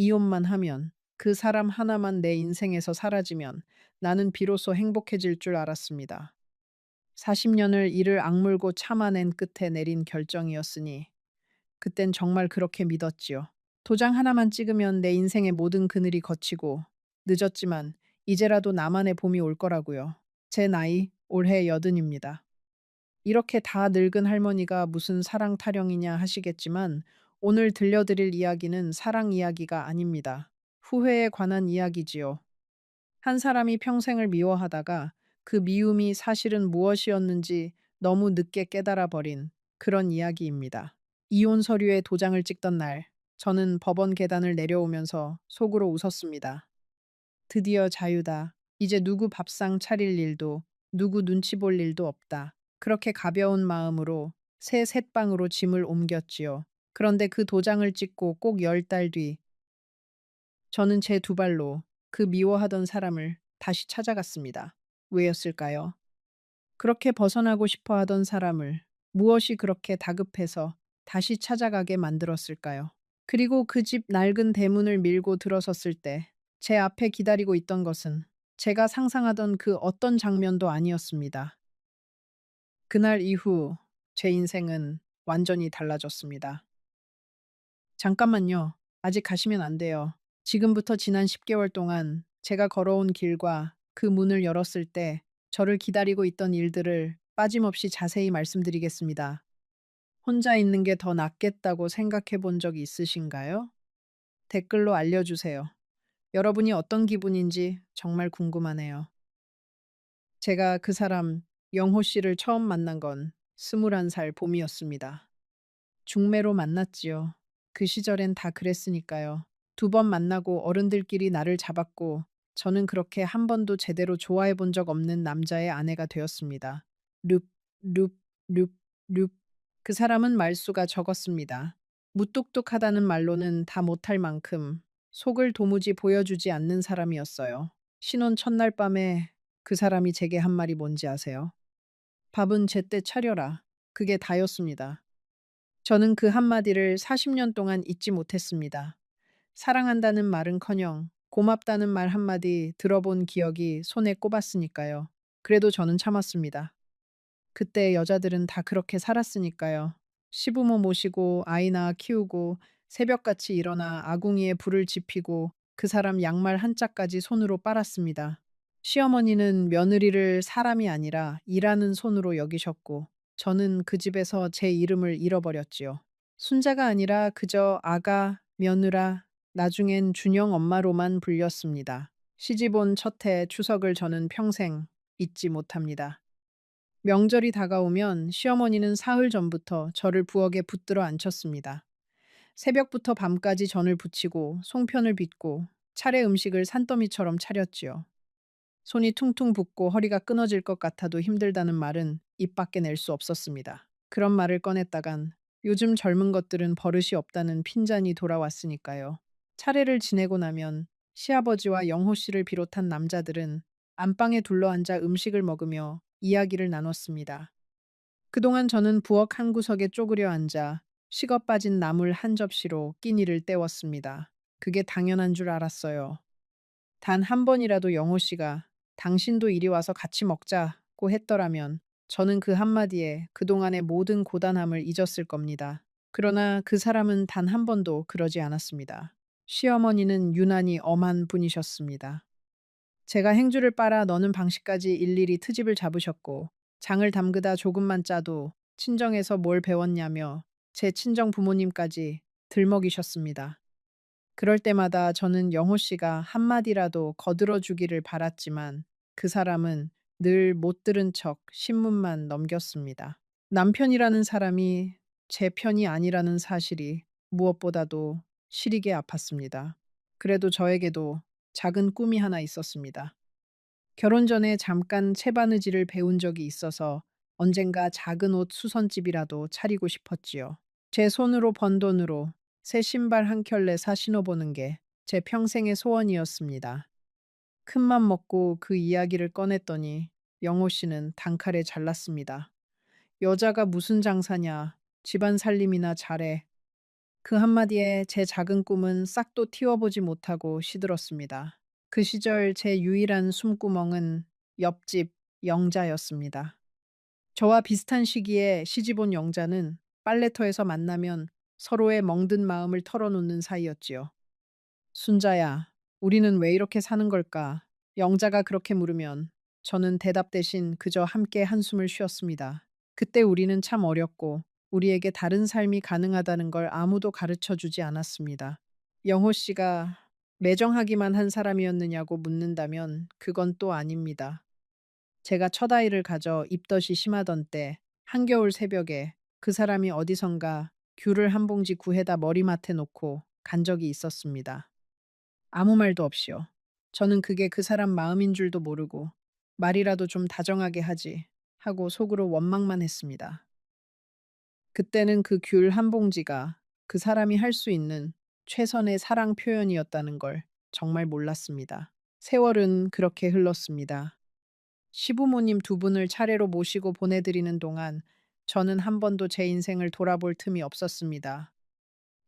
이혼만 하면, 그 사람 하나만 내 인생에서 사라지면 나는 비로소 행복해질 줄 알았습니다. 40년을 이를 악물고 참아낸 끝에 내린 결정이었으니 그땐 정말 그렇게 믿었지요. 도장 하나만 찍으면 내 인생의 모든 그늘이 걷히고 늦었지만 이제라도 나만의 봄이 올 거라고요. 제 나이 올해 80입니다. 이렇게 다 늙은 할머니가 무슨 사랑 타령이냐 하시겠지만 오늘 들려드릴 이야기는 사랑 이야기가 아닙니다. 후회에 관한 이야기지요. 한 사람이 평생을 미워하다가 그 미움이 사실은 무엇이었는지 너무 늦게 깨달아 버린 그런 이야기입니다. 이혼 서류에 도장을 찍던 날, 저는 법원 계단을 내려오면서 속으로 웃었습니다. 드디어 자유다. 이제 누구 밥상 차릴 일도, 누구 눈치 볼 일도 없다. 그렇게 가벼운 마음으로 새 셋방으로 짐을 옮겼지요. 그런데 그 도장을 찍고 꼭 10달 뒤, 저는 제 두 발로 그 미워하던 사람을 다시 찾아갔습니다. 왜였을까요? 그렇게 벗어나고 싶어 하던 사람을 무엇이 그렇게 다급해서 다시 찾아가게 만들었을까요? 그리고 그 집 낡은 대문을 밀고 들어섰을 때 제 앞에 기다리고 있던 것은 제가 상상하던 그 어떤 장면도 아니었습니다. 그날 이후 제 인생은 완전히 달라졌습니다. 잠깐만요. 아직 가시면 안 돼요. 지금부터 지난 10개월 동안 제가 걸어온 길과 그 문을 열었을 때 저를 기다리고 있던 일들을 빠짐없이 자세히 말씀드리겠습니다. 혼자 있는 게 더 낫겠다고 생각해 본 적이 있으신가요? 댓글로 알려주세요. 여러분이 어떤 기분인지 정말 궁금하네요. 제가 그 사람 영호 씨를 처음 만난 건 21살 봄이었습니다. 중매로 만났지요. 그 시절엔 다 그랬으니까요. 두 번 만나고 어른들끼리 나를 잡았고 저는 그렇게 한 번도 제대로 좋아해 본 적 없는 남자의 아내가 되었습니다. 룹, 룹, 룹, 룹. 그 사람은 말수가 적었습니다. 무뚝뚝하다는 말로는 다 못할 만큼 속을 도무지 보여주지 않는 사람이었어요. 신혼 첫날 밤에 그 사람이 제게 한 말이 뭔지 아세요? 밥은 제때 차려라. 그게 다였습니다. 저는 그 한마디를 40년 동안 잊지 못했습니다. 사랑한다는 말은커녕 고맙다는 말 한마디 들어본 기억이 손에 꼽았으니까요. 그래도 저는 참았습니다. 그때 여자들은 다 그렇게 살았으니까요. 시부모 모시고 아이 낳아 키우고 새벽같이 일어나 아궁이에 불을 지피고 그 사람 양말 한 짝까지 손으로 빨았습니다. 시어머니는 며느리를 사람이 아니라 일하는 손으로 여기셨고 저는 그 집에서 제 이름을 잃어버렸지요. 순자가 아니라 그저 아가, 며느라, 나중엔 준영 엄마로만 불렸습니다. 시집 온 첫 해 추석을 저는 평생 잊지 못합니다. 명절이 다가오면 시어머니는 사흘 전부터 저를 부엌에 붙들어 앉혔습니다. 새벽부터 밤까지 전을 부치고 송편을 빚고 차례 음식을 산더미처럼 차렸지요. 손이 퉁퉁 붓고 허리가 끊어질 것 같아도 힘들다는 말은 입 밖에 낼 수 없었습니다. 그런 말을 꺼냈다간 요즘 젊은 것들은 버릇이 없다는 핀잔이 돌아왔으니까요. 차례를 지내고 나면 시아버지와 영호 씨를 비롯한 남자들은 안방에 둘러앉아 음식을 먹으며 이야기를 나눴습니다. 그동안 저는 부엌 한 구석에 쪼그려 앉아 식어 빠진 나물 한 접시로 끼니를 때웠습니다. 그게 당연한 줄 알았어요. 단 한 번이라도 영호 씨가 당신도 이리 와서 같이 먹자고 했더라면 저는 그 한마디에 그동안의 모든 고단함을 잊었을 겁니다. 그러나 그 사람은 단 한 번도 그러지 않았습니다. 시어머니는 유난히 엄한 분이셨습니다. 제가 행주를 빨아 너는 방식까지 일일이 트집을 잡으셨고 장을 담그다 조금만 짜도 친정에서 뭘 배웠냐며 제 친정 부모님까지 들먹이셨습니다. 그럴 때마다 저는 영호 씨가 한마디라도 거들어 주기를 바랐지만 그 사람은 늘 못 들은 척 신문만 넘겼습니다. 남편이라는 사람이 제 편이 아니라는 사실이 무엇보다도 시리게 아팠습니다. 그래도 저에게도 작은 꿈이 하나 있었습니다. 결혼 전에 잠깐 채바느질을 배운 적이 있어서 언젠가 작은 옷 수선집이라도 차리고 싶었지요. 제 손으로 번 돈으로 새 신발 한 켤레 사 신어보는 게 제 평생의 소원이었습니다. 큰맘 먹고 그 이야기를 꺼냈더니 영호 씨는 단칼에 잘랐습니다. 여자가 무슨 장사냐. 집안 살림이나 잘해. 그 한마디에 제 작은 꿈은 싹도 틔워보지 못하고 시들었습니다. 그 시절 제 유일한 숨구멍은 옆집 영자였습니다. 저와 비슷한 시기에 시집 온 영자는 빨래터에서 만나면 서로의 멍든 마음을 털어놓는 사이였지요. 순자야, 우리는 왜 이렇게 사는 걸까? 영자가 그렇게 물으면 저는 대답 대신 그저 함께 한숨을 쉬었습니다. 그때 우리는 참 어렸고 우리에게 다른 삶이 가능하다는 걸 아무도 가르쳐 주지 않았습니다. 영호 씨가 매정하기만 한 사람이었느냐고 묻는다면 그건 또 아닙니다. 제가 첫 아이를 가져 입덧이 심하던 때 한겨울 새벽에 그 사람이 어디선가 귤을 한 봉지 구해다 머리맡에 놓고 간 적이 있었습니다. 아무 말도 없이요. 저는 그게 그 사람 마음인 줄도 모르고 말이라도 좀 다정하게 하지 하고 속으로 원망만 했습니다. 그때는 그 귤 한 봉지가 그 사람이 할 수 있는 최선의 사랑 표현이었다는 걸 정말 몰랐습니다. 세월은 그렇게 흘렀습니다. 시부모님 두 분을 차례로 모시고 보내드리는 동안 저는 한 번도 제 인생을 돌아볼 틈이 없었습니다.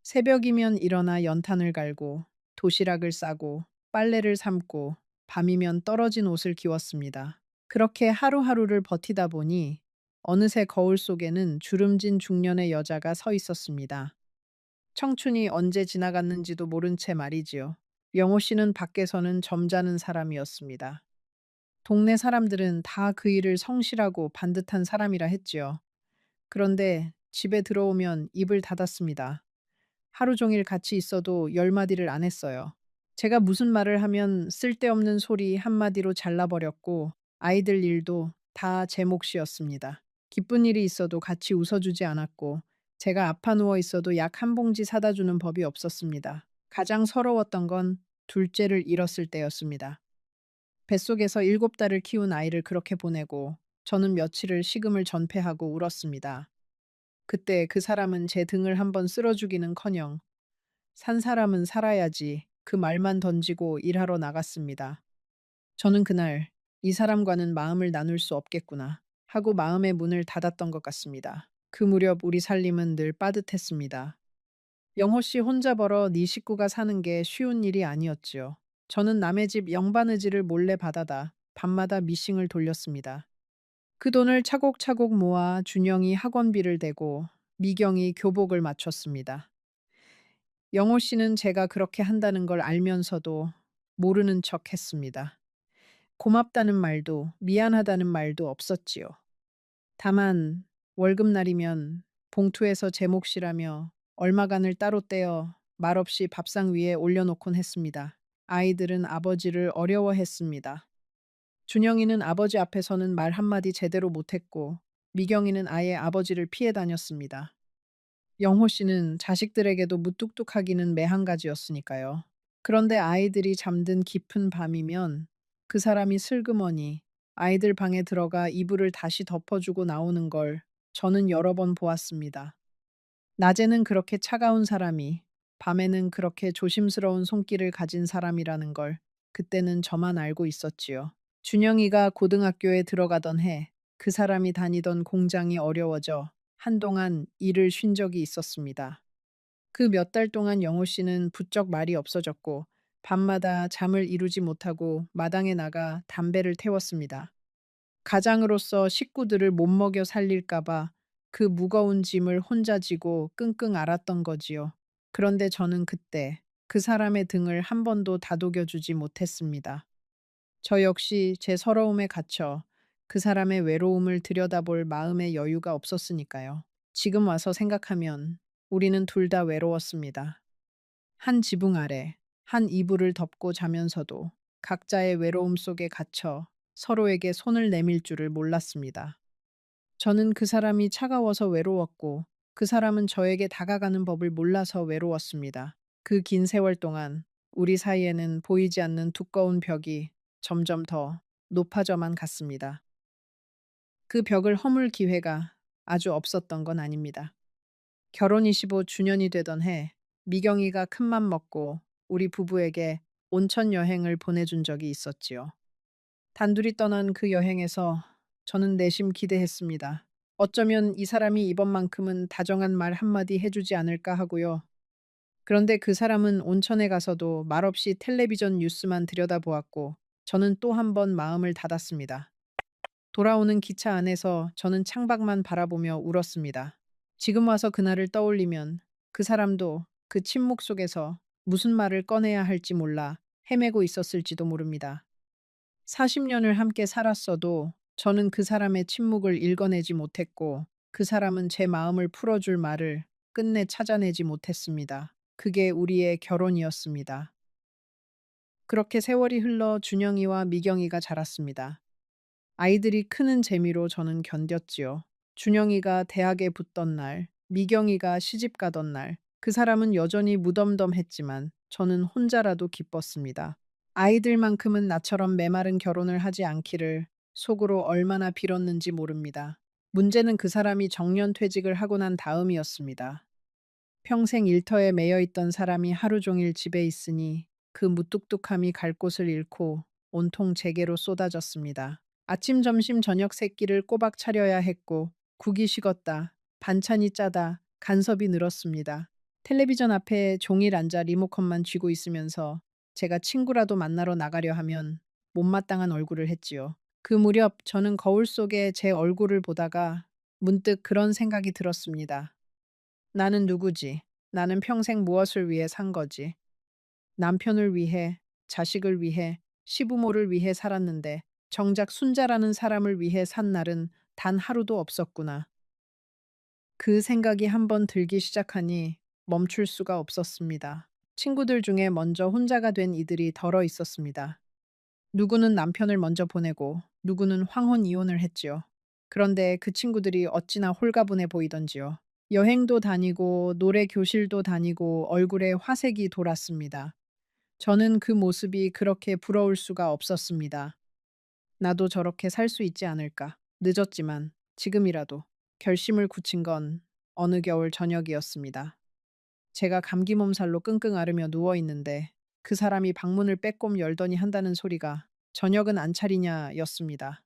새벽이면 일어나 연탄을 갈고 도시락을 싸고 빨래를 삶고 밤이면 떨어진 옷을 기웠습니다. 그렇게 하루하루를 버티다 보니 어느새 거울 속에는 주름진 중년의 여자가 서 있었습니다. 청춘이 언제 지나갔는지도 모른 채 말이지요. 영호 씨는 밖에서는 점잖은 사람이었습니다. 동네 사람들은 다 그 일을 성실하고 반듯한 사람이라 했지요. 그런데 집에 들어오면 입을 닫았습니다. 하루 종일 같이 있어도 열 마디를 안 했어요. 제가 무슨 말을 하면 쓸데없는 소리 한마디로 잘라버렸고 아이들 일도 다 제 몫이었습니다. 기쁜 일이 있어도 같이 웃어주지 않았고 제가 아파 누워 있어도 약 한 봉지 사다 주는 법이 없었습니다. 가장 서러웠던 건 둘째를 잃었을 때였습니다. 뱃속에서 7달을 키운 아이를 그렇게 보내고 저는 며칠을 식음을 전폐하고 울었습니다. 그때 그 사람은 제 등을 한번 쓸어주기는커녕 산 사람은 살아야지 그 말만 던지고 일하러 나갔습니다. 저는 그날 이 사람과는 마음을 나눌 수 없겠구나 하고 마음의 문을 닫았던 것 같습니다. 그 무렵 우리 살림은 늘 빠듯했습니다. 영호 씨 혼자 벌어 네 식구가 사는 게 쉬운 일이 아니었지요. 저는 남의 집 영바느질을 몰래 받아다 밤마다 미싱을 돌렸습니다. 그 돈을 차곡차곡 모아 준영이 학원비를 대고 미경이 교복을 맞췄습니다. 영호 씨는 제가 그렇게 한다는 걸 알면서도 모르는 척 했습니다. 고맙다는 말도 미안하다는 말도 없었지요. 다만 월급날이면 봉투에서 제 몫이라며 얼마간을 따로 떼어 말없이 밥상 위에 올려놓곤 했습니다. 아이들은 아버지를 어려워했습니다. 준영이는 아버지 앞에서는 말 한마디 제대로 못했고 미경이는 아예 아버지를 피해 다녔습니다. 영호 씨는 자식들에게도 무뚝뚝하기는 매한가지였으니까요. 그런데 아이들이 잠든 깊은 밤이면 그 사람이 슬그머니 아이들 방에 들어가 이불을 다시 덮어주고 나오는 걸 저는 여러 번 보았습니다. 낮에는 그렇게 차가운 사람이 밤에는 그렇게 조심스러운 손길을 가진 사람이라는 걸 그때는 저만 알고 있었지요. 준영이가 고등학교에 들어가던 해 그 사람이 다니던 공장이 어려워져 한동안 일을 쉰 적이 있었습니다. 그 몇 달 동안 영호 씨는 부쩍 말이 없어졌고 밤마다 잠을 이루지 못하고 마당에 나가 담배를 태웠습니다. 가장으로서 식구들을 못 먹여 살릴까 봐 그 무거운 짐을 혼자 지고 끙끙 앓았던 거지요. 그런데 저는 그때 그 사람의 등을 한 번도 다독여 주지 못했습니다. 저 역시 제 서러움에 갇혀 그 사람의 외로움을 들여다볼 마음의 여유가 없었으니까요. 지금 와서 생각하면 우리는 둘 다 외로웠습니다. 한 지붕 아래, 한 이불을 덮고 자면서도 각자의 외로움 속에 갇혀 서로에게 손을 내밀 줄을 몰랐습니다. 저는 그 사람이 차가워서 외로웠고 그 사람은 저에게 다가가는 법을 몰라서 외로웠습니다. 그 긴 세월 동안 우리 사이에는 보이지 않는 두꺼운 벽이 점점 더 높아져만 갔습니다. 그 벽을 허물 기회가 아주 없었던 건 아닙니다. 결혼 25주년이 되던 해 미경이가 큰맘 먹고 우리 부부에게 온천 여행을 보내준 적이 있었지요. 단둘이 떠난 그 여행에서 저는 내심 기대했습니다. 어쩌면 이 사람이 이번만큼은 다정한 말 한마디 해주지 않을까 하고요. 그런데 그 사람은 온천에 가서도 말없이 텔레비전 뉴스만 들여다보았고 저는 또 한 번 마음을 닫았습니다. 돌아오는 기차 안에서 저는 창밖만 바라보며 울었습니다. 지금 와서 그날을 떠올리면 그 사람도 그 침묵 속에서 무슨 말을 꺼내야 할지 몰라 헤매고 있었을지도 모릅니다. 40년을 함께 살았어도 저는 그 사람의 침묵을 읽어내지 못했고 그 사람은 제 마음을 풀어줄 말을 끝내 찾아내지 못했습니다. 그게 우리의 결혼이었습니다. 그렇게 세월이 흘러 준영이와 미경이가 자랐습니다. 아이들이 크는 재미로 저는 견뎠지요. 준영이가 대학에 붙던 날, 미경이가 시집 가던 날, 그 사람은 여전히 무덤덤했지만 저는 혼자라도 기뻤습니다. 아이들만큼은 나처럼 메마른 결혼을 하지 않기를 속으로 얼마나 빌었는지 모릅니다. 문제는 그 사람이 정년퇴직을 하고 난 다음이었습니다. 평생 일터에 매여 있던 사람이 하루 종일 집에 있으니 그 무뚝뚝함이 갈 곳을 잃고 온통 제게로 쏟아졌습니다. 아침, 점심, 저녁 세 끼를 꼬박 차려야 했고 국이 식었다, 반찬이 짜다, 간섭이 늘었습니다. 텔레비전 앞에 종일 앉아 리모컨만 쥐고 있으면서 제가 친구라도 만나러 나가려 하면 못마땅한 얼굴을 했지요. 그 무렵 저는 거울 속에 제 얼굴을 보다가 문득 그런 생각이 들었습니다. 나는 누구지? 나는 평생 무엇을 위해 산 거지? 남편을 위해, 자식을 위해, 시부모를 위해 살았는데 정작 순자라는 사람을 위해 산 날은 단 하루도 없었구나. 그 생각이 한번 들기 시작하니 멈출 수가 없었습니다. 친구들 중에 먼저 혼자가 된 이들이 덜어 있었습니다. 누구는 남편을 먼저 보내고 누구는 황혼 이혼을 했지요. 그런데 그 친구들이 어찌나 홀가분해 보이던지요. 여행도 다니고 노래 교실도 다니고 얼굴에 화색이 돌았습니다. 저는 그 모습이 그렇게 부러울 수가 없었습니다. 나도 저렇게 살 수 있지 않을까. 늦었지만 지금이라도 결심을 굳힌 건 어느 겨울 저녁이었습니다. 제가 감기 몸살로 끙끙 앓으며 누워 있는데 그 사람이 방문을 빼꼼 열더니 한다는 소리가 저녁은 안 차리냐였습니다.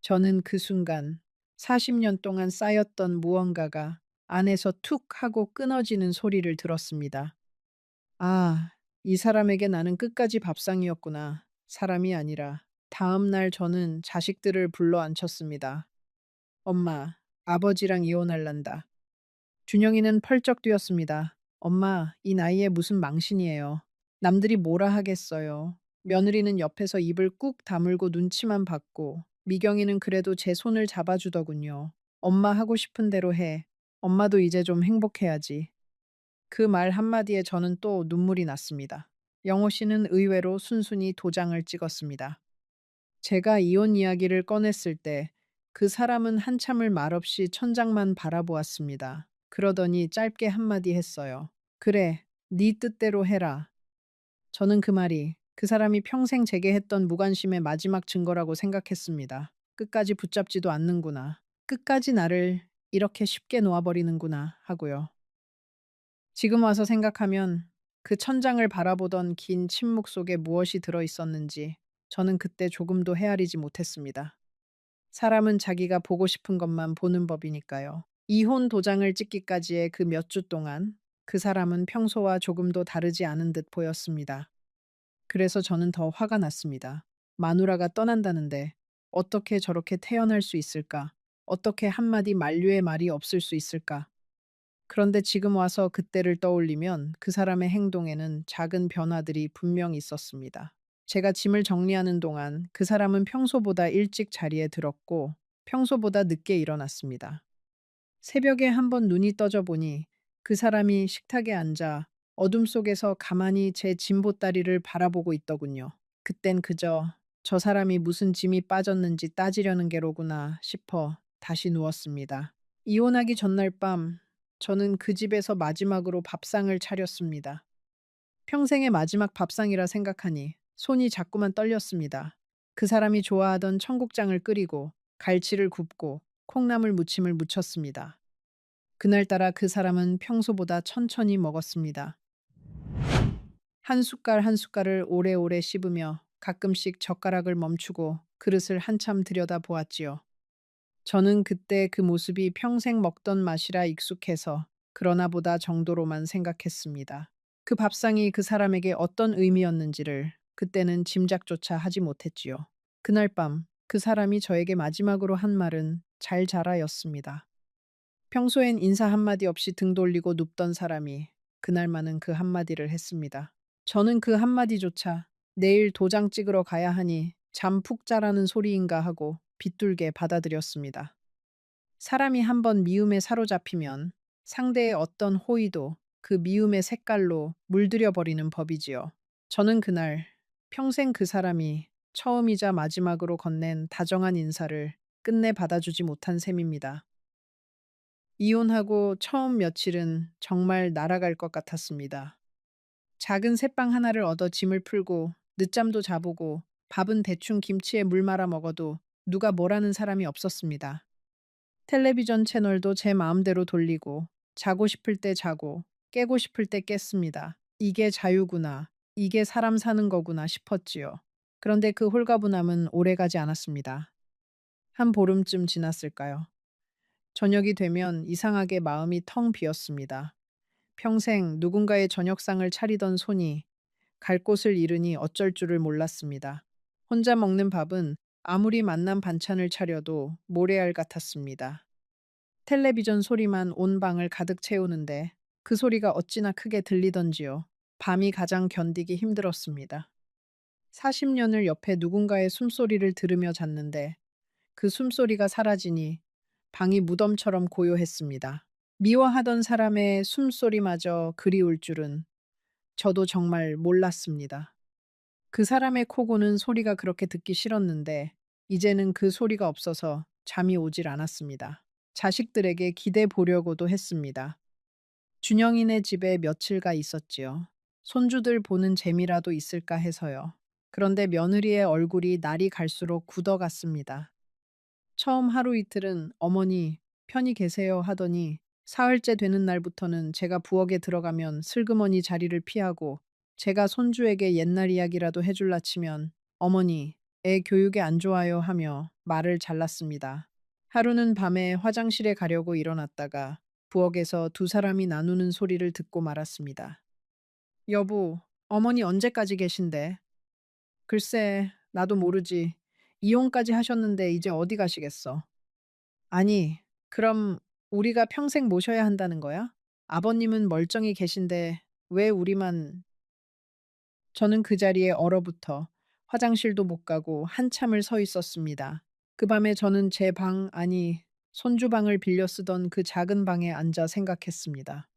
저는 그 순간 40년 동안 쌓였던 무언가가 안에서 툭 하고 끊어지는 소리를 들었습니다. 아, 이 사람에게 나는 끝까지 밥상이었구나. 사람이 아니라. 다음 날 저는 자식들을 불러 앉혔습니다. 엄마, 아버지랑 이혼할란다. 준영이는 펄쩍 뛰었습니다. 엄마, 이 나이에 무슨 망신이에요. 남들이 뭐라 하겠어요. 며느리는 옆에서 입을 꾹 다물고 눈치만 봤고, 미경이는 그래도 제 손을 잡아주더군요. 엄마 하고 싶은 대로 해. 엄마도 이제 좀 행복해야지. 그 말 한마디에 저는 또 눈물이 났습니다. 영호 씨는 의외로 순순히 도장을 찍었습니다. 제가 이혼 이야기를 꺼냈을 때 그 사람은 한참을 말없이 천장만 바라보았습니다. 그러더니 짧게 한마디 했어요. 그래, 네 뜻대로 해라. 저는 그 말이 그 사람이 평생 제게 했던 무관심의 마지막 증거라고 생각했습니다. 끝까지 붙잡지도 않는구나. 끝까지 나를 이렇게 쉽게 놓아버리는구나 하고요. 지금 와서 생각하면 그 천장을 바라보던 긴 침묵 속에 무엇이 들어 있었는지 저는 그때 조금도 헤아리지 못했습니다. 사람은 자기가 보고 싶은 것만 보는 법이니까요. 이혼 도장을 찍기까지의 그 몇 주 동안 그 사람은 평소와 조금도 다르지 않은 듯 보였습니다. 그래서 저는 더 화가 났습니다. 마누라가 떠난다는데 어떻게 저렇게 태어날 수 있을까? 어떻게 한마디 만류의 말이 없을 수 있을까? 그런데 지금 와서 그때를 떠올리면 그 사람의 행동에는 작은 변화들이 분명히 있었습니다. 제가 짐을 정리하는 동안 그 사람은 평소보다 일찍 자리에 들었고 평소보다 늦게 일어났습니다. 새벽에 한번 눈이 떠져 보니 그 사람이 식탁에 앉아 어둠 속에서 가만히 제 짐보따리를 바라보고 있더군요. 그땐 그저 저 사람이 무슨 짐이 빠졌는지 따지려는 게로구나 싶어 다시 누웠습니다. 이혼하기 전날 밤 저는 그 집에서 마지막으로 밥상을 차렸습니다. 평생의 마지막 밥상이라 생각하니 손이 자꾸만 떨렸습니다. 그 사람이 좋아하던 청국장을 끓이고 갈치를 굽고 콩나물 무침을 무쳤습니다. 그날따라 그 사람은 평소보다 천천히 먹었습니다. 한 숟갈 한 숟갈을 오래오래 씹으며 가끔씩 젓가락을 멈추고 그릇을 한참 들여다 보았지요. 저는 그때 그 모습이 평생 먹던 맛이라 익숙해서 그러나 보다 정도로만 생각했습니다. 그 밥상이 그 사람에게 어떤 의미였는지를 그때는 짐작조차 하지 못했지요. 그날 밤 그 사람이 저에게 마지막으로 한 말은 잘 자라였습니다. 평소엔 인사 한마디 없이 등 돌리고 눕던 사람이 그날만은 그 한마디를 했습니다. 저는 그 한마디조차 내일 도장 찍으러 가야 하니 잠 푹 자라는 소리인가 하고 빗둘게 받아들였습니다. 사람이 한번 미움에 사로잡히면 상대의 어떤 호의도 그 미움의 색깔로 물들여 버리는 법이지요. 저는 그날 평생 그 사람이 처음이자 마지막으로 건넨 다정한 인사를 끝내 받아주지 못한 셈입니다. 이혼하고 처음 며칠은 정말 날아갈 것 같았습니다. 작은 새빵 하나를 얻어 짐을 풀고 늦잠도 자보고 밥은 대충 김치에 물 말아 먹어도 누가 뭐라는 사람이 없었습니다. 텔레비전 채널도 제 마음대로 돌리고 자고 싶을 때 자고 깨고 싶을 때 깼습니다. 이게 자유구나. 이게 사람 사는 거구나 싶었지요. 그런데 그 홀가분함은 오래가지 않았습니다. 한 보름쯤 지났을까요? 저녁이 되면 이상하게 마음이 텅 비었습니다. 평생 누군가의 저녁상을 차리던 손이 갈 곳을 잃으니 어쩔 줄을 몰랐습니다. 혼자 먹는 밥은 아무리 맛난 반찬을 차려도 모래알 같았습니다. 텔레비전 소리만 온 방을 가득 채우는데 그 소리가 어찌나 크게 들리던지요. 밤이 가장 견디기 힘들었습니다. 40년을 옆에 누군가의 숨소리를 들으며 잤는데 그 숨소리가 사라지니 방이 무덤처럼 고요했습니다. 미워하던 사람의 숨소리마저 그리울 줄은 저도 정말 몰랐습니다. 그 사람의 코 고는 소리가 그렇게 듣기 싫었는데 이제는 그 소리가 없어서 잠이 오질 않았습니다. 자식들에게 기대 보려고도 했습니다. 준영이네 집에 며칠가 있었지요. 손주들 보는 재미라도 있을까 해서요. 그런데 며느리의 얼굴이 날이 갈수록 굳어갔습니다. 처음 하루 이틀은 어머니 편히 계세요 하더니 사흘째 되는 날부터는 제가 부엌에 들어가면 슬그머니 자리를 피하고 제가 손주에게 옛날 이야기라도 해줄라 치면 어머니 애 교육에 안 좋아요 하며 말을 잘랐습니다. 하루는 밤에 화장실에 가려고 일어났다가 부엌에서 두 사람이 나누는 소리를 듣고 말았습니다. 여보, 어머니 언제까지 계신데? 글쎄, 나도 모르지. 이혼까지 하셨는데 이제 어디 가시겠어? 아니, 그럼 우리가 평생 모셔야 한다는 거야? 아버님은 멀쩡히 계신데 왜 우리만... 저는 그 자리에 얼어붙어 화장실도 못 가고 한참을 서 있었습니다. 그 밤에 저는 제 방, 아니, 손주방을 빌려 쓰던 그 작은 방에 앉아 생각했습니다.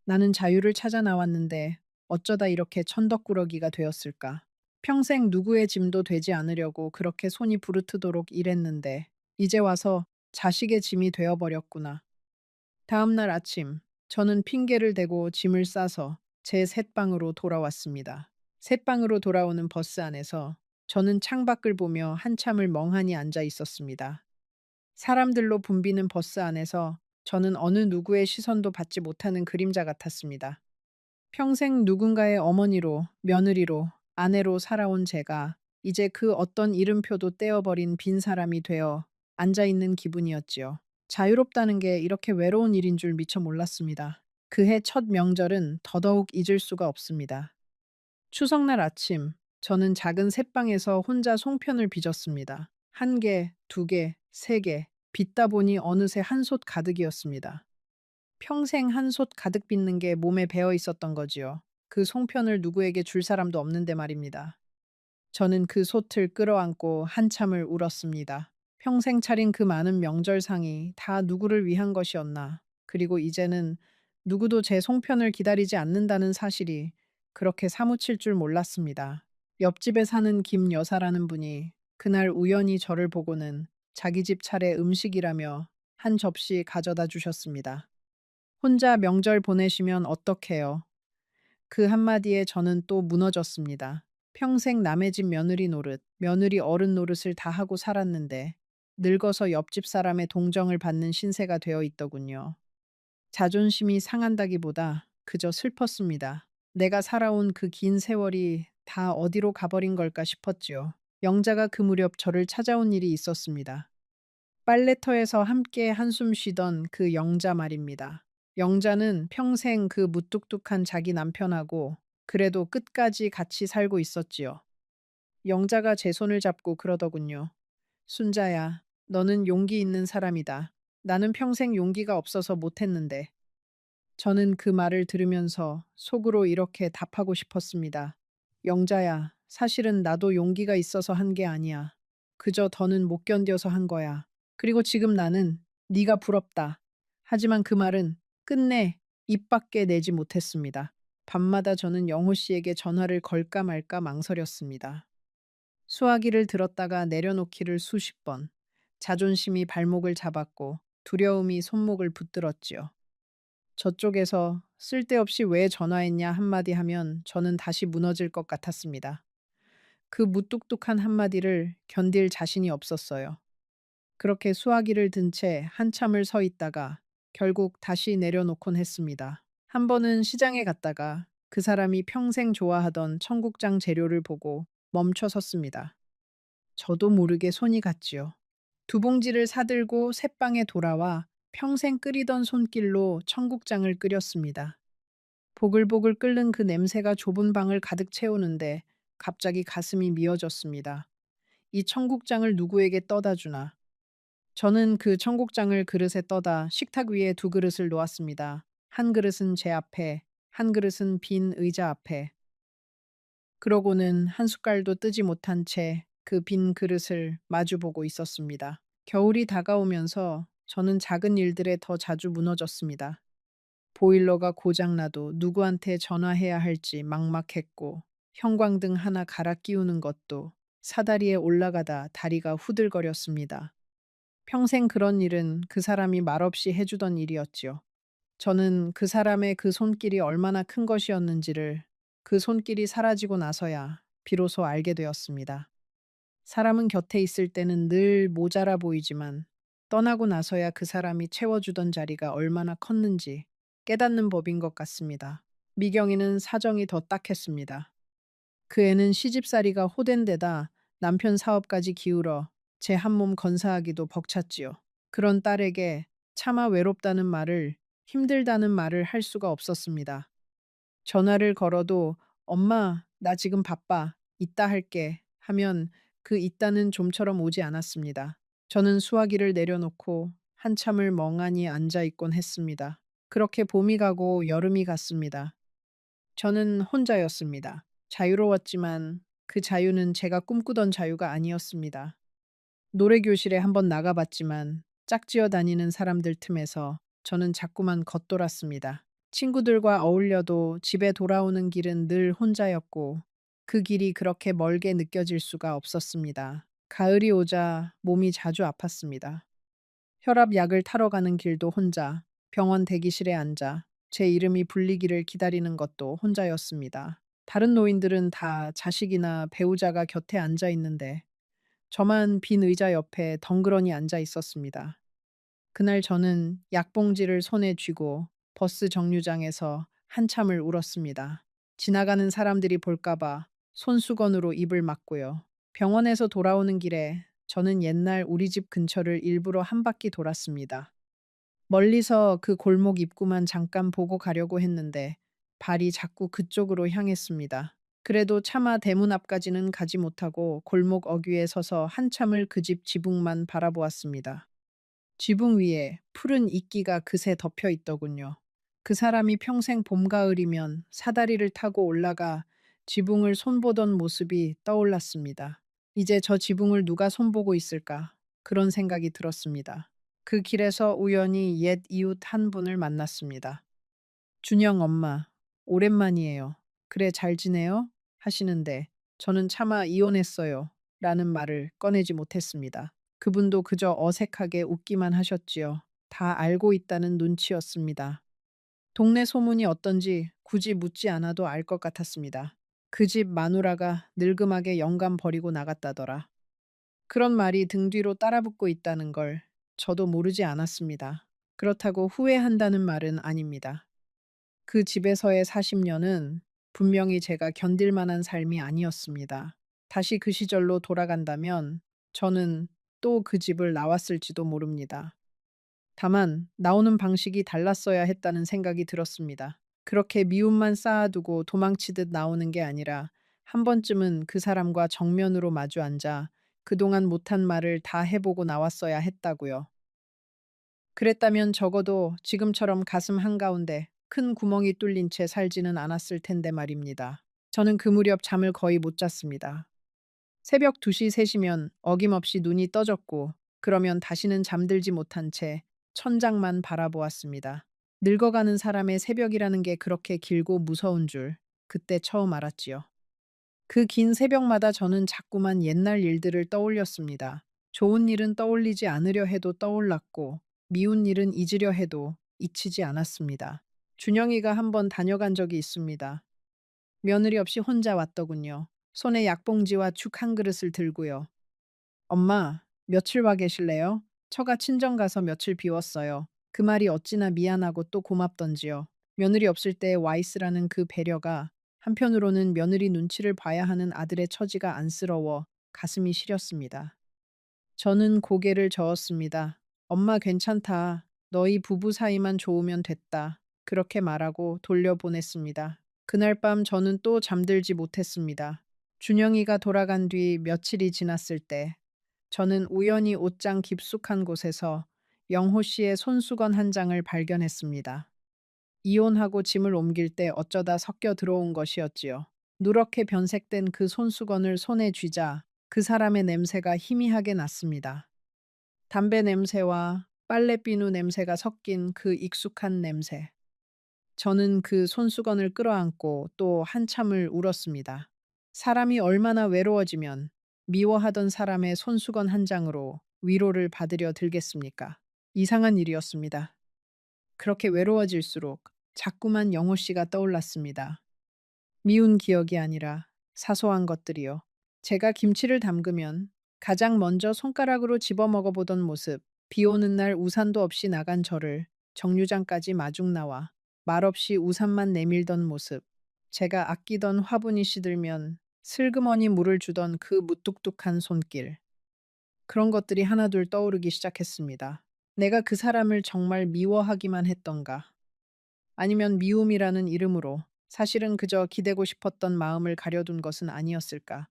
나는 자유를 찾아 나왔는데 어쩌다 이렇게 천덕꾸러기가 되었을까? 평생 누구의 짐도 되지 않으려고 그렇게 손이 부르트도록 일했는데 이제 와서 자식의 짐이 되어버렸구나. 다음 날 아침, 저는 핑계를 대고 짐을 싸서 제 셋방으로 돌아왔습니다. 셋방으로 돌아오는 버스 안에서 저는 창밖을 보며 한참을 멍하니 앉아 있었습니다. 사람들로 붐비는 버스 안에서 저는 어느 누구의 시선도 받지 못하는 그림자 같았습니다. 평생 누군가의 어머니로, 며느리로, 아내로 살아온 제가 이제 그 어떤 이름표도 떼어버린 빈 사람이 되어 앉아있는 기분이었지요. 자유롭다는 게 이렇게 외로운 일인 줄 미처 몰랐습니다. 그해 첫 명절은 더더욱 잊을 수가 없습니다. 추석날 아침, 저는 작은 새방에서 혼자 송편을 빚었습니다. 한 개, 두 개, 세 개, 빚다 보니 어느새 한솥 가득이었습니다. 평생 한솥 가득 빚는 게 몸에 배어 있었던 거지요. 그 송편을 누구에게 줄 사람도 없는데 말입니다. 저는 그 솥을 끌어안고 한참을 울었습니다. 평생 차린 그 많은 명절상이 다 누구를 위한 것이었나. 그리고 이제는 누구도 제 송편을 기다리지 않는다는 사실이 그렇게 사무칠 줄 몰랐습니다. 옆집에 사는 김 여사라는 분이 그날 우연히 저를 보고는 자기 집 차례 음식이라며 한 접시 가져다 주셨습니다. 혼자 명절 보내시면 어떡해요? 그 한마디에 저는 또 무너졌습니다. 평생 남의 집 며느리 노릇, 며느리 어른 노릇을 다 하고 살았는데 늙어서 옆집 사람의 동정을 받는 신세가 되어 있더군요. 자존심이 상한다기보다 그저 슬펐습니다. 내가 살아온 그 긴 세월이 다 어디로 가버린 걸까 싶었지요. 영자가 그 무렵 저를 찾아온 일이 있었습니다. 빨래터에서 함께 한숨 쉬던 그 영자 말입니다. 영자는 평생 그 무뚝뚝한 자기 남편하고 그래도 끝까지 같이 살고 있었지요. 영자가 제 손을 잡고 그러더군요. 순자야, 너는 용기 있는 사람이다. 나는 평생 용기가 없어서 못했는데. 저는 그 말을 들으면서 속으로 이렇게 답하고 싶었습니다. 영자야, 사실은 나도 용기가 있어서 한 게 아니야. 그저 더는 못 견뎌서 한 거야. 그리고 지금 나는 네가 부럽다. 하지만 그 말은 끝내 입 밖에 내지 못했습니다. 밤마다 저는 영호 씨에게 전화를 걸까 말까 망설였습니다. 수화기를 들었다가 내려놓기를 수십 번. 자존심이 발목을 잡았고 두려움이 손목을 붙들었지요. 저쪽에서 쓸데없이 왜 전화했냐 한마디 하면 저는 다시 무너질 것 같았습니다. 그 무뚝뚝한 한마디를 견딜 자신이 없었어요. 그렇게 수화기를 든 채 한참을 서 있다가 결국 다시 내려놓곤 했습니다. 한 번은 시장에 갔다가 그 사람이 평생 좋아하던 청국장 재료를 보고 멈춰 섰습니다. 저도 모르게 손이 갔지요. 두 봉지를 사들고 새방에 돌아와 평생 끓이던 손길로 청국장을 끓였습니다. 보글보글 끓는 그 냄새가 좁은 방을 가득 채우는데 갑자기 가슴이 미어졌습니다. 이 청국장을 누구에게 떠다 주나. 저는 그 청국장을 그릇에 떠다 식탁 위에 두 그릇을 놓았습니다. 한 그릇은 제 앞에, 한 그릇은 빈 의자 앞에. 그러고는 한 숟갈도 뜨지 못한 채 그 빈 그릇을 마주보고 있었습니다. 겨울이 다가오면서 저는 작은 일들에 더 자주 무너졌습니다. 보일러가 고장나도 누구한테 전화해야 할지 막막했고, 형광등 하나 갈아 끼우는 것도 사다리에 올라가다 다리가 후들거렸습니다. 평생 그런 일은 그 사람이 말없이 해주던 일이었지요. 저는 그 사람의 그 손길이 얼마나 큰 것이었는지를 그 손길이 사라지고 나서야 비로소 알게 되었습니다. 사람은 곁에 있을 때는 늘 모자라 보이지만 떠나고 나서야 그 사람이 채워주던 자리가 얼마나 컸는지 깨닫는 법인 것 같습니다. 미경이는 사정이 더 딱했습니다. 그 애는 시집살이가 호된 데다 남편 사업까지 기울어 제 한몸 건사하기도 벅찼지요. 그런 딸에게 차마 외롭다는 말을, 힘들다는 말을 할 수가 없었습니다. 전화를 걸어도 엄마, 나 지금 바빠. 이따 할게. 하면 그 이따는 좀처럼 오지 않았습니다. 저는 수화기를 내려놓고 한참을 멍하니 앉아 있곤 했습니다. 그렇게 봄이 가고 여름이 갔습니다. 저는 혼자였습니다. 자유로웠지만 그 자유는 제가 꿈꾸던 자유가 아니었습니다. 노래교실에 한번 나가봤지만 짝지어 다니는 사람들 틈에서 저는 자꾸만 겉돌았습니다. 친구들과 어울려도 집에 돌아오는 길은 늘 혼자였고 그 길이 그렇게 멀게 느껴질 수가 없었습니다. 가을이 오자 몸이 자주 아팠습니다. 혈압약을 타러 가는 길도 혼자, 병원 대기실에 앉아 제 이름이 불리기를 기다리는 것도 혼자였습니다. 다른 노인들은 다 자식이나 배우자가 곁에 앉아 있는데 저만 빈 의자 옆에 덩그러니 앉아 있었습니다. 그날 저는 약봉지를 손에 쥐고 버스 정류장에서 한참을 울었습니다. 지나가는 사람들이 볼까봐 손수건으로 입을 막고요. 병원에서 돌아오는 길에 저는 옛날 우리 집 근처를 일부러 한 바퀴 돌았습니다. 멀리서 그 골목 입구만 잠깐 보고 가려고 했는데 발이 자꾸 그쪽으로 향했습니다. 그래도 차마 대문 앞까지는 가지 못하고 골목 어귀에 서서 한참을 그 집 지붕만 바라보았습니다. 지붕 위에 푸른 이끼가 그새 덮여 있더군요. 그 사람이 평생 봄, 가을이면 사다리를 타고 올라가 지붕을 손보던 모습이 떠올랐습니다. 이제 저 지붕을 누가 손보고 있을까? 그런 생각이 들었습니다. 그 길에서 우연히 옛 이웃 한 분을 만났습니다. 준영 엄마, 오랜만이에요. 그래, 잘 지내요? 하시는데 저는 차마 이혼했어요. 라는 말을 꺼내지 못했습니다. 그분도 그저 어색하게 웃기만 하셨지요. 다 알고 있다는 눈치였습니다. 동네 소문이 어떤지 굳이 묻지 않아도 알 것 같았습니다. 그 집 마누라가 늙음하게 영감 버리고 나갔다더라. 그런 말이 등 뒤로 따라붙고 있다는 걸 저도 모르지 않았습니다. 그렇다고 후회한다는 말은 아닙니다. 그 집에서의 40년은 분명히 제가 견딜 만한 삶이 아니었습니다. 다시 그 시절로 돌아간다면 저는 또 그 집을 나왔을지도 모릅니다. 다만 나오는 방식이 달랐어야 했다는 생각이 들었습니다. 그렇게 미움만 쌓아두고 도망치듯 나오는 게 아니라 한 번쯤은 그 사람과 정면으로 마주 앉아 그동안 못한 말을 다 해보고 나왔어야 했다고요. 그랬다면 적어도 지금처럼 가슴 한가운데 큰 구멍이 뚫린 채 살지는 않았을 텐데 말입니다. 저는 그 무렵 잠을 거의 못 잤습니다. 새벽 2시, 3시면 어김없이 눈이 떠졌고, 그러면 다시는 잠들지 못한 채 천장만 바라보았습니다. 늙어가는 사람의 새벽이라는 게 그렇게 길고 무서운 줄 그때 처음 알았지요. 그 긴 새벽마다 저는 자꾸만 옛날 일들을 떠올렸습니다. 좋은 일은 떠올리지 않으려 해도 떠올랐고, 미운 일은 잊으려 해도 잊히지 않았습니다. 준영이가 한번 다녀간 적이 있습니다. 며느리 없이 혼자 왔더군요. 손에 약봉지와 죽 한 그릇을 들고요. 엄마, 며칠 와 계실래요? 처가 친정 가서 며칠 비웠어요. 그 말이 어찌나 미안하고 또 고맙던지요. 며느리 없을 때 와 있으라는 그 배려가 한편으로는 며느리 눈치를 봐야 하는 아들의 처지가 안쓰러워 가슴이 시렸습니다. 저는 고개를 저었습니다. 엄마 괜찮다. 너희 부부 사이만 좋으면 됐다. 그렇게 말하고 돌려보냈습니다. 그날 밤 저는 또 잠들지 못했습니다. 준영이가 돌아간 뒤 며칠이 지났을 때 저는 우연히 옷장 깊숙한 곳에서 영호 씨의 손수건 한 장을 발견했습니다. 이혼하고 짐을 옮길 때 어쩌다 섞여 들어온 것이었지요. 누렇게 변색된 그 손수건을 손에 쥐자 그 사람의 냄새가 희미하게 났습니다. 담배 냄새와 빨래비누 냄새가 섞인 그 익숙한 냄새. 저는 그 손수건을 끌어안고 또 한참을 울었습니다. 사람이 얼마나 외로워지면 미워하던 사람의 손수건 한 장으로 위로를 받으려 들겠습니까? 이상한 일이었습니다. 그렇게 외로워질수록 자꾸만 영호 씨가 떠올랐습니다. 미운 기억이 아니라 사소한 것들이요. 제가 김치를 담그면 가장 먼저 손가락으로 집어 먹어보던 모습, 비 오는 날 우산도 없이 나간 저를 정류장까지 마중 나와 말없이 우산만 내밀던 모습, 제가 아끼던 화분이 시들면 슬그머니 물을 주던 그 무뚝뚝한 손길, 그런 것들이 하나둘 떠오르기 시작했습니다. 내가 그 사람을 정말 미워하기만 했던가? 아니면 미움이라는 이름으로 사실은 그저 기대고 싶었던 마음을 가려둔 것은 아니었을까?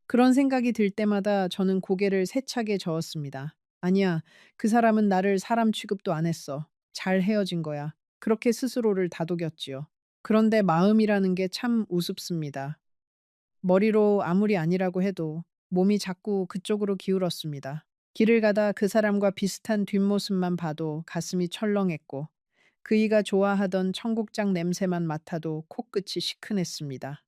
그런 생각이 들 때마다 저는 고개를 세차게 저었습니다. 아니야, 그 사람은 나를 사람 취급도 안 했어. 잘 헤어진 거야. 그렇게 스스로를 다독였지요. 그런데 마음이라는 게 참 우습습니다. 머리로 아무리 아니라고 해도 몸이 자꾸 그쪽으로 기울었습니다. 길을 가다 그 사람과 비슷한 뒷모습만 봐도 가슴이 철렁했고, 그이가 좋아하던 청국장 냄새만 맡아도 코끝이 시큰했습니다.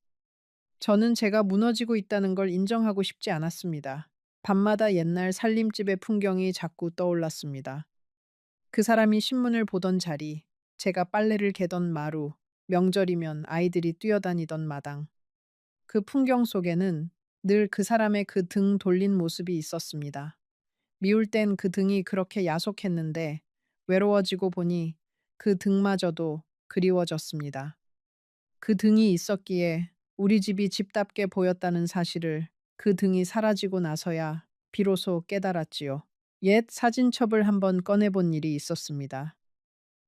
저는 제가 무너지고 있다는 걸 인정하고 싶지 않았습니다. 밤마다 옛날 살림집의 풍경이 자꾸 떠올랐습니다. 그 사람이 신문을 보던 자리, 제가 빨래를 개던 마루, 명절이면 아이들이 뛰어다니던 마당. 그 풍경 속에는 늘 그 사람의 그 등 돌린 모습이 있었습니다. 미울 땐 그 등이 그렇게 야속했는데 외로워지고 보니 그 등마저도 그리워졌습니다. 그 등이 있었기에 우리 집이 집답게 보였다는 사실을 그 등이 사라지고 나서야 비로소 깨달았지요. 옛 사진첩을 한번 꺼내본 일이 있었습니다.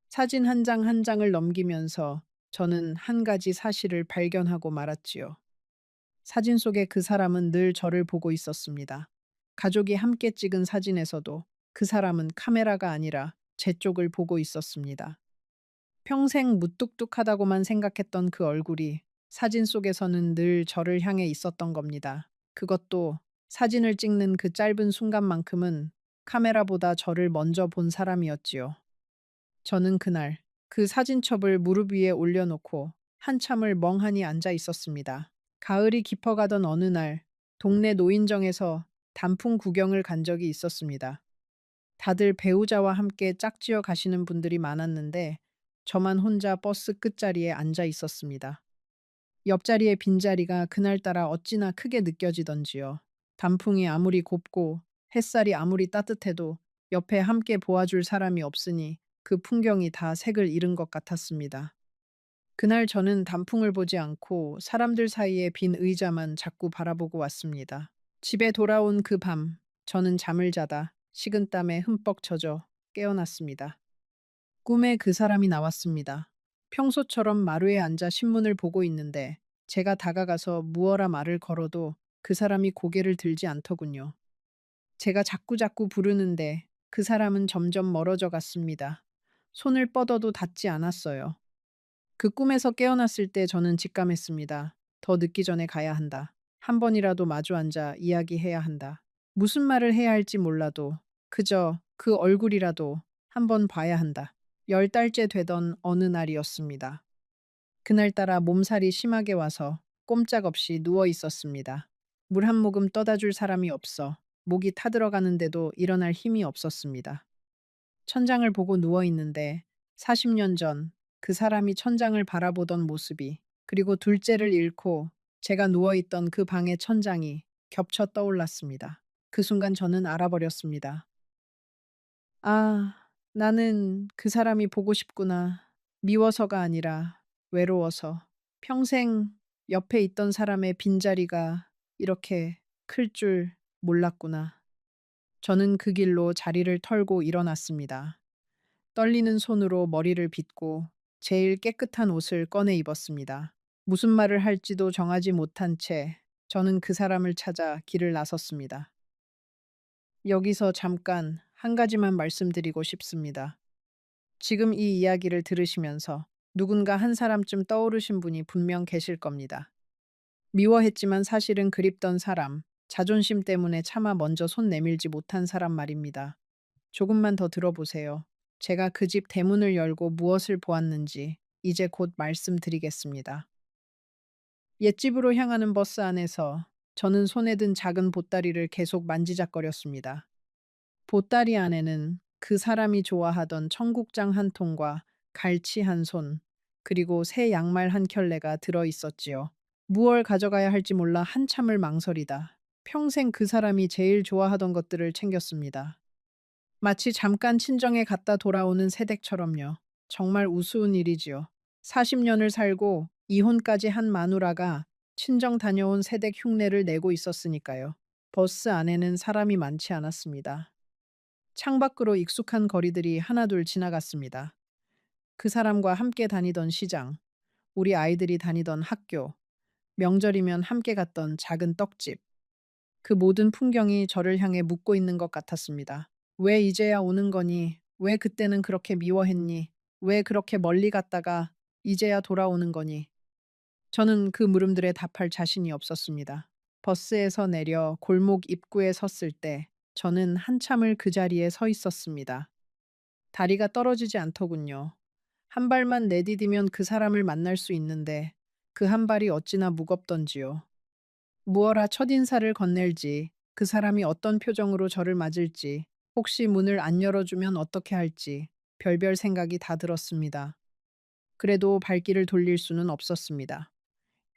사진 한 장 한 장을 넘기면서 저는 한 가지 사실을 발견하고 말았지요. 사진 속의 그 사람은 늘 저를 보고 있었습니다. 가족이 함께 찍은 사진에서도 그 사람은 카메라가 아니라 제 쪽을 보고 있었습니다. 평생 무뚝뚝하다고만 생각했던 그 얼굴이 사진 속에서는 늘 저를 향해 있었던 겁니다. 그것도 사진을 찍는 그 짧은 순간만큼은 카메라보다 저를 먼저 본 사람이었지요. 저는 그날 그 사진첩을 무릎 위에 올려놓고 한참을 멍하니 앉아 있었습니다. 가을이 깊어가던 어느 날 동네 노인정에서 단풍 구경을 간 적이 있었습니다. 다들 배우자와 함께 짝지어 가시는 분들이 많았는데 저만 혼자 버스 끝자리에 앉아 있었습니다. 옆자리의 빈자리가 그날따라 어찌나 크게 느껴지던지요. 단풍이 아무리 곱고 햇살이 아무리 따뜻해도 옆에 함께 보아줄 사람이 없으니 그 풍경이 다 색을 잃은 것 같았습니다. 그날 저는 단풍을 보지 않고 사람들 사이에 빈 의자만 자꾸 바라보고 왔습니다. 집에 돌아온 그 밤, 저는 잠을 자다 식은땀에 흠뻑 젖어 깨어났습니다. 꿈에 그 사람이 나왔습니다. 평소처럼 마루에 앉아 신문을 보고 있는데 제가 다가가서 무어라 말을 걸어도 그 사람이 고개를 들지 않더군요. 제가 자꾸자꾸 부르는데 그 사람은 점점 멀어져 갔습니다. 손을 뻗어도 닿지 않았어요. 그 꿈에서 깨어났을 때 저는 직감했습니다. 더 늦기 전에 가야 한다. 한 번이라도 마주 앉아 이야기해야 한다. 무슨 말을 해야 할지 몰라도 그저 그 얼굴이라도 한 번 봐야 한다. 10달째 되던 어느 날이었습니다. 그날따라 몸살이 심하게 와서 꼼짝없이 누워 있었습니다. 물 한 모금 떠다 줄 사람이 없어 목이 타들어가는데도 일어날 힘이 없었습니다. 천장을 보고 누워 있는데 40년 전 그 사람이 천장을 바라보던 모습이, 그리고 둘째를 잃고 제가 누워 있던 그 방의 천장이 겹쳐 떠올랐습니다. 그 순간 저는 알아버렸습니다. 아, 나는 그 사람이 보고 싶구나. 미워서가 아니라 외로워서. 평생 옆에 있던 사람의 빈자리가 이렇게 클 줄 몰랐구나. 저는 그 길로 자리를 털고 일어났습니다. 떨리는 손으로 머리를 빗고 제일 깨끗한 옷을 꺼내 입었습니다. 무슨 말을 할지도 정하지 못한 채 저는 그 사람을 찾아 길을 나섰습니다. 여기서 잠깐 한 가지만 말씀드리고 싶습니다. 지금 이 이야기를 들으시면서 누군가 한 사람쯤 떠오르신 분이 분명 계실 겁니다. 미워했지만 사실은 그립던 사람, 자존심 때문에 차마 먼저 손 내밀지 못한 사람 말입니다. 조금만 더 들어보세요. 제가 그 집 대문을 열고 무엇을 보았는지 이제 곧 말씀드리겠습니다. 옛집으로 향하는 버스 안에서 저는 손에 든 작은 보따리를 계속 만지작거렸습니다. 보따리 안에는 그 사람이 좋아하던 청국장 한 통과 갈치 한 손, 그리고 새 양말 한 켤레가 들어 있었지요. 무얼 가져가야 할지 몰라 한참을 망설이다 평생 그 사람이 제일 좋아하던 것들을 챙겼습니다. 마치 잠깐 친정에 갔다 돌아오는 새댁처럼요. 정말 우스운 일이지요. 40년을 살고 이혼까지 한 마누라가 친정 다녀온 새댁 흉내를 내고 있었으니까요. 버스 안에는 사람이 많지 않았습니다. 창밖으로 익숙한 거리들이 하나둘 지나갔습니다. 그 사람과 함께 다니던 시장, 우리 아이들이 다니던 학교, 명절이면 함께 갔던 작은 떡집. 그 모든 풍경이 저를 향해 묻고 있는 것 같았습니다. 왜 이제야 오는 거니? 왜 그때는 그렇게 미워했니? 왜 그렇게 멀리 갔다가 이제야 돌아오는 거니? 저는 그 물음들에 답할 자신이 없었습니다. 버스에서 내려 골목 입구에 섰을 때 저는 한참을 그 자리에 서 있었습니다. 다리가 떨어지지 않더군요. 한 발만 내디디면 그 사람을 만날 수 있는데 그 한 발이 어찌나 무겁던지요. 무어라 첫인사를 건넬지, 그 사람이 어떤 표정으로 저를 맞을지, 혹시 문을 안 열어주면 어떻게 할지 별별 생각이 다 들었습니다. 그래도 발길을 돌릴 수는 없었습니다.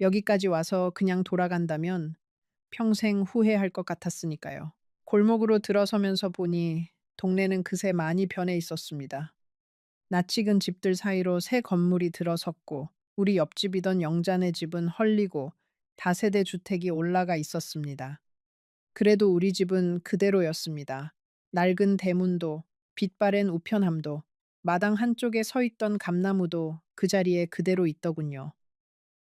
여기까지 와서 그냥 돌아간다면 평생 후회할 것 같았으니까요. 골목으로 들어서면서 보니 동네는 그새 많이 변해 있었습니다. 낯익은 집들 사이로 새 건물이 들어섰고 우리 옆집이던 영자네 집은 헐리고 다세대 주택이 올라가 있었습니다. 그래도 우리 집은 그대로였습니다. 낡은 대문도, 빛바랜 우편함도, 마당 한쪽에 서 있던 감나무도 그 자리에 그대로 있더군요.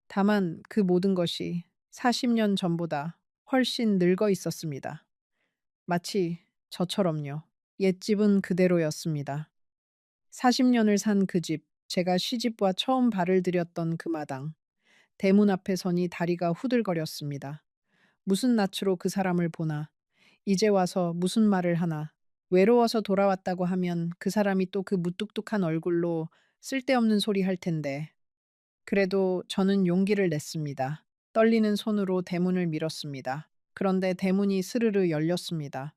다만 그 모든 것이 40년 전보다 훨씬 늙어 있었습니다. 마치 저처럼요. 옛집은 그대로였습니다. 40년을 산 그 집, 제가 시집와 처음 발을 들였던 그 마당, 대문 앞에 서니 다리가 후들거렸습니다. 무슨 낯으로 그 사람을 보나, 이제 와서 무슨 말을 하나, 외로워서 돌아왔다고 하면 그 사람이 또 그 무뚝뚝한 얼굴로 쓸데없는 소리 할 텐데. 그래도 저는 용기를 냈습니다. 떨리는 손으로 대문을 밀었습니다. 그런데 대문이 스르르 열렸습니다.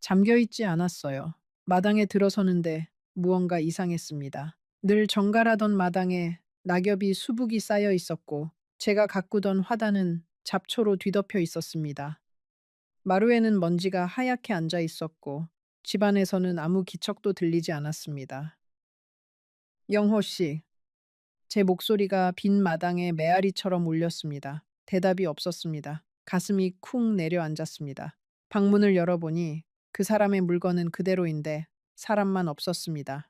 잠겨 있지 않았어요. 마당에 들어서는데 무언가 이상했습니다. 늘 정갈하던 마당에 낙엽이 수북이 쌓여 있었고 제가 가꾸던 화단은 잡초로 뒤덮여 있었습니다. 마루에는 먼지가 하얗게 앉아 있었고 집안에서는 아무 기척도 들리지 않았습니다. 영호 씨, 제 목소리가 빈 마당에 메아리처럼 울렸습니다. 대답이 없었습니다. 가슴이 쿵 내려앉았습니다. 방문을 열어보니 그 사람의 물건은 그대로인데 사람만 없었습니다.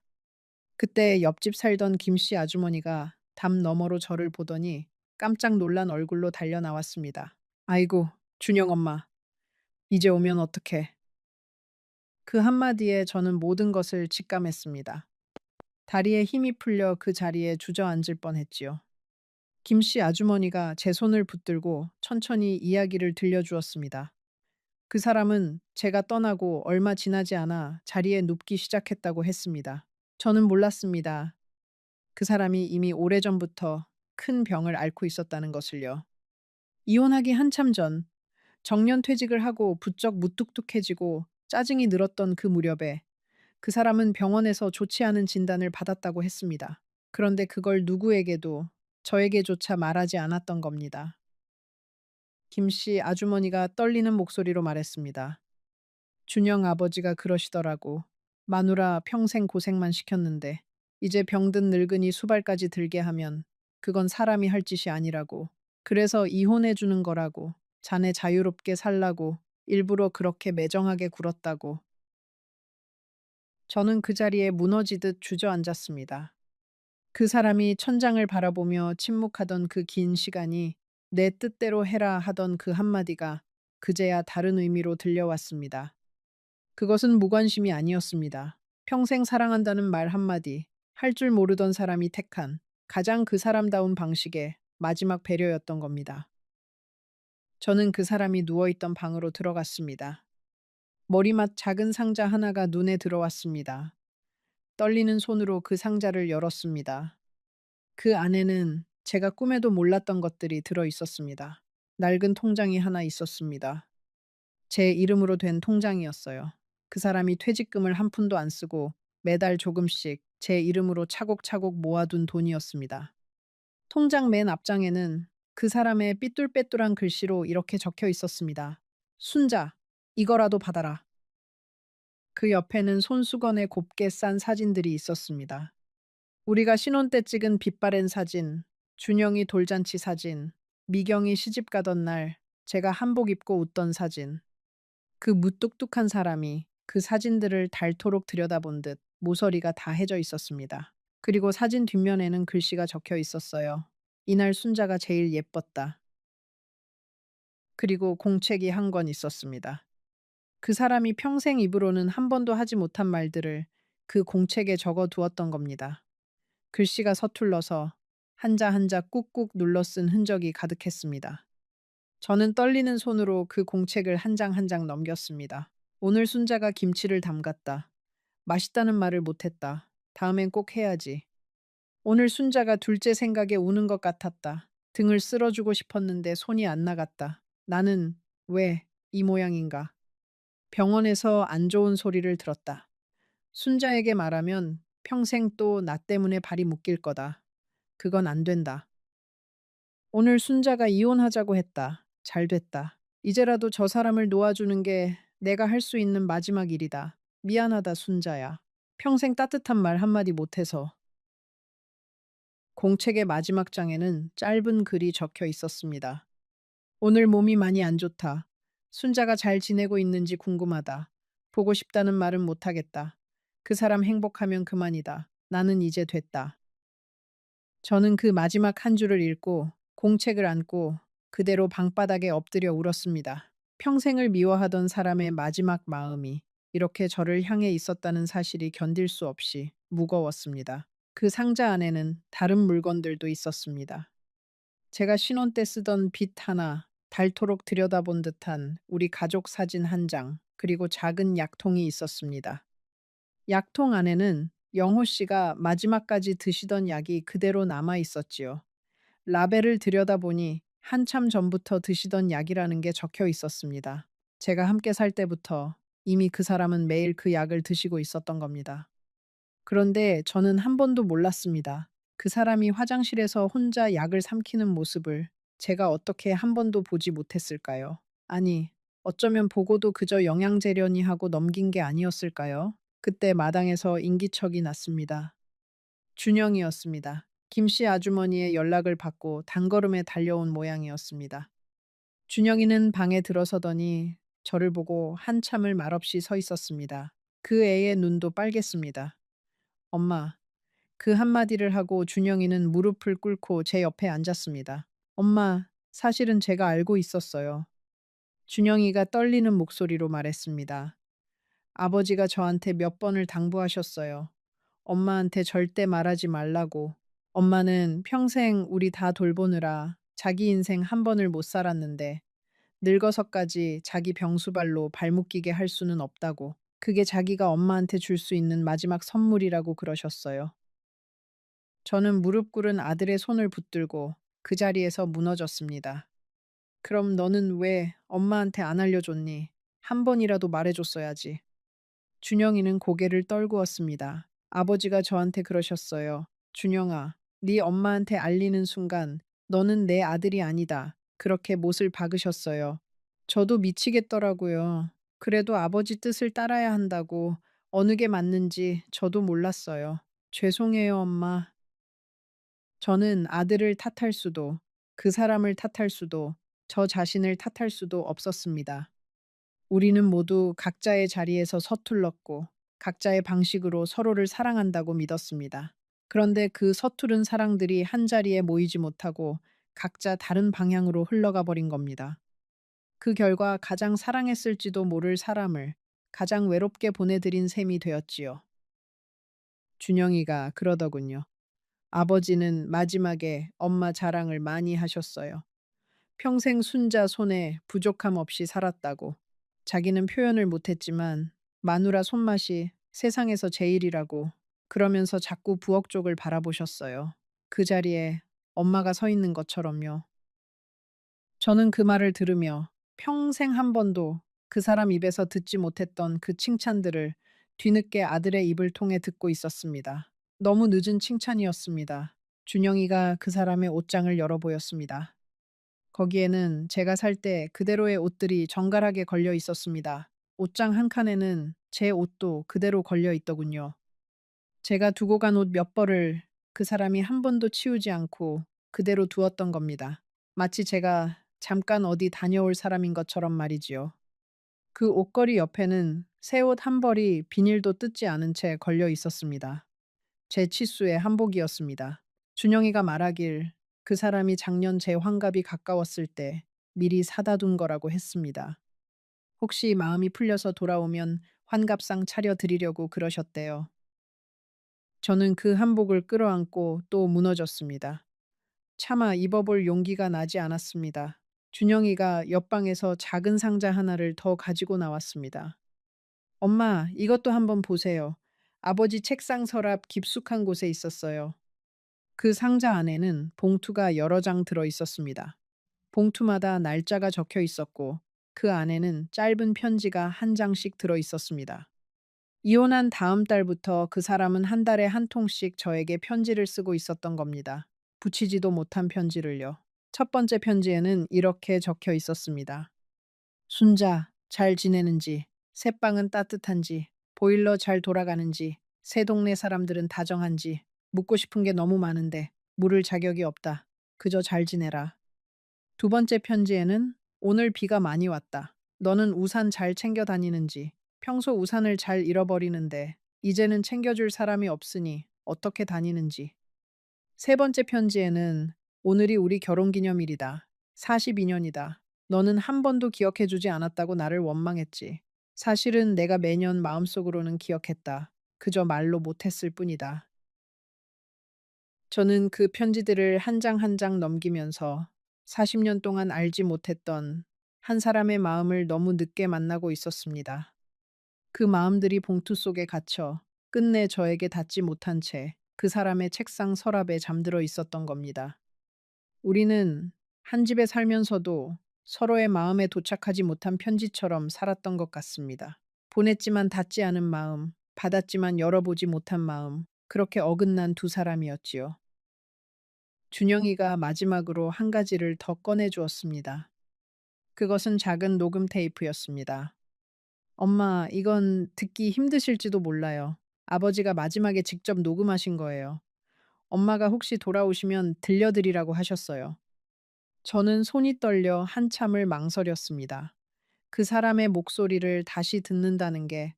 그때 옆집 살던 김씨 아주머니가 담 너머로 저를 보더니 깜짝 놀란 얼굴로 달려 나왔습니다. 아이고, 준영 엄마, 이제 오면 어떡해. 그 한마디에 저는 모든 것을 직감했습니다. 다리에 힘이 풀려 그 자리에 주저앉을 뻔했지요. 김씨 아주머니가 제 손을 붙들고 천천히 이야기를 들려주었습니다. 그 사람은 제가 떠나고 얼마 지나지 않아 자리에 눕기 시작했다고 했습니다. 저는 몰랐습니다. 그 사람이 이미 오래전부터 큰 병을 앓고 있었다는 것을요. 이혼하기 한참 전 정년 퇴직을 하고 부쩍 무뚝뚝해지고 짜증이 늘었던 그 무렵에 그 사람은 병원에서 좋지 않은 진단을 받았다고 했습니다. 그런데 그걸 누구에게도 저에게조차 말하지 않았던 겁니다. 김씨 아주머니가 떨리는 목소리로 말했습니다. 준영 아버지가 그러시더라고. 마누라 평생 고생만 시켰는데 이제 병든 늙은이 수발까지 들게 하면 그건 사람이 할 짓이 아니라고. 그래서 이혼해 주는 거라고. 자네 자유롭게 살라고 일부러 그렇게 매정하게 굴었다고. 저는 그 자리에 무너지듯 주저앉았습니다. 그 사람이 천장을 바라보며 침묵하던 그 긴 시간이 내 뜻대로 해라 하던 그 한마디가 그제야 다른 의미로 들려왔습니다. 그것은 무관심이 아니었습니다. 평생 사랑한다는 말 한마디, 할 줄 모르던 사람이 택한 가장 그 사람다운 방식의 마지막 배려였던 겁니다. 저는 그 사람이 누워있던 방으로 들어갔습니다. 머리맡 작은 상자 하나가 눈에 들어왔습니다. 떨리는 손으로 그 상자를 열었습니다. 그 안에는 제가 꿈에도 몰랐던 것들이 들어 있었습니다. 낡은 통장이 하나 있었습니다. 제 이름으로 된 통장이었어요. 그 사람이 퇴직금을 한 푼도 안 쓰고 매달 조금씩 제 이름으로 차곡차곡 모아둔 돈이었습니다. 통장 맨 앞장에는 그 사람의 삐뚤빼뚤한 글씨로 이렇게 적혀 있었습니다. 순자, 이거라도 받아라. 그 옆에는 손수건에 곱게 싼 사진들이 있었습니다. 우리가 신혼 때 찍은 빛바랜 사진, 준영이 돌잔치 사진, 미경이 시집 가던 날 제가 한복 입고 웃던 사진. 그 무뚝뚝한 사람이 그 사진들을 닳도록 들여다본 듯 모서리가 다 해져 있었습니다. 그리고 사진 뒷면에는 글씨가 적혀 있었어요. 이날 순자가 제일 예뻤다. 그리고 공책이 한 권 있었습니다. 그 사람이 평생 입으로는 한 번도 하지 못한 말들을 그 공책에 적어 두었던 겁니다. 글씨가 서툴러서 한자 한자 꾹꾹 눌러 쓴 흔적이 가득했습니다. 저는 떨리는 손으로 그 공책을 한 장 한 장 넘겼습니다. 오늘 순자가 김치를 담갔다. 맛있다는 말을 못했다. 다음엔 꼭 해야지. 오늘 순자가 둘째 생각에 우는 것 같았다. 등을 쓸어주고 싶었는데 손이 안 나갔다. 나는 왜 이 모양인가? 병원에서 안 좋은 소리를 들었다. 순자에게 말하면 평생 또 나 때문에 발이 묶일 거다. 그건 안 된다. 오늘 순자가 이혼하자고 했다. 잘 됐다. 이제라도 저 사람을 놓아주는 게 내가 할 수 있는 마지막 일이다. 미안하다, 순자야. 평생 따뜻한 말 한마디 못해서. 공책의 마지막 장에는 짧은 글이 적혀 있었습니다. 오늘 몸이 많이 안 좋다. 순자가 잘 지내고 있는지 궁금하다. 보고 싶다는 말은 못하겠다. 그 사람 행복하면 그만이다. 나는 이제 됐다. 저는 그 마지막 한 줄을 읽고 공책을 안고 그대로 방바닥에 엎드려 울었습니다. 평생을 미워하던 사람의 마지막 마음이 이렇게 저를 향해 있었다는 사실이 견딜 수 없이 무거웠습니다. 그 상자 안에는 다른 물건들도 있었습니다. 제가 신혼 때 쓰던 빗 하나, 닳도록 들여다본 듯한 우리 가족 사진 한 장, 그리고 작은 약통이 있었습니다. 약통 안에는 영호 씨가 마지막까지 드시던 약이 그대로 남아 있었지요. 라벨을 들여다보니 한참 전부터 드시던 약이라는 게 적혀 있었습니다. 제가 함께 살 때부터 이미 그 사람은 매일 그 약을 드시고 있었던 겁니다. 그런데 저는 한 번도 몰랐습니다. 그 사람이 화장실에서 혼자 약을 삼키는 모습을 제가 어떻게 한 번도 보지 못했을까요? 아니, 어쩌면 보고도 그저 영양제려니 하고 넘긴 게 아니었을까요? 그때 마당에서 인기척이 났습니다. 준영이었습니다. 김씨 아주머니의 연락을 받고 단걸음에 달려온 모양이었습니다. 준영이는 방에 들어서더니 저를 보고 한참을 말없이 서 있었습니다. 그 애의 눈도 빨갰습니다. 엄마, 그 한마디를 하고 준영이는 무릎을 꿇고 제 옆에 앉았습니다. 엄마, 사실은 제가 알고 있었어요. 준영이가 떨리는 목소리로 말했습니다. 아버지가 저한테 몇 번을 당부하셨어요. 엄마한테 절대 말하지 말라고. 엄마는 평생 우리 다 돌보느라 자기 인생 한 번을 못 살았는데 늙어서까지 자기 병수발로 발목 끼게 할 수는 없다고. 그게 자기가 엄마한테 줄 수 있는 마지막 선물이라고 그러셨어요. 저는 무릎 꿇은 아들의 손을 붙들고 그 자리에서 무너졌습니다. 그럼 너는 왜 엄마한테 안 알려줬니? 한 번이라도 말해줬어야지. 준영이는 고개를 떨구었습니다. 아버지가 저한테 그러셨어요. 준영아, 네 엄마한테 알리는 순간 너는 내 아들이 아니다. 그렇게 못을 박으셨어요. 저도 미치겠더라고요. 그래도 아버지 뜻을 따라야 한다고 어느 게 맞는지 저도 몰랐어요. 죄송해요, 엄마. 저는 아들을 탓할 수도, 그 사람을 탓할 수도, 저 자신을 탓할 수도 없었습니다. 우리는 모두 각자의 자리에서 서툴렀고 각자의 방식으로 서로를 사랑한다고 믿었습니다. 그런데 그 서투른 사랑들이 한자리에 모이지 못하고 각자 다른 방향으로 흘러가 버린 겁니다. 그 결과 가장 사랑했을지도 모를 사람을 가장 외롭게 보내드린 셈이 되었지요. 준영이가 그러더군요. 아버지는 마지막에 엄마 자랑을 많이 하셨어요. 평생 순자 손에 부족함 없이 살았다고. 자기는 표현을 못했지만 마누라 손맛이 세상에서 제일이라고 그러면서 자꾸 부엌 쪽을 바라보셨어요. 그 자리에 엄마가 서 있는 것처럼요. 저는 그 말을 들으며 평생 한 번도 그 사람 입에서 듣지 못했던 그 칭찬들을 뒤늦게 아들의 입을 통해 듣고 있었습니다. 너무 늦은 칭찬이었습니다. 준영이가 그 사람의 옷장을 열어 보였습니다. 거기에는 제가 살 때 그대로의 옷들이 정갈하게 걸려 있었습니다. 옷장 한 칸에는 제 옷도 그대로 걸려 있더군요. 제가 두고 간 옷 몇 벌을 그 사람이 한 번도 치우지 않고 그대로 두었던 겁니다. 마치 제가 잠깐 어디 다녀올 사람인 것처럼 말이지요. 그 옷걸이 옆에는 새 옷 한 벌이 비닐도 뜯지 않은 채 걸려 있었습니다. 제 치수의 한복이었습니다. 준영이가 말하길 그 사람이 작년 제 환갑이 가까웠을 때 미리 사다 둔 거라고 했습니다. 혹시 마음이 풀려서 돌아오면 환갑상 차려 드리려고 그러셨대요. 저는 그 한복을 끌어안고 또 무너졌습니다. 차마 입어볼 용기가 나지 않았습니다. 준영이가 옆방에서 작은 상자 하나를 더 가지고 나왔습니다. 엄마, 이것도 한번 보세요. 아버지 책상 서랍 깊숙한 곳에 있었어요. 그 상자 안에는 봉투가 여러 장 들어 있었습니다. 봉투마다 날짜가 적혀 있었고 그 안에는 짧은 편지가 한 장씩 들어 있었습니다. 이혼한 다음 달부터 그 사람은 한 달에 한 통씩 저에게 편지를 쓰고 있었던 겁니다. 붙이지도 못한 편지를요. 첫 번째 편지에는 이렇게 적혀 있었습니다. 순자, 잘 지내는지, 새방은 따뜻한지, 보일러 잘 돌아가는지, 새 동네 사람들은 다정한지, 묻고 싶은 게 너무 많은데, 물을 자격이 없다. 그저 잘 지내라. 두 번째 편지에는 오늘 비가 많이 왔다. 너는 우산 잘 챙겨 다니는지, 평소 우산을 잘 잃어버리는데, 이제는 챙겨줄 사람이 없으니 어떻게 다니는지. 세 번째 편지에는 오늘이 우리 결혼 기념일이다. 42년이다. 너는 한 번도 기억해주지 않았다고 나를 원망했지. 사실은 내가 매년 마음속으로는 기억했다. 그저 말로 못했을 뿐이다. 저는 그 편지들을 한 장 한 장 넘기면서 40년 동안 알지 못했던 한 사람의 마음을 너무 늦게 만나고 있었습니다. 그 마음들이 봉투 속에 갇혀 끝내 저에게 닿지 못한 채 그 사람의 책상 서랍에 잠들어 있었던 겁니다. 우리는 한 집에 살면서도 서로의 마음에 도착하지 못한 편지처럼 살았던 것 같습니다. 보냈지만 닿지 않은 마음, 받았지만 열어보지 못한 마음, 그렇게 어긋난 두 사람이었지요. 준영이가 마지막으로 한 가지를 더 꺼내 주었습니다. 그것은 작은 녹음 테이프였습니다. 엄마, 이건 듣기 힘드실지도 몰라요. 아버지가 마지막에 직접 녹음하신 거예요. 엄마가 혹시 돌아오시면 들려드리라고 하셨어요. 저는 손이 떨려 한참을 망설였습니다. 그 사람의 목소리를 다시 듣는다는 게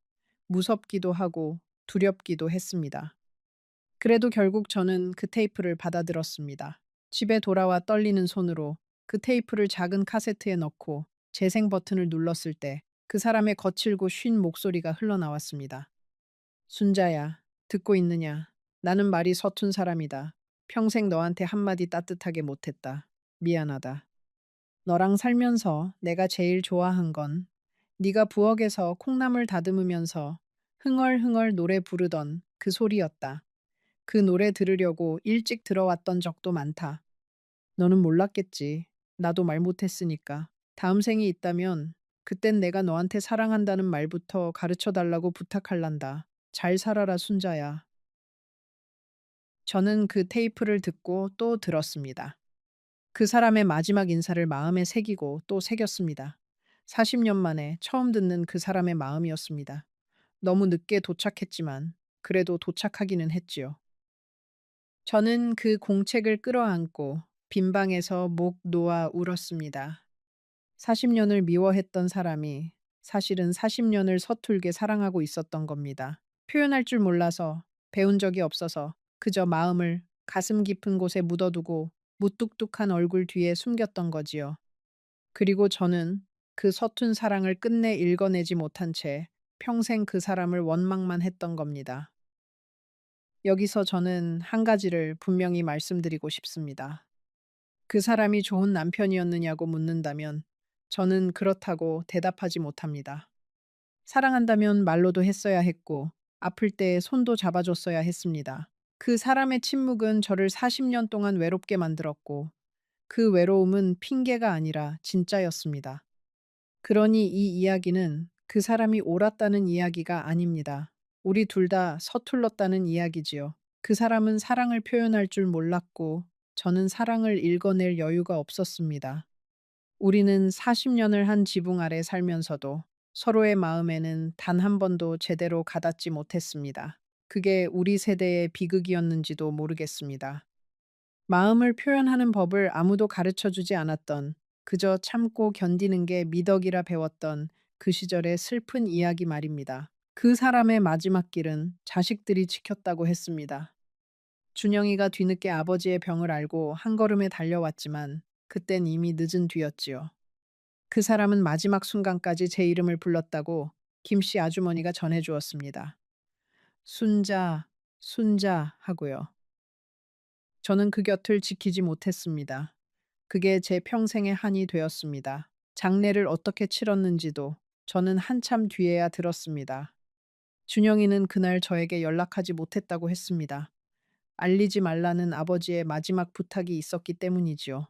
무섭기도 하고 두렵기도 했습니다. 그래도 결국 저는 그 테이프를 받아들었습니다. 집에 돌아와 떨리는 손으로 그 테이프를 작은 카세트에 넣고 재생 버튼을 눌렀을 때 그 사람의 거칠고 쉰 목소리가 흘러나왔습니다. 순자야, 듣고 있느냐? 나는 말이 서툰 사람이다. 평생 너한테 한마디 따뜻하게 못했다. 미안하다. 너랑 살면서 내가 제일 좋아한 건 네가 부엌에서 콩나물 다듬으면서 흥얼흥얼 노래 부르던 그 소리였다. 그 노래 들으려고 일찍 들어왔던 적도 많다. 너는 몰랐겠지. 나도 말 못했으니까. 다음 생이 있다면 그땐 내가 너한테 사랑한다는 말부터 가르쳐 달라고 부탁할란다. 잘 살아라, 순자야. 저는 그 테이프를 듣고 또 들었습니다. 그 사람의 마지막 인사를 마음에 새기고 또 새겼습니다. 40년 만에 처음 듣는 그 사람의 마음이었습니다. 너무 늦게 도착했지만 그래도 도착하기는 했지요. 저는 그 공책을 끌어안고 빈 방에서 목 놓아 울었습니다. 40년을 미워했던 사람이 사실은 40년을 서툴게 사랑하고 있었던 겁니다. 표현할 줄 몰라서 배운 적이 없어서 그저 마음을 가슴 깊은 곳에 묻어두고 무뚝뚝한 얼굴 뒤에 숨겼던 거지요. 그리고 저는 그 서툰 사랑을 끝내 읽어내지 못한 채 평생 그 사람을 원망만 했던 겁니다. 여기서 저는 한 가지를 분명히 말씀드리고 싶습니다. 그 사람이 좋은 남편이었느냐고 묻는다면 저는 그렇다고 대답하지 못합니다. 사랑한다면 말로도 했어야 했고 아플 때 손도 잡아줬어야 했습니다. 그 사람의 침묵은 저를 40년 동안 외롭게 만들었고 그 외로움은 핑계가 아니라 진짜였습니다. 그러니 이 이야기는 그 사람이 옳았다는 이야기가 아닙니다. 우리 둘 다 서툴렀다는 이야기지요. 그 사람은 사랑을 표현할 줄 몰랐고 저는 사랑을 읽어낼 여유가 없었습니다. 우리는 40년을 한 지붕 아래 살면서도 서로의 마음에는 단 한 번도 제대로 가닿지 못했습니다. 그게 우리 세대의 비극이었는지도 모르겠습니다. 마음을 표현하는 법을 아무도 가르쳐 주지 않았던, 그저 참고 견디는 게 미덕이라 배웠던 그 시절의 슬픈 이야기 말입니다. 그 사람의 마지막 길은 자식들이 지켰다고 했습니다. 준영이가 뒤늦게 아버지의 병을 알고 한 걸음에 달려왔지만 그땐 이미 늦은 뒤였지요. 그 사람은 마지막 순간까지 제 이름을 불렀다고 김씨 아주머니가 전해주었습니다. 순자, 순자 하고요. 저는 그 곁을 지키지 못했습니다. 그게 제 평생의 한이 되었습니다. 장례를 어떻게 치렀는지도 저는 한참 뒤에야 들었습니다. 준영이는 그날 저에게 연락하지 못했다고 했습니다. 알리지 말라는 아버지의 마지막 부탁이 있었기 때문이지요.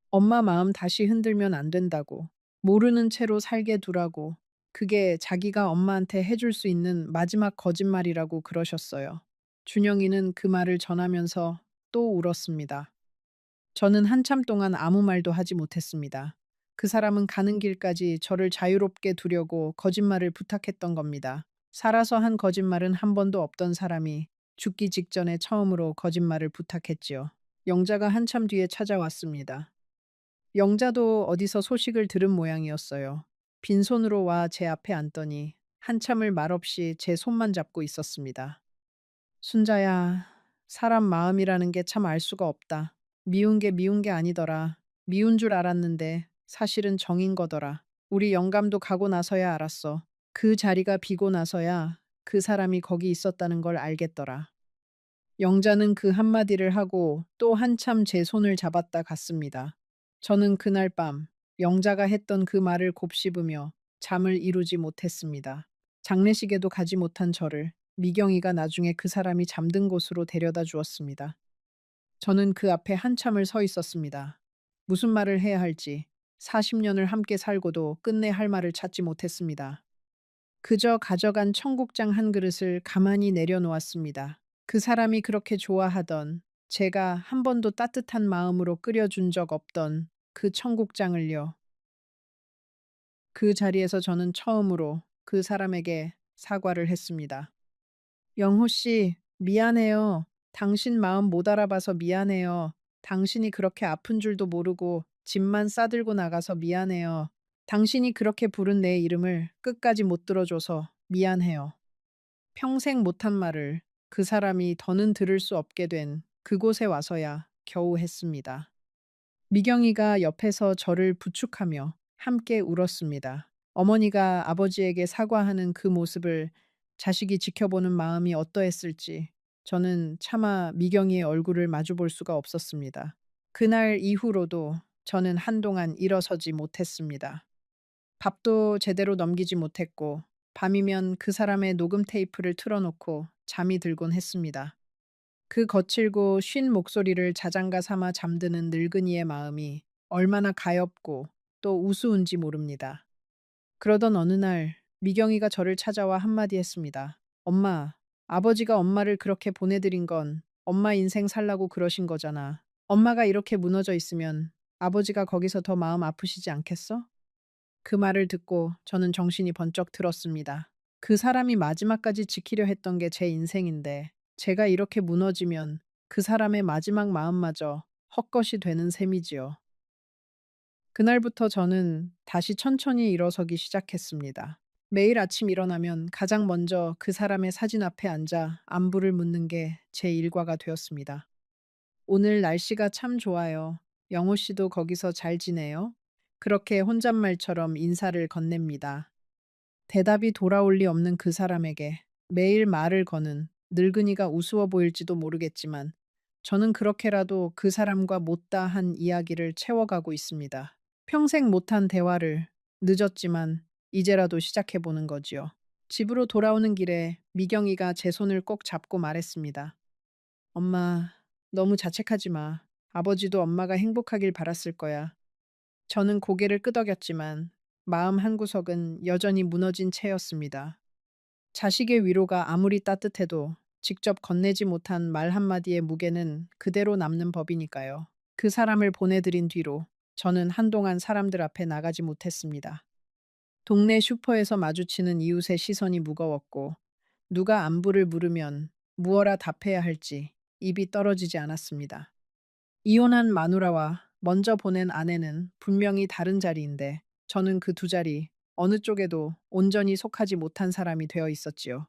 엄마 마음 다시 흔들면 안 된다고, 모르는 채로 살게 두라고, 그게 자기가 엄마한테 해줄 수 있는 마지막 거짓말이라고 그러셨어요. 준영이는 그 말을 전하면서 또 울었습니다. 저는 한참 동안 아무 말도 하지 못했습니다. 그 사람은 가는 길까지 저를 자유롭게 두려고 거짓말을 부탁했던 겁니다. 살아서 한 거짓말은 한 번도 없던 사람이 죽기 직전에 처음으로 거짓말을 부탁했지요. 영자가 한참 뒤에 찾아왔습니다. 영자도 어디서 소식을 들은 모양이었어요. 빈손으로 와 제 앞에 앉더니 한참을 말없이 제 손만 잡고 있었습니다. 순자야, 사람 마음이라는 게 참 알 수가 없다. 미운 게 미운 게 아니더라. 미운 줄 알았는데 사실은 정인 거더라. 우리 영감도 가고 나서야 알았어. 그 자리가 비고 나서야 그 사람이 거기 있었다는 걸 알겠더라. 영자는 그 한마디를 하고 또 한참 제 손을 잡았다 갔습니다. 저는 그날 밤 영자가 했던 그 말을 곱씹으며 잠을 이루지 못했습니다. 장례식에도 가지 못한 저를 미경이가 나중에 그 사람이 잠든 곳으로 데려다 주었습니다. 저는 그 앞에 한참을 서 있었습니다. 무슨 말을 해야 할지 40년을 함께 살고도 끝내 할 말을 찾지 못했습니다. 그저 가져간 청국장 한 그릇을 가만히 내려놓았습니다. 그 사람이 그렇게 좋아하던, 제가 한 번도 따뜻한 마음으로 끓여준 적 없던 그 청국장을요. 그 자리에서 저는 처음으로 그 사람에게 사과를 했습니다. 영호 씨, 미안해요. 당신 마음 못 알아봐서 미안해요. 당신이 그렇게 아픈 줄도 모르고 짐만 싸들고 나가서 미안해요. 당신이 그렇게 부른 내 이름을 끝까지 못 들어줘서 미안해요. 평생 못한 말을 그 사람이 더는 들을 수 없게 된 그곳에 와서야 겨우 했습니다. 미경이가 옆에서 저를 부축하며 함께 울었습니다. 어머니가 아버지에게 사과하는 그 모습을 자식이 지켜보는 마음이 어떠했을지 저는 차마 미경이의 얼굴을 마주 볼 수가 없었습니다. 그날 이후로도 저는 한동안 일어서지 못했습니다. 밥도 제대로 넘기지 못했고 밤이면 그 사람의 녹음 테이프를 틀어놓고 잠이 들곤 했습니다. 그 거칠고 쉰 목소리를 자장가 삼아 잠드는 늙은이의 마음이 얼마나 가엾고 또 우스운지 모릅니다. 그러던 어느 날 미경이가 저를 찾아와 한마디 했습니다. 엄마, 아버지가 엄마를 그렇게 보내드린 건 엄마 인생 살라고 그러신 거잖아. 엄마가 이렇게 무너져 있으면 아버지가 거기서 더 마음 아프시지 않겠어? 그 말을 듣고 저는 정신이 번쩍 들었습니다. 그 사람이 마지막까지 지키려 했던 게 제 인생인데 제가 이렇게 무너지면 그 사람의 마지막 마음마저 헛것이 되는 셈이지요. 그날부터 저는 다시 천천히 일어서기 시작했습니다. 매일 아침 일어나면 가장 먼저 그 사람의 사진 앞에 앉아 안부를 묻는 게 제 일과가 되었습니다. 오늘 날씨가 참 좋아요. 영호 씨도 거기서 잘 지내요? 그렇게 혼잣말처럼 인사를 건넵니다. 대답이 돌아올 리 없는 그 사람에게 매일 말을 거는 늙은이가 우스워 보일지도 모르겠지만 저는 그렇게라도 그 사람과 못다한 이야기를 채워가고 있습니다. 평생 못한 대화를 늦었지만 이제라도 시작해보는 거지요. 집으로 돌아오는 길에 미경이가 제 손을 꼭 잡고 말했습니다. 엄마, 너무 자책하지 마. 아버지도 엄마가 행복하길 바랐을 거야. 저는 고개를 끄덕였지만 마음 한구석은 여전히 무너진 채였습니다. 자식의 위로가 아무리 따뜻해도 직접 건네지 못한 말 한마디의 무게는 그대로 남는 법이니까요. 그 사람을 보내드린 뒤로 저는 한동안 사람들 앞에 나가지 못했습니다. 동네 슈퍼에서 마주치는 이웃의 시선이 무거웠고 누가 안부를 물으면 무어라 답해야 할지 입이 떨어지지 않았습니다. 이혼한 마누라와 먼저 보낸 아내는 분명히 다른 자리인데 저는 그 두 자리 어느 쪽에도 온전히 속하지 못한 사람이 되어 있었지요.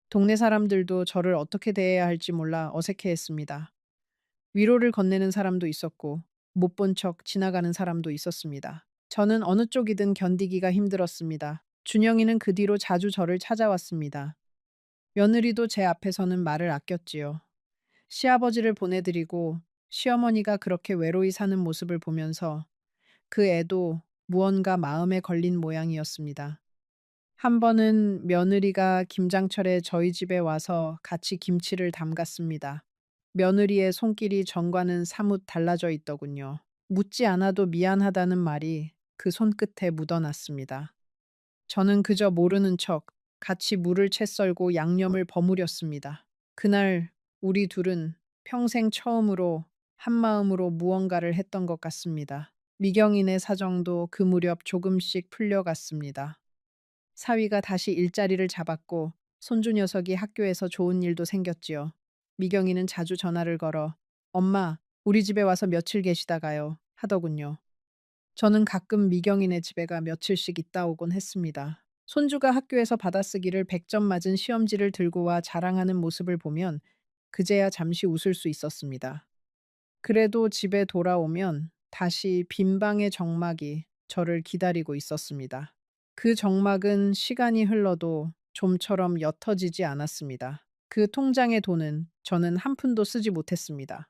동네 사람들도 저를 어떻게 대해야 할지 몰라 어색해했습니다. 위로를 건네는 사람도 있었고 못 본 척 지나가는 사람도 있었습니다. 저는 어느 쪽이든 견디기가 힘들었습니다. 준영이는 그 뒤로 자주 저를 찾아왔습니다. 며느리도 제 앞에서는 말을 아꼈지요. 시아버지를 보내드리고 시어머니가 그렇게 외로이 사는 모습을 보면서 그 애도 무언가 마음에 걸린 모양이었습니다. 한 번은 며느리가 김장철에 저희 집에 와서 같이 김치를 담갔습니다. 며느리의 손길이 전과는 사뭇 달라져 있더군요. 묻지 않아도 미안하다는 말이 그 손끝에 묻어났습니다. 저는 그저 모르는 척 같이 물을 채 썰고 양념을 버무렸습니다. 그날 우리 둘은 평생 처음으로 한마음으로 무언가를 했던 것 같습니다. 미경인의 사정도 그 무렵 조금씩 풀려갔습니다. 사위가 다시 일자리를 잡았고 손주 녀석이 학교에서 좋은 일도 생겼지요. 미경이는 자주 전화를 걸어 엄마, 우리 집에 와서 며칠 계시다가요 하더군요. 저는 가끔 미경이네 집에 가 며칠씩 있다 오곤 했습니다. 손주가 학교에서 받아쓰기를 100점 맞은 시험지를 들고 와 자랑하는 모습을 보면 그제야 잠시 웃을 수 있었습니다. 그래도 집에 돌아오면 다시 빈 방의 정막이 저를 기다리고 있었습니다. 그 정막은 시간이 흘러도 좀처럼 옅어지지 않았습니다. 그 통장의 돈은 저는 한 푼도 쓰지 못했습니다.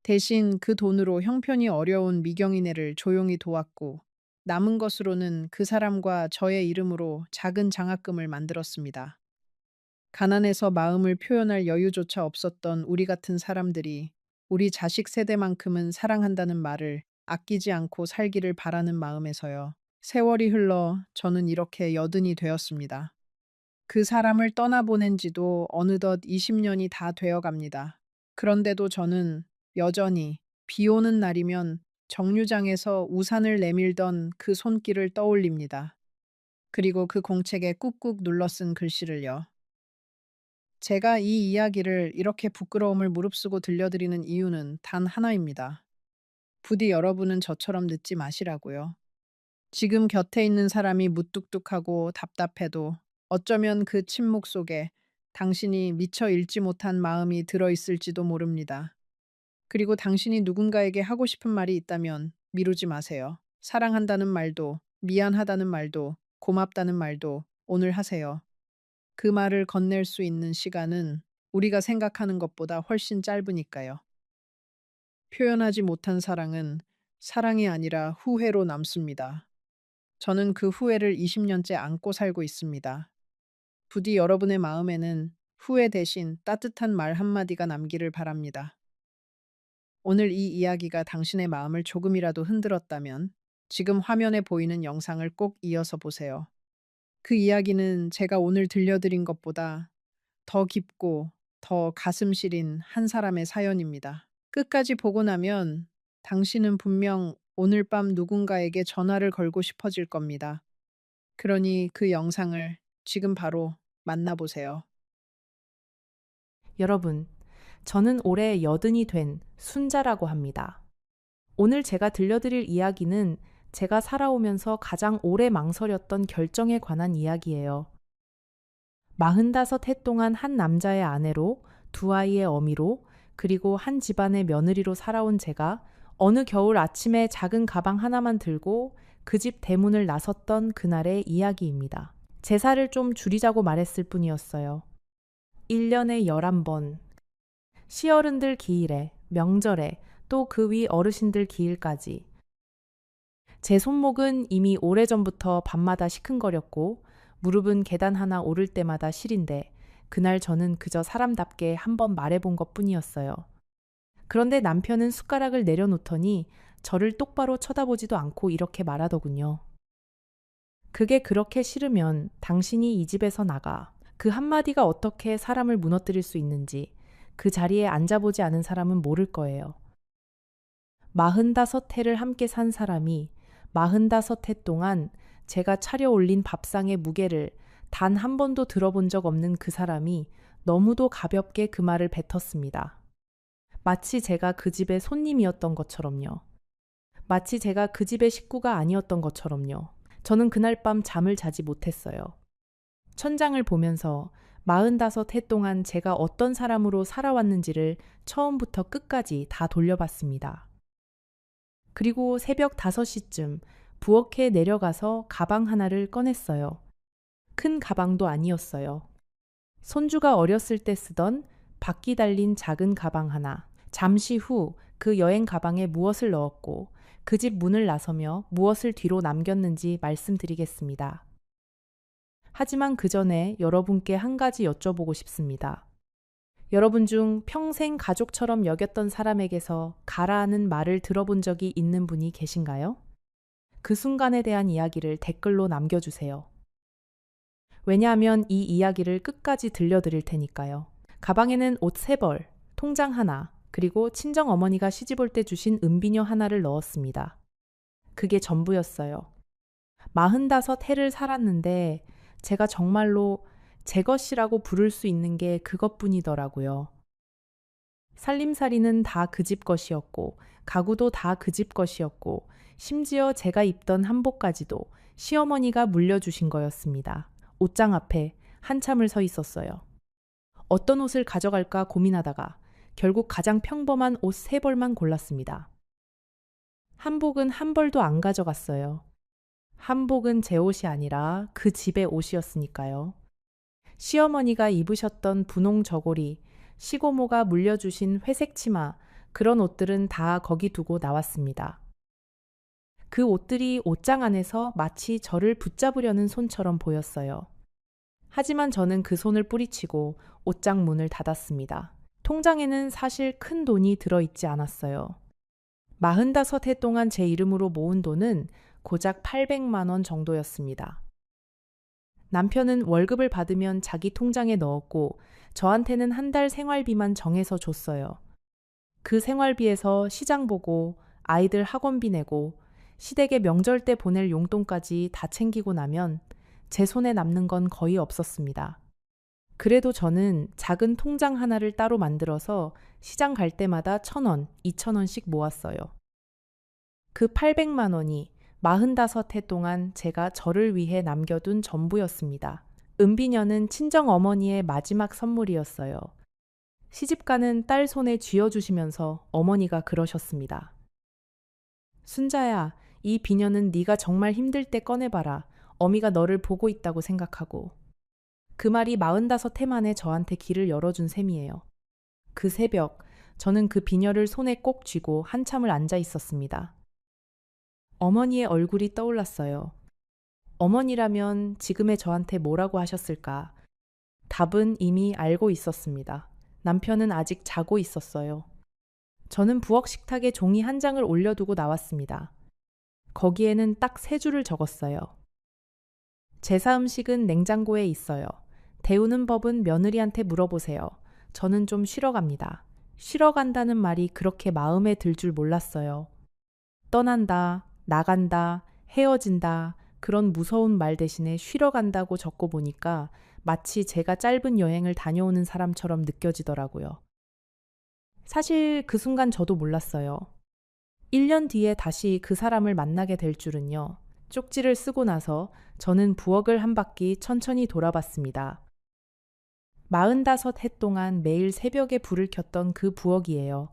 대신 그 돈으로 형편이 어려운 미경이네를 조용히 도왔고 남은 것으로는 그 사람과 저의 이름으로 작은 장학금을 만들었습니다. 가난해서 마음을 표현할 여유조차 없었던 우리 같은 사람들이 우리 자식 세대만큼은 사랑한다는 말을 아끼지 않고 살기를 바라는 마음에서요. 세월이 흘러 저는 이렇게 여든이 되었습니다. 그 사람을 떠나보낸 지도 어느덧 20년이 다 되어 갑니다. 그런데도 저는 여전히 비 오는 날이면 정류장에서 우산을 내밀던 그 손길을 떠올립니다. 그리고 그 공책에 꾹꾹 눌러 쓴 글씨를요. 제가 이 이야기를 이렇게 부끄러움을 무릅쓰고 들려드리는 이유는 단 하나입니다. 부디 여러분은 저처럼 늦지 마시라고요. 지금 곁에 있는 사람이 무뚝뚝하고 답답해도 어쩌면 그 침묵 속에 당신이 미처 읽지 못한 마음이 들어 있을지도 모릅니다. 그리고 당신이 누군가에게 하고 싶은 말이 있다면 미루지 마세요. 사랑한다는 말도, 미안하다는 말도, 고맙다는 말도 오늘 하세요. 그 말을 건넬 수 있는 시간은 우리가 생각하는 것보다 훨씬 짧으니까요. 표현하지 못한 사랑은 사랑이 아니라 후회로 남습니다. 저는 그 후회를 20년째 안고 살고 있습니다. 부디 여러분의 마음에는 후회 대신 따뜻한 말 한마디가 남기를 바랍니다. 오늘 이 이야기가 당신의 마음을 조금이라도 흔들었다면 지금 화면에 보이는 영상을 꼭 이어서 보세요. 그 이야기는 제가 오늘 들려드린 것보다 더 깊고 더 가슴 시린 한 사람의 사연입니다. 끝까지 보고 나면 당신은 분명 오늘 밤 누군가에게 전화를 걸고 싶어질 겁니다. 그러니 그 영상을 지금 바로 만나보세요. 여러분, 저는 올해 80이 된 순자라고 합니다. 오늘 제가 들려드릴 이야기는 제가 살아오면서 가장 오래 망설였던 결정에 관한 이야기예요. 45해 동안 한 남자의 아내로, 두 아이의 어미로, 그리고 한 집안의 며느리로 살아온 제가 어느 겨울 아침에 작은 가방 하나만 들고 그 집 대문을 나섰던 그날의 이야기입니다. 제사를 좀 줄이자고 말했을 뿐이었어요. 1년에 11번, 시어른들 기일에, 명절에, 또 그 위 어르신들 기일까지. 제 손목은 이미 오래전부터 밤마다 시큰거렸고 무릎은 계단 하나 오를 때마다 시린데 그날 저는 그저 사람답게 한번 말해본 것뿐이었어요. 그런데 남편은 숟가락을 내려놓더니 저를 똑바로 쳐다보지도 않고 이렇게 말하더군요. 그게 그렇게 싫으면 당신이 이 집에서 나가. 그 한마디가 어떻게 사람을 무너뜨릴 수 있는지 그 자리에 앉아보지 않은 사람은 모를 거예요. 45해를 함께 산 사람이 45해 동안 제가 차려 올린 밥상의 무게를 단 한 번도 들어본 적 없는 그 사람이 너무도 가볍게 그 말을 뱉었습니다. 마치 제가 그 집의 손님이었던 것처럼요. 마치 제가 그 집의 식구가 아니었던 것처럼요. 저는 그날 밤 잠을 자지 못했어요. 천장을 보면서 45해 동안 제가 어떤 사람으로 살아왔는지를 처음부터 끝까지 다 돌려봤습니다. 그리고 새벽 5시쯤 부엌에 내려가서 가방 하나를 꺼냈어요. 큰 가방도 아니었어요. 손주가 어렸을 때 쓰던 바퀴 달린 작은 가방 하나. 잠시 후 그 여행 가방에 무엇을 넣었고 그 집 문을 나서며 무엇을 뒤로 남겼는지 말씀드리겠습니다. 하지만 그 전에 여러분께 한 가지 여쭤보고 싶습니다. 여러분 중 평생 가족처럼 여겼던 사람에게서 가라하는 말을 들어본 적이 있는 분이 계신가요? 그 순간에 대한 이야기를 댓글로 남겨주세요. 왜냐하면 이 이야기를 끝까지 들려드릴 테니까요. 가방에는 옷 3벌, 통장 하나, 그리고 친정 어머니가 시집올 때 주신 은비녀 하나를 넣었습니다. 그게 전부였어요. 45해를 살았는데 제가 정말로 제 것이라고 부를 수 있는 게 그것뿐이더라고요. 살림살이는 다 그 집 것이었고 가구도 다 그 집 것이었고 심지어 제가 입던 한복까지도 시어머니가 물려주신 거였습니다. 옷장 앞에 한참을 서 있었어요. 어떤 옷을 가져갈까 고민하다가 결국 가장 평범한 옷 3벌만 골랐습니다. 한복은 한 벌도 안 가져갔어요. 한복은 제 옷이 아니라 그 집의 옷이었으니까요. 시어머니가 입으셨던 분홍 저고리, 시고모가 물려주신 회색 치마, 그런 옷들은 다 거기 두고 나왔습니다. 그 옷들이 옷장 안에서 마치 저를 붙잡으려는 손처럼 보였어요. 하지만 저는 그 손을 뿌리치고 옷장 문을 닫았습니다. 통장에는 사실 큰 돈이 들어있지 않았어요. 45해 동안 제 이름으로 모은 돈은 고작 800만 원 정도였습니다. 남편은 월급을 받으면 자기 통장에 넣었고 저한테는 한 달 생활비만 정해서 줬어요. 그 생활비에서 시장 보고 아이들 학원비 내고 시댁에 명절 때 보낼 용돈까지 다 챙기고 나면 제 손에 남는 건 거의 없었습니다. 그래도 저는 작은 통장 하나를 따로 만들어서 시장 갈 때마다 1,000원, 2,000원씩 모았어요. 그 800만 원이 45해 동안 제가 저를 위해 남겨둔 전부였습니다. 은비녀는 친정 어머니의 마지막 선물이었어요. 시집가는 딸 손에 쥐어주시면서 어머니가 그러셨습니다. 순자야, 이 비녀는 네가 정말 힘들 때 꺼내봐라. 어미가 너를 보고 있다고 생각하고. 그 말이 45해 만에 저한테 길을 열어준 셈이에요. 그 새벽, 저는 그 비녀를 손에 꼭 쥐고 한참을 앉아 있었습니다. 어머니의 얼굴이 떠올랐어요. 어머니라면 지금의 저한테 뭐라고 하셨을까? 답은 이미 알고 있었습니다. 남편은 아직 자고 있었어요. 저는 부엌 식탁에 종이 한 장을 올려두고 나왔습니다. 거기에는 딱 3줄을 적었어요. 제사 음식은 냉장고에 있어요. 데우는 법은 며느리한테 물어보세요. 저는 좀 쉬러 갑니다. 쉬러 간다는 말이 그렇게 마음에 들 줄 몰랐어요. 떠난다, 나간다, 헤어진다, 그런 무서운 말 대신에 쉬러 간다고 적고 보니까 마치 제가 짧은 여행을 다녀오는 사람처럼 느껴지더라고요. 사실 그 순간 저도 몰랐어요. 1년 뒤에 다시 그 사람을 만나게 될 줄은요. 쪽지를 쓰고 나서 저는 부엌을 한 바퀴 천천히 돌아봤습니다. 45해 동안 매일 새벽에 불을 켰던 그 부엌이에요.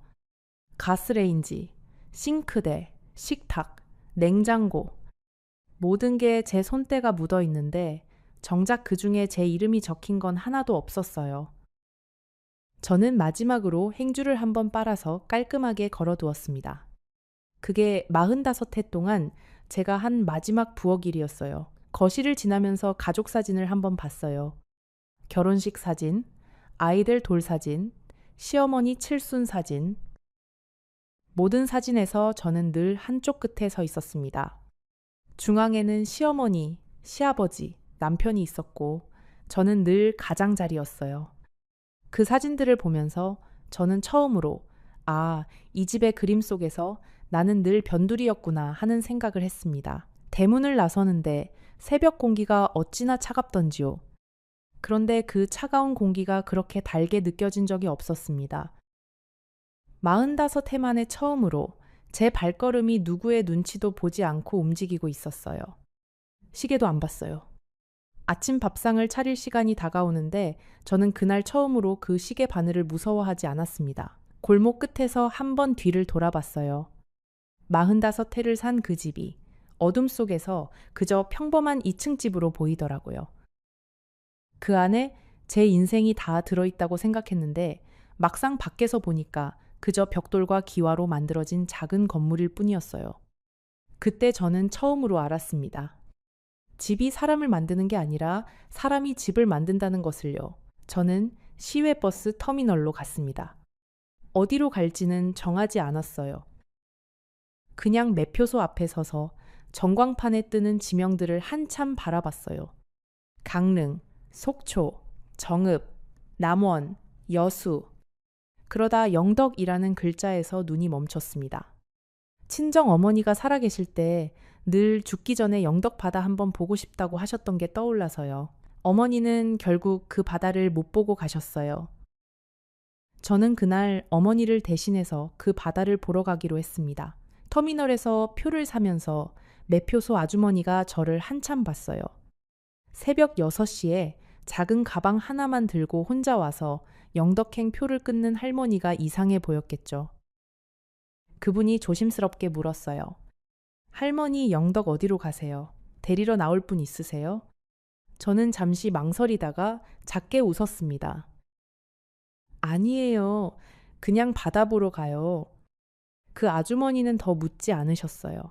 가스레인지, 싱크대, 식탁, 냉장고. 모든 게 제 손때가 묻어 있는데 정작 그 중에 제 이름이 적힌 건 하나도 없었어요. 저는 마지막으로 행주를 한번 빨아서 깔끔하게 걸어두었습니다. 그게 45해 동안 제가 한 마지막 부엌일이었어요. 거실을 지나면서 가족 사진을 한번 봤어요. 결혼식 사진, 아이들 돌사진, 시어머니 칠순 사진. 모든 사진에서 저는 늘 한쪽 끝에 서 있었습니다. 중앙에는 시어머니, 시아버지, 남편이 있었고 저는 늘 가장자리였어요. 그 사진들을 보면서 저는 처음으로 이 집의 그림 속에서 나는 늘 변두리였구나 하는 생각을 했습니다. 대문을 나서는데 새벽 공기가 어찌나 차갑던지요. 그런데 그 차가운 공기가 그렇게 달게 느껴진 적이 없었습니다. 45해 만에 처음으로 제 발걸음이 누구의 눈치도 보지 않고 움직이고 있었어요. 시계도 안 봤어요. 아침 밥상을 차릴 시간이 다가오는데 저는 그날 처음으로 그 시계 바늘을 무서워하지 않았습니다. 골목 끝에서 한 번 뒤를 돌아봤어요. 45해를 산 그 집이 어둠 속에서 그저 평범한 2층 집으로 보이더라고요. 그 안에 제 인생이 다 들어있다고 생각했는데 막상 밖에서 보니까 그저 벽돌과 기와로 만들어진 작은 건물일 뿐이었어요. 그때 저는 처음으로 알았습니다. 집이 사람을 만드는 게 아니라 사람이 집을 만든다는 것을요. 저는 시외버스 터미널로 갔습니다. 어디로 갈지는 정하지 않았어요. 그냥 매표소 앞에 서서 전광판에 뜨는 지명들을 한참 바라봤어요. 강릉, 속초, 정읍, 남원, 여수. 그러다 영덕이라는 글자에서 눈이 멈췄습니다. 친정 어머니가 살아계실 때 늘 죽기 전에 영덕 바다 한번 보고 싶다고 하셨던 게 떠올라서요. 어머니는 결국 그 바다를 못 보고 가셨어요. 저는 그날 어머니를 대신해서 그 바다를 보러 가기로 했습니다. 터미널에서 표를 사면서 매표소 아주머니가 저를 한참 봤어요. 새벽 6시에 작은 가방 하나만 들고 혼자 와서 영덕행 표를 끊는 할머니가 이상해 보였겠죠. 그분이 조심스럽게 물었어요. 할머니 영덕 어디로 가세요? 데리러 나올 분 있으세요? 저는 잠시 망설이다가 작게 웃었습니다. 아니에요. 그냥 바다 보러 가요. 그 아주머니는 더 묻지 않으셨어요.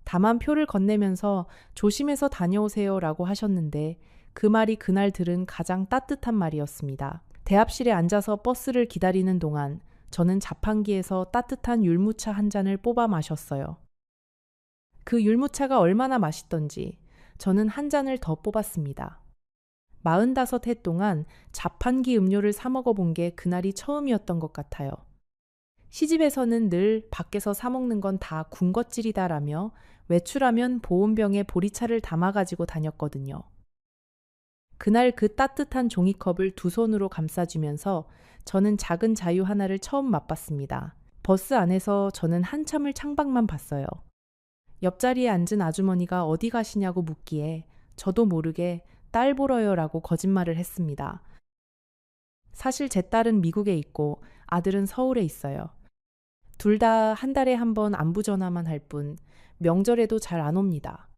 다만 표를 건네면서 조심해서 다녀오세요 라고 하셨는데 그 말이 그날 들은 가장 따뜻한 말이었습니다. 대합실에 앉아서 버스를 기다리는 동안 저는 자판기에서 따뜻한 율무차 한 잔을 뽑아 마셨어요. 그 율무차가 얼마나 맛있던지 저는 한 잔을 더 뽑았습니다. 45해 동안 자판기 음료를 사 먹어본 게 그날이 처음이었던 것 같아요. 시집에서는 늘 밖에서 사 먹는 건 다 군것질이다라며 외출하면 보온병에 보리차를 담아가지고 다녔거든요. 그날 그 따뜻한 종이컵을 두 손으로 감싸주면서 저는 작은 자유 하나를 처음 맛봤습니다. 버스 안에서 저는 한참을 창밖만 봤어요. 옆자리에 앉은 아주머니가 어디 가시냐고 묻기에 저도 모르게 딸 보러요라고 거짓말을 했습니다. 사실 제 딸은 미국에 있고 아들은 서울에 있어요. 둘 다 한 달에 한 번 안부 전화만 할 뿐 명절에도 잘 안 옵니다.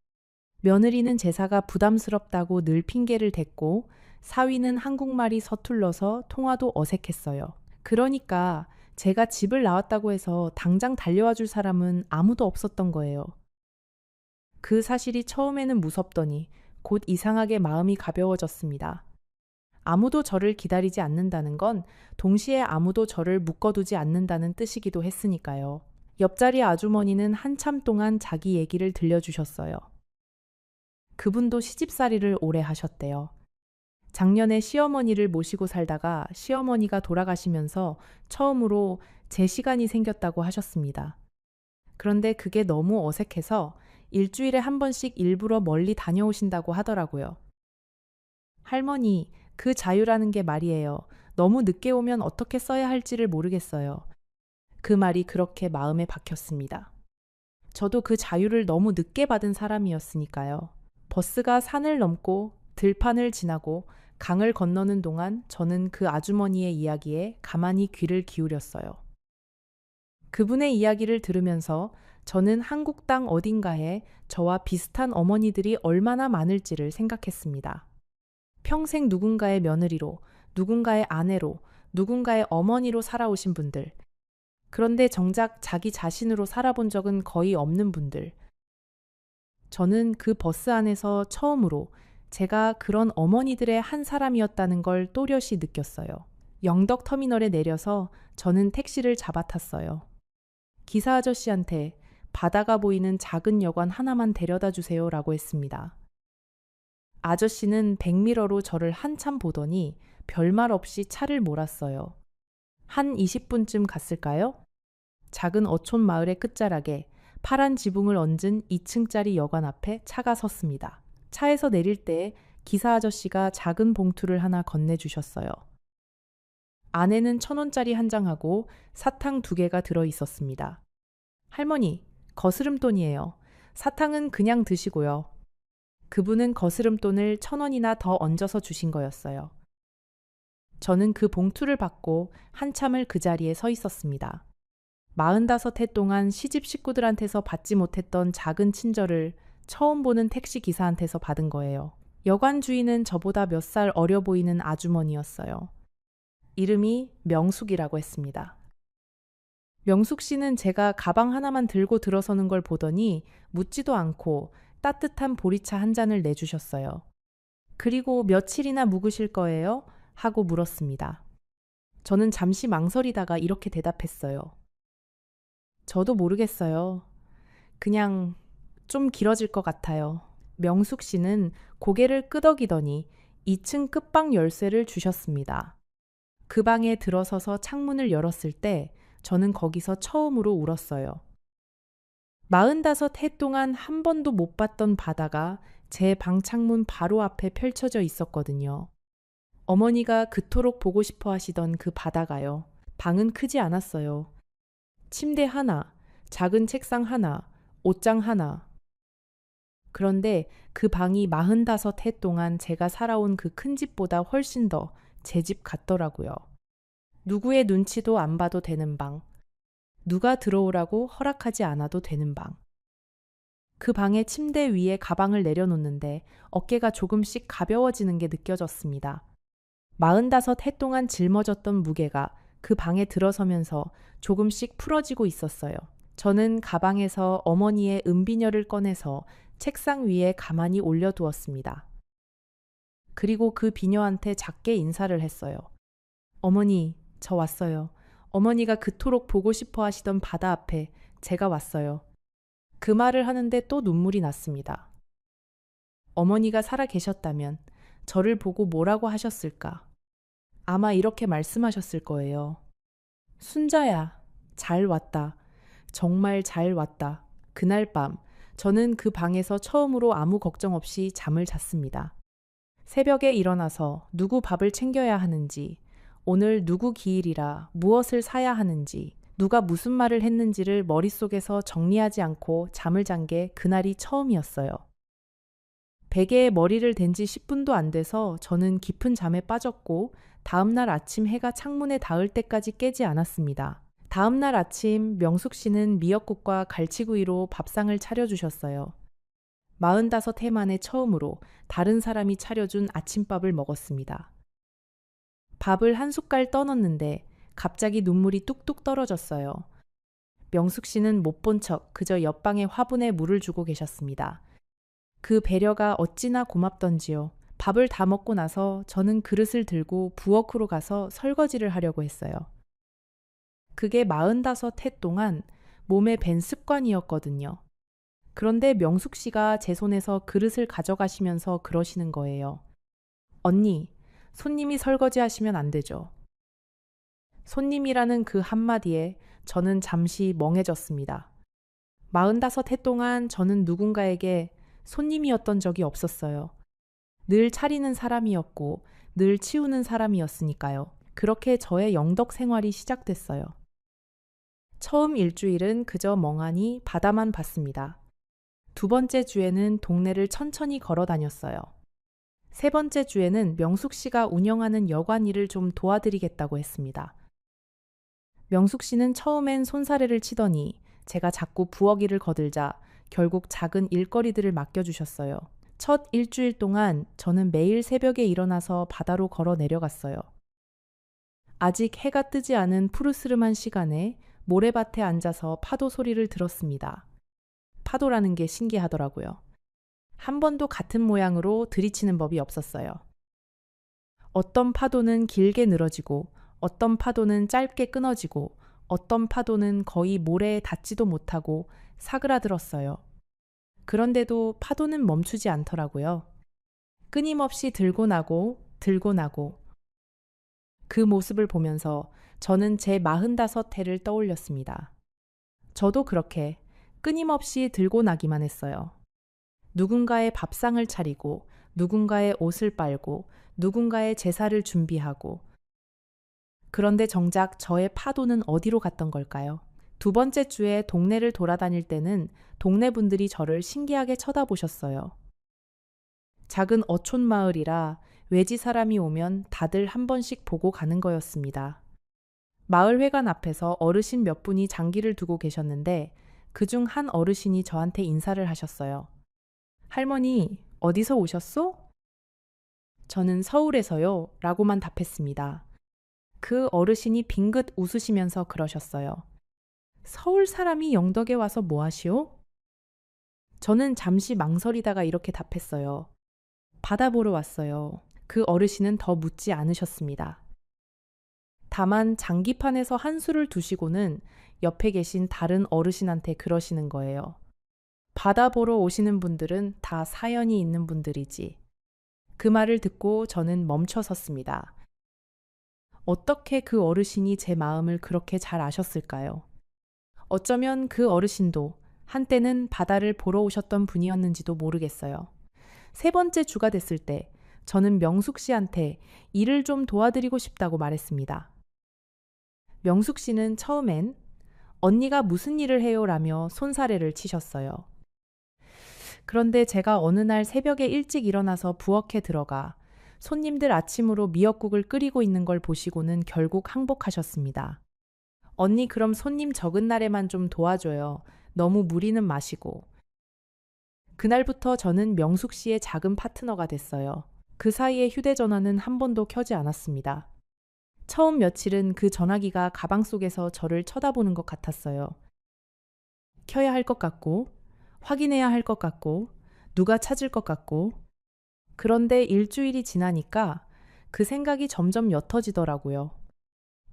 며느리는 제사가 부담스럽다고 늘 핑계를 댔고 사위는 한국말이 서툴러서 통화도 어색했어요. 그러니까 제가 집을 나왔다고 해서 당장 달려와 줄 사람은 아무도 없었던 거예요. 그 사실이 처음에는 무섭더니 곧 이상하게 마음이 가벼워졌습니다. 아무도 저를 기다리지 않는다는 건 동시에 아무도 저를 묶어두지 않는다는 뜻이기도 했으니까요. 옆자리 아주머니는 한참 동안 자기 얘기를 들려주셨어요. 그분도 시집살이를 오래 하셨대요. 작년에 시어머니를 모시고 살다가 시어머니가 돌아가시면서 처음으로 제 시간이 생겼다고 하셨습니다. 그런데 그게 너무 어색해서 일주일에 한 번씩 일부러 멀리 다녀오신다고 하더라고요. 할머니, 그 자유라는 게 말이에요. 너무 늦게 오면 어떻게 써야 할지를 모르겠어요. 그 말이 그렇게 마음에 박혔습니다. 저도 그 자유를 너무 늦게 받은 사람이었으니까요. 버스가 산을 넘고 들판을 지나고 강을 건너는 동안 저는 그 아주머니의 이야기에 가만히 귀를 기울였어요. 그분의 이야기를 들으면서 저는 한국 땅 어딘가에 저와 비슷한 어머니들이 얼마나 많을지를 생각했습니다. 평생 누군가의 며느리로, 누군가의 아내로, 누군가의 어머니로 살아오신 분들. 그런데 정작 자기 자신으로 살아본 적은 거의 없는 분들. 저는 그 버스 안에서 처음으로 제가 그런 어머니들의 한 사람이었다는 걸 또렷이 느꼈어요. 영덕 터미널에 내려서 저는 택시를 잡아탔어요. 기사 아저씨한테 바다가 보이는 작은 여관 하나만 데려다 주세요라고 했습니다. 아저씨는 백미러로 저를 한참 보더니 별말 없이 차를 몰았어요. 한 20분쯤 갔을까요? 작은 어촌 마을의 끝자락에 파란 지붕을 얹은 2층짜리 여관 앞에 차가 섰습니다. 차에서 내릴 때 기사 아저씨가 작은 봉투를 하나 건네주셨어요. 안에는 1,000원짜리 한 장하고 사탕 2개가 들어 있었습니다. 할머니, 거스름돈이에요. 사탕은 그냥 드시고요. 그분은 거스름돈을 1,000원이나 더 얹어서 주신 거였어요. 저는 그 봉투를 받고 한참을 그 자리에 서 있었습니다. 45해 동안 시집 식구들한테서 받지 못했던 작은 친절을 처음 보는 택시 기사한테서 받은 거예요. 여관 주인은 저보다 몇 살 어려 보이는 아주머니였어요. 이름이 명숙이라고 했습니다. 명숙 씨는 제가 가방 하나만 들고 들어서는 걸 보더니 묻지도 않고 따뜻한 보리차 한 잔을 내주셨어요. 그리고 며칠이나 묵으실 거예요? 하고 물었습니다. 저는 잠시 망설이다가 이렇게 대답했어요. 저도 모르겠어요. 그냥 좀 길어질 것 같아요. 명숙 씨는 고개를 끄덕이더니 2층 끝방 열쇠를 주셨습니다. 그 방에 들어서서 창문을 열었을 때 저는 거기서 처음으로 울었어요. 45해 동안 한 번도 못 봤던 바다가 제 방 창문 바로 앞에 펼쳐져 있었거든요. 어머니가 그토록 보고 싶어 하시던 그 바다가요. 방은 크지 않았어요. 침대 하나, 작은 책상 하나, 옷장 하나. 그런데 그 방이 45해 동안 제가 살아온 그 큰 집보다 훨씬 더 제 집 같더라고요. 누구의 눈치도 안 봐도 되는 방. 누가 들어오라고 허락하지 않아도 되는 방. 그 방의 침대 위에 가방을 내려놓는데 어깨가 조금씩 가벼워지는 게 느껴졌습니다. 45해 동안 짊어졌던 무게가 그 방에 들어서면서 조금씩 풀어지고 있었어요. 저는 가방에서 어머니의 은비녀를 꺼내서 책상 위에 가만히 올려두었습니다. 그리고 그 비녀한테 작게 인사를 했어요. 어머니, 저 왔어요. 어머니가 그토록 보고 싶어 하시던 바다 앞에 제가 왔어요. 그 말을 하는데 또 눈물이 났습니다. 어머니가 살아 계셨다면 저를 보고 뭐라고 하셨을까? 아마 이렇게 말씀하셨을 거예요. 순자야, 잘 왔다. 정말 잘 왔다. 그날 밤 저는 그 방에서 처음으로 아무 걱정 없이 잠을 잤습니다. 새벽에 일어나서 누구 밥을 챙겨야 하는지, 오늘 누구 기일이라 무엇을 사야 하는지, 누가 무슨 말을 했는지를 머릿속에서 정리하지 않고 잠을 잔 게 그날이 처음이었어요. 베개에 머리를 댄 지 10분도 안 돼서 저는 깊은 잠에 빠졌고 다음날 아침 해가 창문에 닿을 때까지 깨지 않았습니다. 다음날 아침 명숙 씨는 미역국과 갈치구이로 밥상을 차려주셨어요. 45해 만에 처음으로 다른 사람이 차려준 아침밥을 먹었습니다. 밥을 한 숟갈 떠넣는데 갑자기 눈물이 뚝뚝 떨어졌어요. 명숙 씨는 못 본 척 그저 옆방의 화분에 물을 주고 계셨습니다. 그 배려가 어찌나 고맙던지요. 밥을 다 먹고 나서 저는 그릇을 들고 부엌으로 가서 설거지를 하려고 했어요. 그게 45해 동안 몸에 밴 습관이었거든요. 그런데 명숙 씨가 제 손에서 그릇을 가져가시면서 그러시는 거예요. 언니, 손님이 설거지 하시면 안 되죠. 손님이라는 그 한마디에 저는 잠시 멍해졌습니다. 45해 동안 저는 누군가에게 손님이었던 적이 없었어요. 늘 차리는 사람이었고 늘 치우는 사람이었으니까요. 그렇게 저의 영덕 생활이 시작됐어요. 처음 일주일은 그저 멍하니 바다만 봤습니다. 두 번째 주에는 동네를 천천히 걸어 다녔어요. 세 번째 주에는 명숙 씨가 운영하는 여관 일을 좀 도와드리겠다고 했습니다. 명숙 씨는 처음엔 손사래를 치더니 제가 자꾸 부엌 일을 거들자 결국 작은 일거리들을 맡겨주셨어요. 첫 일주일 동안 저는 매일 새벽에 일어나서 바다로 걸어 내려갔어요. 아직 해가 뜨지 않은 푸르스름한 시간에 모래밭에 앉아서 파도 소리를 들었습니다. 파도라는 게 신기하더라고요. 한 번도 같은 모양으로 들이치는 법이 없었어요. 어떤 파도는 길게 늘어지고 어떤 파도는 짧게 끊어지고 어떤 파도는 거의 모래에 닿지도 못하고 사그라들었어요. 그런데도 파도는 멈추지 않더라고요. 끊임없이 들고 나고 들고 나고. 그 모습을 보면서 저는 제 45해를 떠올렸습니다. 저도 그렇게 끊임없이 들고 나기만 했어요. 누군가의 밥상을 차리고 누군가의 옷을 빨고 누군가의 제사를 준비하고. 그런데 정작 저의 파도는 어디로 갔던 걸까요? 두 번째 주에 동네를 돌아다닐 때는 동네 분들이 저를 신기하게 쳐다보셨어요. 작은 어촌 마을이라 외지 사람이 오면 다들 한 번씩 보고 가는 거였습니다. 마을 회관 앞에서 어르신 몇 분이 장기를 두고 계셨는데 그중 한 어르신이 저한테 인사를 하셨어요. 할머니, 어디서 오셨소? 저는 서울에서요. 라고만 답했습니다. 그 어르신이 빙긋 웃으시면서 그러셨어요. 서울 사람이 영덕에 와서 뭐 하시오? 저는 잠시 망설이다가 이렇게 답했어요. 바다 보러 왔어요. 그 어르신은 더 묻지 않으셨습니다. 다만 장기판에서 한수를 두시고는 옆에 계신 다른 어르신한테 그러시는 거예요. 바다 보러 오시는 분들은 다 사연이 있는 분들이지. 그 말을 듣고 저는 멈춰 섰습니다. 어떻게 그 어르신이 제 마음을 그렇게 잘 아셨을까요? 어쩌면 그 어르신도 한때는 바다를 보러 오셨던 분이었는지도 모르겠어요. 세 번째 주가 됐을 때 저는 명숙 씨한테 일을 좀 도와드리고 싶다고 말했습니다. 명숙 씨는 처음엔 언니가 무슨 일을 해요? 라며 손사래를 치셨어요. 그런데 제가 어느 날 새벽에 일찍 일어나서 부엌에 들어가 손님들 아침으로 미역국을 끓이고 있는 걸 보시고는 결국 항복하셨습니다. 언니 그럼 손님 적은 날에만 좀 도와줘요. 너무 무리는 마시고. 그날부터 저는 명숙 씨의 작은 파트너가 됐어요. 그 사이에 휴대전화는 한 번도 켜지 않았습니다. 처음 며칠은 그 전화기가 가방 속에서 저를 쳐다보는 것 같았어요. 켜야 할 것 같고, 확인해야 할 것 같고, 누가 찾을 것 같고. 그런데 일주일이 지나니까 그 생각이 점점 옅어지더라고요.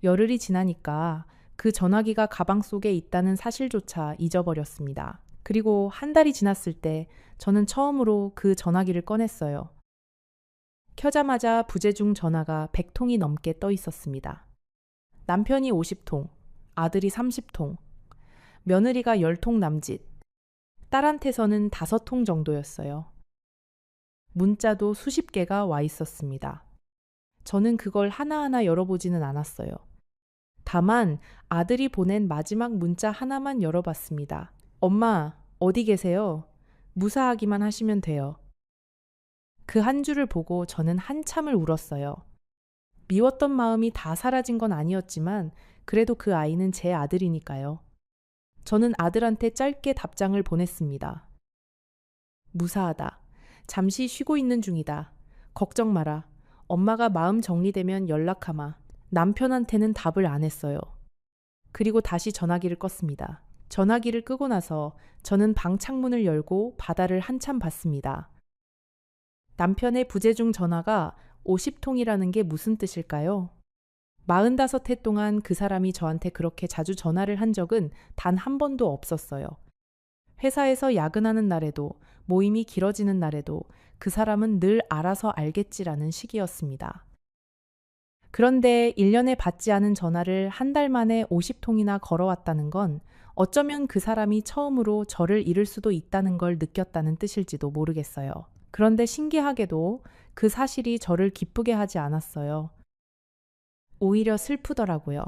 열흘이 지나니까 그 전화기가 가방 속에 있다는 사실조차 잊어버렸습니다. 그리고 한 달이 지났을 때 저는 처음으로 그 전화기를 꺼냈어요. 켜자마자 부재중 전화가 100통이 넘게 떠 있었습니다. 남편이 50통, 아들이 30통, 며느리가 10통 남짓, 딸한테서는 5통 정도였어요. 문자도 수십 개가 와 있었습니다. 저는 그걸 하나하나 열어보지는 않았어요. 다만 아들이 보낸 마지막 문자 하나만 열어봤습니다. 엄마, 어디 계세요? 무사하기만 하시면 돼요. 그 한 줄을 보고 저는 한참을 울었어요. 미웠던 마음이 다 사라진 건 아니었지만 그래도 그 아이는 제 아들이니까요. 저는 아들한테 짧게 답장을 보냈습니다. 무사하다. 잠시 쉬고 있는 중이다. 걱정 마라. 엄마가 마음 정리되면 연락하마. 남편한테는 답을 안 했어요. 그리고 다시 전화기를 껐습니다. 전화기를 끄고 나서 저는 방 창문을 열고 바다를 한참 봤습니다. 남편의 부재중 전화가 50통이라는 게 무슨 뜻일까요? 45해 동안 그 사람이 저한테 그렇게 자주 전화를 한 적은 단 한 번도 없었어요. 회사에서 야근하는 날에도 모임이 길어지는 날에도 그 사람은 늘 알아서 알겠지라는 식이었습니다. 그런데 1년에 받지 않은 전화를 한 달 만에 50통이나 걸어왔다는 건 어쩌면 그 사람이 처음으로 저를 잃을 수도 있다는 걸 느꼈다는 뜻일지도 모르겠어요. 그런데 신기하게도 그 사실이 저를 기쁘게 하지 않았어요. 오히려 슬프더라고요.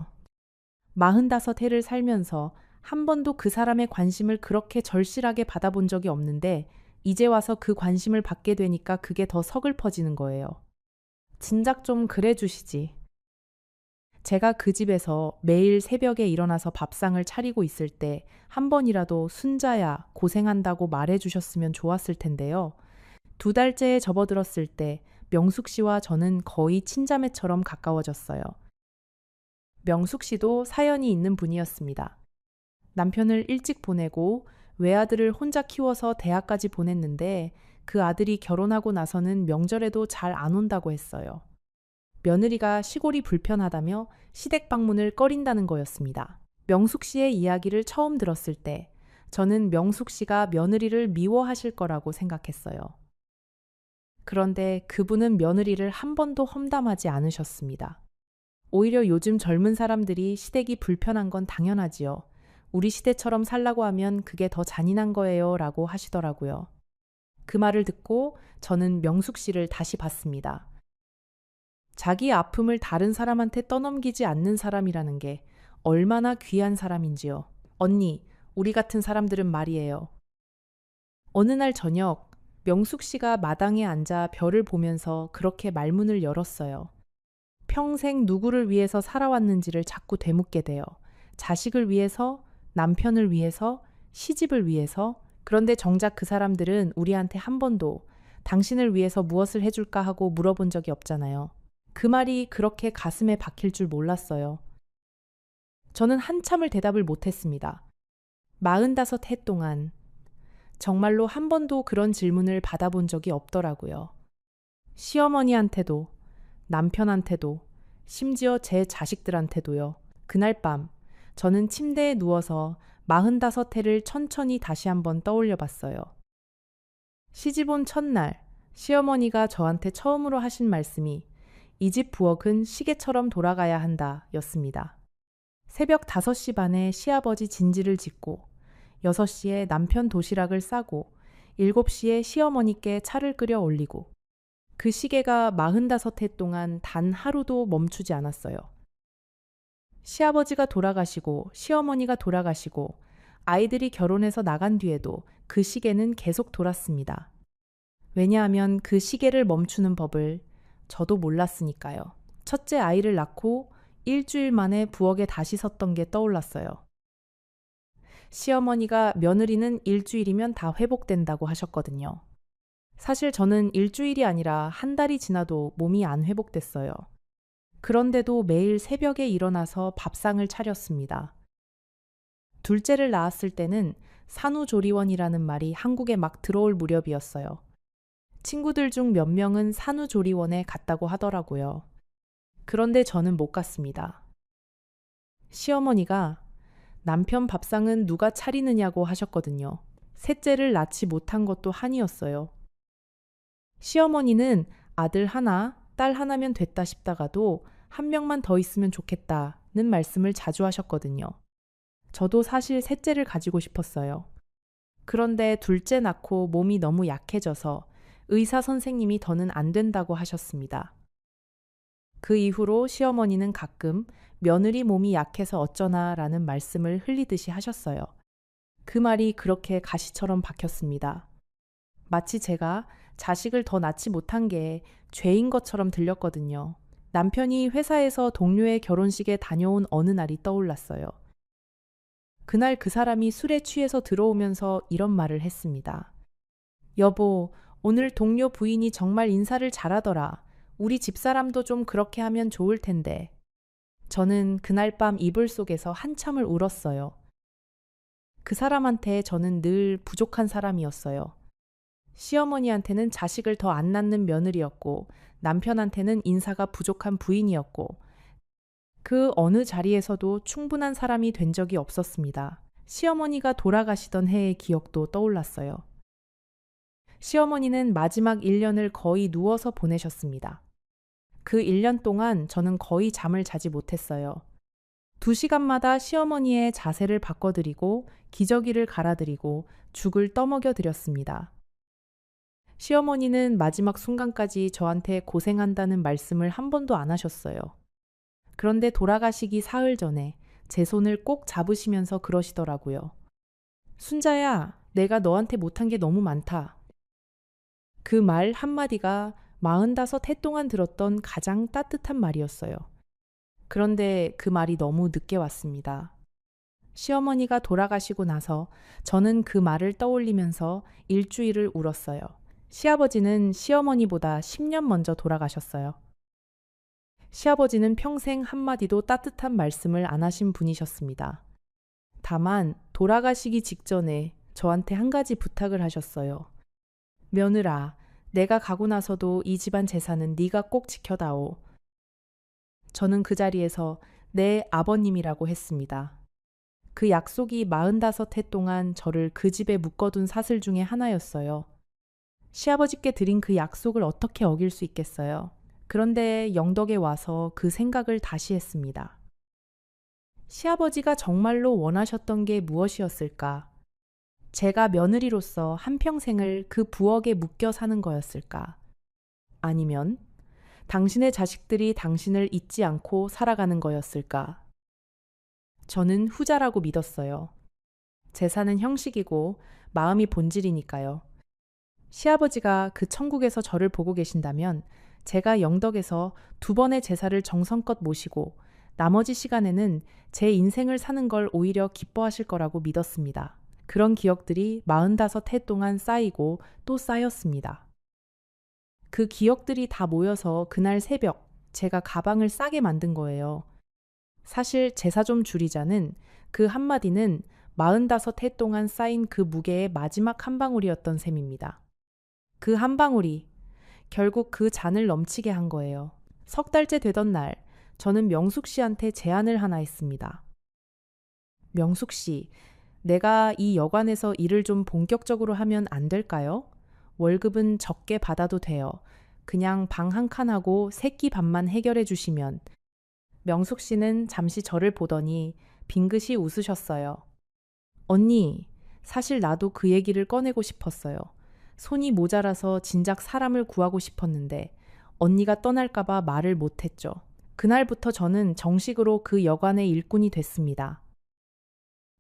45해를 살면서 한 번도 그 사람의 관심을 그렇게 절실하게 받아본 적이 없는데 이제 와서 그 관심을 받게 되니까 그게 더 서글퍼지는 거예요. 진작 좀 그래 주시지. 제가 그 집에서 매일 새벽에 일어나서 밥상을 차리고 있을 때 한 번이라도 순자야 고생한다고 말해 주셨으면 좋았을 텐데요. 2달째에 접어들었을 때 명숙 씨와 저는 거의 친자매처럼 가까워졌어요. 명숙 씨도 사연이 있는 분이었습니다. 남편을 일찍 보내고 외아들을 혼자 키워서 대학까지 보냈는데 그 아들이 결혼하고 나서는 명절에도 잘 안 온다고 했어요. 며느리가 시골이 불편하다며 시댁 방문을 꺼린다는 거였습니다. 명숙 씨의 이야기를 처음 들었을 때 저는 명숙 씨가 며느리를 미워하실 거라고 생각했어요. 그런데 그분은 며느리를 한 번도 험담하지 않으셨습니다. 오히려 요즘 젊은 사람들이 시댁이 불편한 건 당연하지요. 우리 시대처럼 살라고 하면 그게 더 잔인한 거예요 라고 하시더라고요. 그 말을 듣고 저는 명숙 씨를 다시 봤습니다. 자기 아픔을 다른 사람한테 떠넘기지 않는 사람이라는 게 얼마나 귀한 사람인지요. 언니, 우리 같은 사람들은 말이에요. 어느 날 저녁 명숙 씨가 마당에 앉아 별을 보면서 그렇게 말문을 열었어요. 평생 누구를 위해서 살아왔는지를 자꾸 되묻게 돼요. 자식을 위해서, 남편을 위해서, 시집을 위해서. 그런데 정작 그 사람들은 우리한테 한 번도 당신을 위해서 무엇을 해줄까 하고 물어본 적이 없잖아요. 그 말이 그렇게 가슴에 박힐 줄 몰랐어요. 저는 한참을 대답을 못했습니다. 45해 동안 정말로 한 번도 그런 질문을 받아본 적이 없더라고요. 시어머니한테도, 남편한테도, 심지어 제 자식들한테도요. 그날 밤 저는 침대에 누워서 45해를 천천히 다시 한번 떠올려 봤어요. 시집 온 첫날 시어머니가 저한테 처음으로 하신 말씀이 이 집 부엌은 시계처럼 돌아가야 한다 였습니다. 새벽 5시 반에 시아버지 진지를 짓고 6시에 남편 도시락을 싸고 7시에 시어머니께 차를 끓여 올리고 그 시계가 45해 동안 단 하루도 멈추지 않았어요. 시아버지가 돌아가시고 시어머니가 돌아가시고 아이들이 결혼해서 나간 뒤에도 그 시계는 계속 돌았습니다. 왜냐하면 그 시계를 멈추는 법을 저도 몰랐으니까요. 첫째 아이를 낳고 일주일 만에 부엌에 다시 섰던 게 떠올랐어요. 시어머니가 며느리는 일주일이면 다 회복된다고 하셨거든요. 사실 저는 일주일이 아니라 한 달이 지나도 몸이 안 회복됐어요. 그런데도 매일 새벽에 일어나서 밥상을 차렸습니다. 둘째를 낳았을 때는 산후조리원이라는 말이 한국에 막 들어올 무렵이었어요. 친구들 중 몇 명은 산후조리원에 갔다고 하더라고요. 그런데 저는 못 갔습니다. 시어머니가 남편 밥상은 누가 차리느냐고 하셨거든요. 셋째를 낳지 못한 것도 한이었어요. 시어머니는 아들 하나, 딸 하나면 됐다 싶다가도 한 명만 더 있으면 좋겠다는 말씀을 자주 하셨거든요. 저도 사실 셋째를 가지고 싶었어요. 그런데 둘째 낳고 몸이 너무 약해져서 의사 선생님이 더는 안 된다고 하셨습니다. 그 이후로 시어머니는 가끔 며느리 몸이 약해서 어쩌나 라는 말씀을 흘리듯이 하셨어요. 그 말이 그렇게 가시처럼 박혔습니다. 마치 제가 자식을 더 낳지 못한 게 죄인 것처럼 들렸거든요. 남편이 회사에서 동료의 결혼식에 다녀온 어느 날이 떠올랐어요. 그날 그 사람이 술에 취해서 들어오면서 이런 말을 했습니다. 여보, 오늘 동료 부인이 정말 인사를 잘하더라. 우리 집사람도 좀 그렇게 하면 좋을 텐데. 저는 그날 밤 이불 속에서 한참을 울었어요. 그 사람한테 저는 늘 부족한 사람이었어요. 시어머니한테는 자식을 더 안 낳는 며느리였고, 남편한테는 인사가 부족한 부인이었고, 그 어느 자리에서도 충분한 사람이 된 적이 없었습니다. 시어머니가 돌아가시던 해의 기억도 떠올랐어요. 시어머니는 마지막 1년을 거의 누워서 보내셨습니다. 그 1년 동안 저는 거의 잠을 자지 못했어요. 2시간마다 시어머니의 자세를 바꿔드리고 기저귀를 갈아드리고 죽을 떠먹여 드렸습니다. 시어머니는 마지막 순간까지 저한테 고생한다는 말씀을 한 번도 안 하셨어요. 그런데 돌아가시기 사흘 전에 제 손을 꼭 잡으시면서 그러시더라고요. 순자야, 내가 너한테 못한 게 너무 많다. 그 말 한마디가 45해 동안 들었던 가장 따뜻한 말이었어요. 그런데 그 말이 너무 늦게 왔습니다. 시어머니가 돌아가시고 나서 저는 그 말을 떠올리면서 일주일을 울었어요. 시아버지는 시어머니보다 10년 먼저 돌아가셨어요. 시아버지는 평생 한마디도 따뜻한 말씀을 안 하신 분이셨습니다. 다만 돌아가시기 직전에 저한테 한 가지 부탁을 하셨어요. 며느라, 내가 가고 나서도 이 집안 재산은 네가 꼭 지켜다오. 저는 그 자리에서 내 아버님이라고 했습니다. 그 약속이 45해 동안 저를 그 집에 묶어둔 사슬 중에 하나였어요. 시아버지께 드린 그 약속을 어떻게 어길 수 있겠어요? 그런데 영덕에 와서 그 생각을 다시 했습니다. 시아버지가 정말로 원하셨던 게 무엇이었을까? 제가 며느리로서 한평생을 그 부엌에 묶여 사는 거였을까? 아니면 당신의 자식들이 당신을 잊지 않고 살아가는 거였을까? 저는 후자라고 믿었어요. 재산은 형식이고 마음이 본질이니까요. 시아버지가 그 천국에서 저를 보고 계신다면 제가 영덕에서 2번의 제사를 정성껏 모시고 나머지 시간에는 제 인생을 사는 걸 오히려 기뻐하실 거라고 믿었습니다. 그런 기억들이 45해 동안 쌓이고 또 쌓였습니다. 그 기억들이 다 모여서 그날 새벽 제가 가방을 싸게 만든 거예요. 사실 제사 좀 줄이자는 그 한마디는 45해 동안 쌓인 그 무게의 마지막 한 방울이었던 셈입니다. 그 한 방울이 결국 그 잔을 넘치게 한 거예요. 3달째 되던 날 저는 명숙 씨한테 제안을 하나 했습니다. 명숙 씨, 내가 이 여관에서 일을 좀 본격적으로 하면 안 될까요? 월급은 적게 받아도 돼요. 그냥 방 한 칸하고 새끼 밥만 해결해 주시면. 명숙 씨는 잠시 저를 보더니 빙긋이 웃으셨어요. 언니, 사실 나도 그 얘기를 꺼내고 싶었어요. 손이 모자라서 진작 사람을 구하고 싶었는데 언니가 떠날까봐 말을 못했죠. 그날부터 저는 정식으로 그 여관의 일꾼이 됐습니다.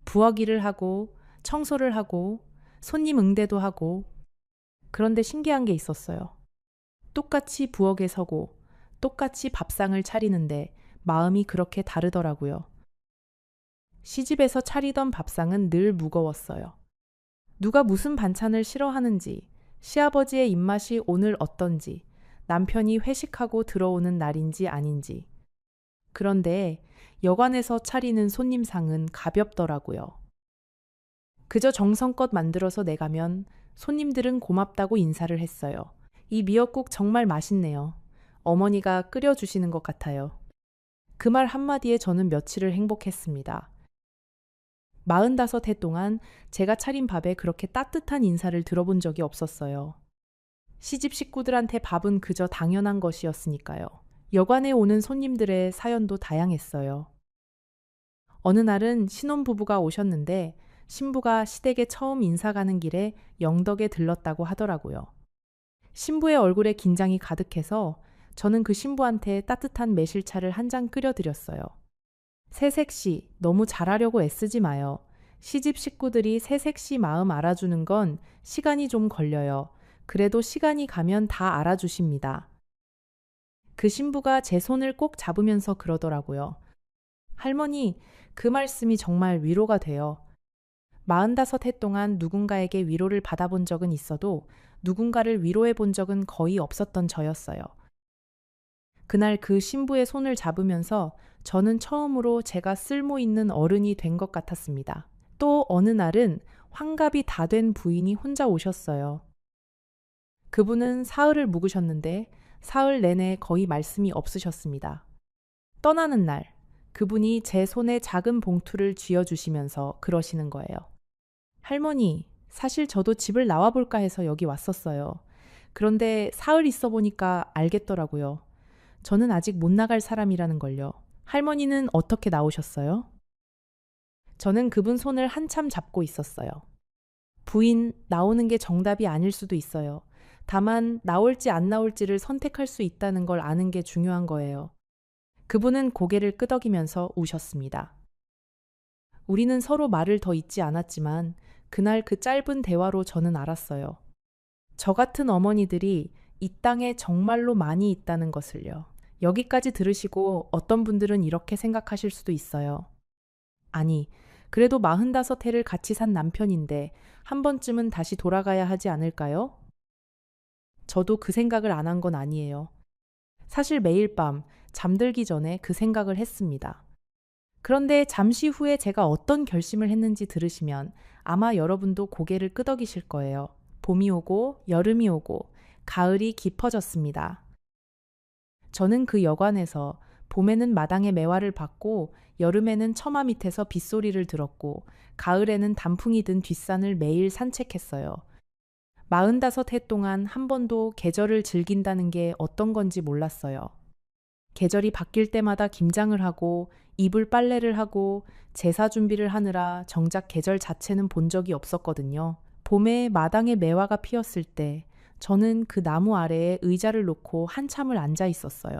부엌 일을 하고 청소를 하고 손님 응대도 하고. 그런데 신기한 게 있었어요. 똑같이 부엌에 서고 똑같이 밥상을 차리는데 마음이 그렇게 다르더라고요. 시집에서 차리던 밥상은 늘 무거웠어요. 누가 무슨 반찬을 싫어하는지, 시아버지의 입맛이 오늘 어떤지, 남편이 회식하고 들어오는 날인지 아닌지. 그런데 여관에서 차리는 손님상은 가볍더라고요. 그저 정성껏 만들어서 내가면 손님들은 고맙다고 인사를 했어요. 이 미역국 정말 맛있네요. 어머니가 끓여주시는 것 같아요. 그 말 한마디에 저는 며칠을 행복했습니다. 45해 동안 제가 차린 밥에 그렇게 따뜻한 인사를 들어본 적이 없었어요. 시집 식구들한테 밥은 그저 당연한 것이었으니까요. 여관에 오는 손님들의 사연도 다양했어요. 어느 날은 신혼부부가 오셨는데 신부가 시댁에 처음 인사 가는 길에 영덕에 들렀다고 하더라고요. 신부의 얼굴에 긴장이 가득해서 저는 그 신부한테 따뜻한 매실차를 한 잔 끓여드렸어요. 새색시 너무 잘하려고 애쓰지 마요. 시집 식구들이 새색시 마음 알아주는 건 시간이 좀 걸려요. 그래도 시간이 가면 다 알아주십니다. 그 신부가 제 손을 꼭 잡으면서 그러더라고요. 할머니, 그 말씀이 정말 위로가 돼요. 45해 동안 누군가에게 위로를 받아본 적은 있어도 누군가를 위로해 본 적은 거의 없었던 저였어요. 그날 그 신부의 손을 잡으면서 저는 처음으로 제가 쓸모 있는 어른이 된 것 같았습니다. 또 어느 날은 환갑이 다 된 부인이 혼자 오셨어요. 그분은 사흘을 묵으셨는데 사흘 내내 거의 말씀이 없으셨습니다. 떠나는 날, 그분이 제 손에 작은 봉투를 쥐어주시면서 그러시는 거예요. 할머니, 사실 저도 집을 나와볼까 해서 여기 왔었어요. 그런데 사흘 있어 보니까 알겠더라고요. 저는 아직 못 나갈 사람이라는 걸요. 할머니는 어떻게 나오셨어요? 저는 그분 손을 한참 잡고 있었어요. 부인, 나오는 게 정답이 아닐 수도 있어요. 다만, 나올지 안 나올지를 선택할 수 있다는 걸 아는 게 중요한 거예요. 그분은 고개를 끄덕이면서 우셨습니다. 우리는 서로 말을 더 잇지 않았지만, 그날 그 짧은 대화로 저는 알았어요. 저 같은 어머니들이 이 땅에 정말로 많이 있다는 것을요. 여기까지 들으시고 어떤 분들은 이렇게 생각하실 수도 있어요. 아니, 그래도 45해를 같이 산 남편인데 한 번쯤은 다시 돌아가야 하지 않을까요? 저도 그 생각을 안 한 건 아니에요. 사실 매일 밤 잠들기 전에 그 생각을 했습니다. 그런데 잠시 후에 제가 어떤 결심을 했는지 들으시면 아마 여러분도 고개를 끄덕이실 거예요. 봄이 오고 여름이 오고 가을이 깊어졌습니다. 저는 그 여관에서 봄에는 마당에 매화를 봤고 여름에는 처마 밑에서 빗소리를 들었고 가을에는 단풍이 든 뒷산을 매일 산책했어요. 45해 동안 한 번도 계절을 즐긴다는 게 어떤 건지 몰랐어요. 계절이 바뀔 때마다 김장을 하고 이불 빨래를 하고 제사 준비를 하느라 정작 계절 자체는 본 적이 없었거든요. 봄에 마당에 매화가 피었을 때 저는 그 나무 아래에 의자를 놓고 한참을 앉아 있었어요.